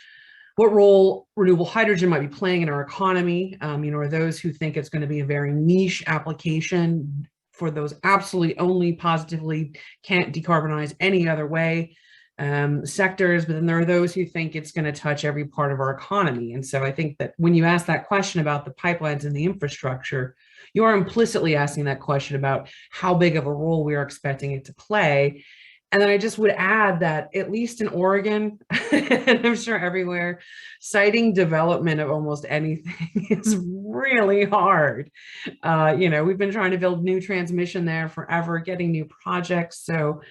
what role renewable hydrogen might be playing in our economy. Are those who think it's going to be a very niche application for those absolutely only positively can't decarbonize any other way sectors, but then there are those who think it's going to touch every part of our economy. And so I think that when you ask that question about the pipelines and the infrastructure, you are implicitly asking that question about how big of a role we are expecting it to play. And then I just would add that at least in Oregon, and I'm sure everywhere, siting development of almost anything is really hard. We've been trying to build new transmission there forever, getting new projects. So,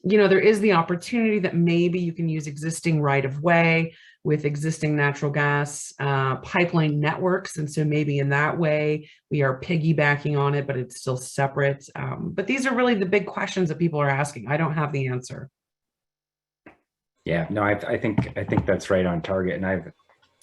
there is the opportunity that maybe you can use existing right-of-way with existing natural gas pipeline networks. And so maybe in that way, we are piggybacking on it, but it's still separate. But these are really the big questions that people are asking. I don't have the answer. Yeah, no, I think that's right on target. And I've,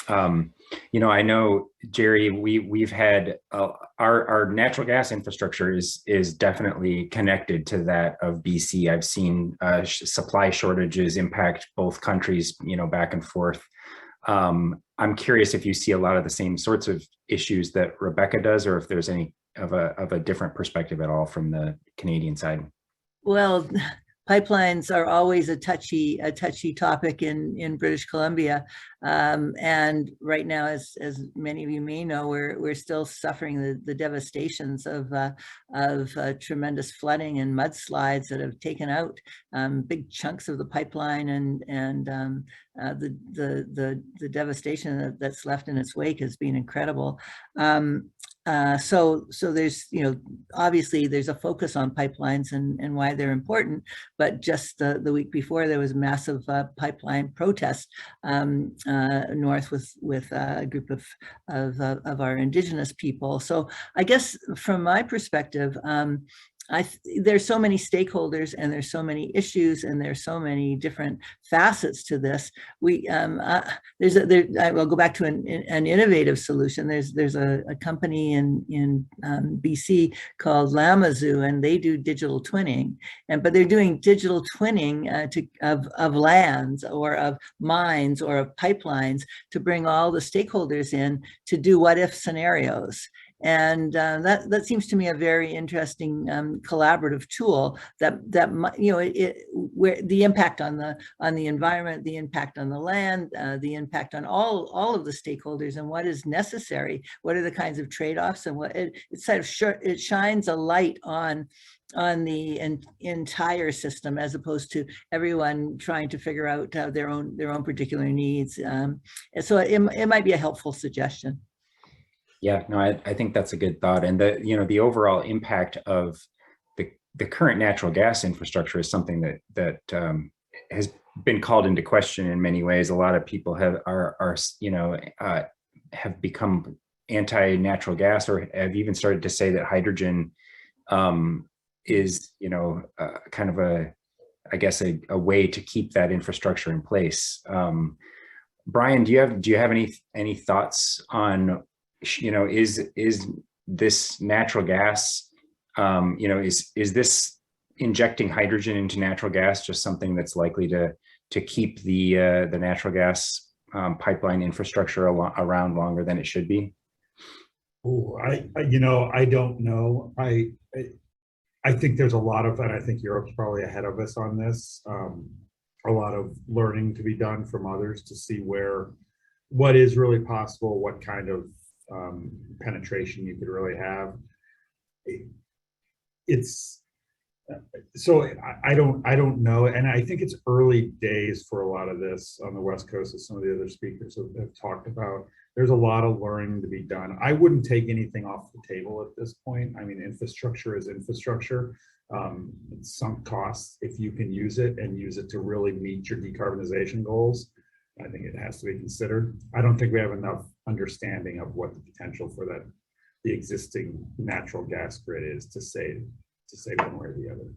I know, Jerry, we've had our natural gas infrastructure is definitely connected to that of BC. I've seen supply shortages impact both countries, back and forth. I'm curious if you see a lot of the same sorts of issues that Rebecca does, or if there's any of a different perspective at all from the Canadian side. Well, pipelines are always a touchy topic in British Columbia, and right now, as many of you may know, we're still suffering the devastations of tremendous flooding and mudslides that have taken out big chunks of the pipeline, and the devastation that's left in its wake has been incredible. So there's, obviously there's a focus on pipelines and why they're important, but just the week before there was massive pipeline protest north with a group of our Indigenous people. So I guess from my perspective, there's so many stakeholders and there's so many issues and there's so many different facets to this. I'll go back to an innovative solution. There's a company in BC called Lamazoo, and they do digital twinning, but they're doing digital twinning of lands or of mines or of pipelines to bring all the stakeholders in to do what if scenarios. And that seems to me a very interesting collaborative tool that where the impact on the environment, the impact on the land, the impact on all of the stakeholders, and what is necessary, what are the kinds of trade-offs, and what it shines a light on the entire system, as opposed to everyone trying to figure out their own particular needs. So it might be a helpful suggestion. Yeah, no, I think that's a good thought. And the overall impact of the current natural gas infrastructure is something that has been called into question in many ways. A lot of people have become anti-natural gas, or have even started to say that hydrogen is kind of a way to keep that infrastructure in place. Brian, do you have any thoughts on, is this natural gas, is this injecting hydrogen into natural gas just something that's likely to keep the natural gas pipeline infrastructure around longer than it should be? Oh, I don't know. I think there's a lot of, and I think Europe's probably ahead of us on this. A lot of learning to be done from others to see what is really possible, what kind of penetration you could really have. So I don't know, and I think it's early days for a lot of this on the West Coast, as some of the other speakers have talked about. There's a lot of learning to be done. I wouldn't take anything off the table at this point. I mean, infrastructure is infrastructure. It's sunk costs. If you can use it and use it to really meet your decarbonization goals, I think it has to be considered. I don't think we have enough understanding of what the potential for the existing natural gas grid is to say one way or the other.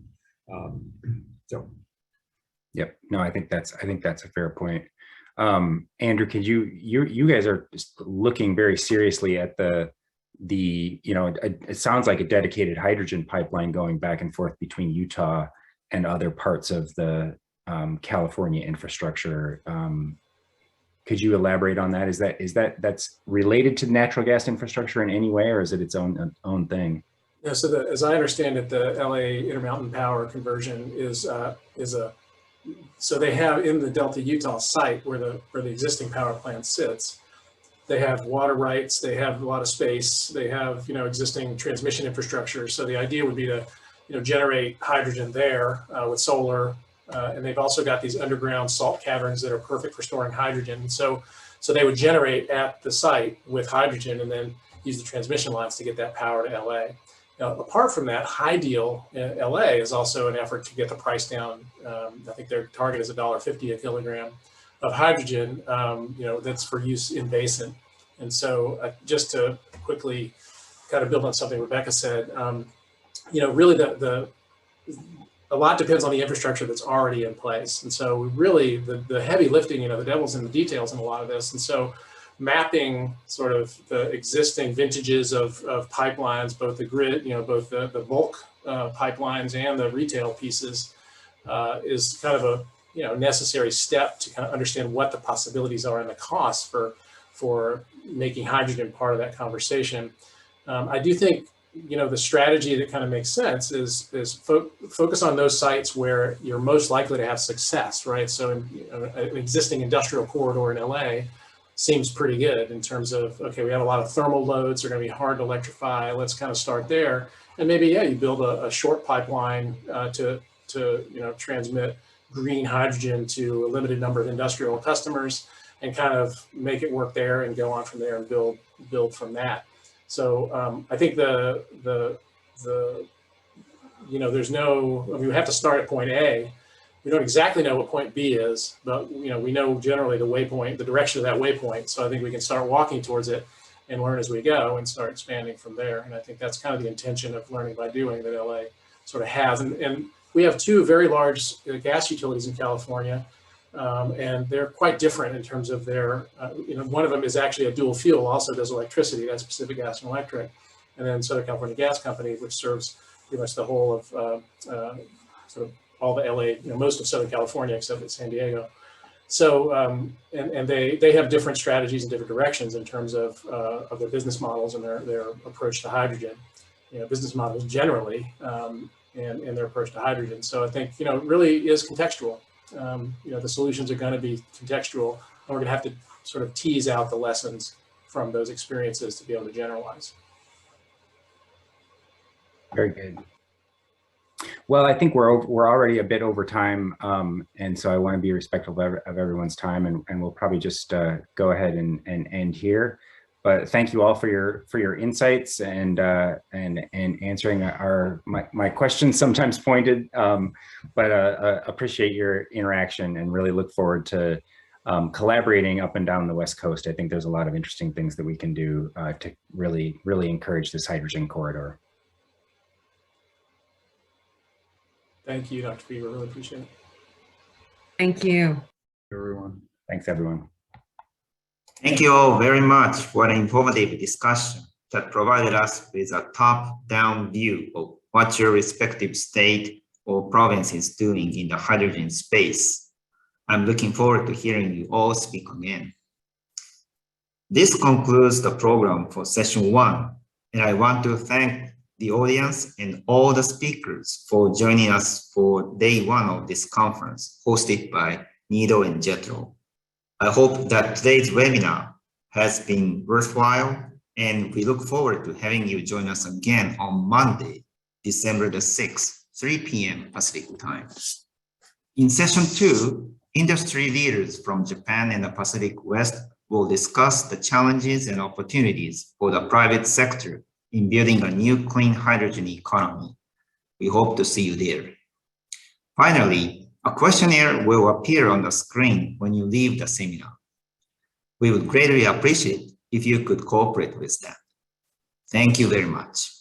Yep. No, I think that's a fair point. Andrew, could you guys are just looking very seriously at it sounds like a dedicated hydrogen pipeline going back and forth between Utah and other parts of the California infrastructure. Could you elaborate on that? That's related to natural gas infrastructure in any way, or is it its own thing? Yeah, so as I understand it, the LA Intermountain Power conversion so they have in the Delta, Utah site where the existing power plant sits, they have water rights, they have a lot of space, they have, existing transmission infrastructure. So the idea would be to, generate hydrogen there with solar, and they've also got these underground salt caverns that are perfect for storing hydrogen. So they would generate at the site with hydrogen and then use the transmission lines to get that power to LA. Now, apart from that, High-Deal in LA is also an effort to get the price down. I think their target is $1.50 a kilogram of hydrogen, that's for use in basin. And so just to quickly kind of build on something Rebecca said, really a lot depends on the infrastructure that's already in place. And so really the heavy lifting, the devil's in the details in a lot of this. And so mapping sort of the existing vintages of pipelines, both the grid, both the bulk pipelines and the retail pieces is kind of a necessary step to kind of understand what the possibilities are and the costs for making hydrogen part of that conversation. I do think the strategy that kind of makes sense is focus on those sites where you're most likely to have success, right? So an existing industrial corridor in LA seems pretty good in terms of, okay, we have a lot of thermal loads, they're going to be hard to electrify, let's kind of start there. And maybe, you build a short pipeline to transmit green hydrogen to a limited number of industrial customers and kind of make it work there and go on from there and build from that. So I think there's we have to start at point A. We don't exactly know what point B is, but we know generally the waypoint, the direction of that waypoint. So I think we can start walking towards it and learn as we go and start expanding from there. And I think that's kind of the intention of learning by doing that LA sort of has. And we have two very large gas utilities in California, and they're quite different in terms of their, one of them is actually a dual fuel, also does electricity, that's Pacific Gas and Electric, and then Southern California Gas Company, which serves pretty much the whole of sort of all the LA, most of Southern California except at San Diego. So, and they have different strategies and different directions in terms of their business models and their approach to hydrogen, business models generally, and their approach to hydrogen. So I think, it really is contextual. The solutions are going to be contextual, and we're going to have to sort of tease out the lessons from those experiences to be able to generalize. Very good. Well, I think we're already a bit over time, and so I want to be respectful of everyone's time, and we'll probably just go ahead and end here. But thank you all for your insights and answering my questions, sometimes pointed, but appreciate your interaction and really look forward to collaborating up and down the West Coast. I think there's a lot of interesting things that we can do to really encourage this hydrogen corridor. Thank you, Dr. Beaver. Really appreciate it. Thank you. Everyone. Thanks, everyone. Thank you all very much for an informative discussion that provided us with a top-down view of what your respective state or province is doing in the hydrogen space. I'm looking forward to hearing you all speak again. This concludes the program for session 1, and I want to thank the audience and all the speakers for joining us for day 1 of this conference hosted by Nido and Jethro. I hope that today's webinar has been worthwhile, and we look forward to having you join us again on Monday, December the 6th, 3 p.m. Pacific time. In session 2, industry leaders from Japan and the Pacific West will discuss the challenges and opportunities for the private sector in building a new clean hydrogen economy. We hope to see you there. Finally, a questionnaire will appear on the screen when you leave the seminar. We would greatly appreciate if you could cooperate with that. Thank you very much.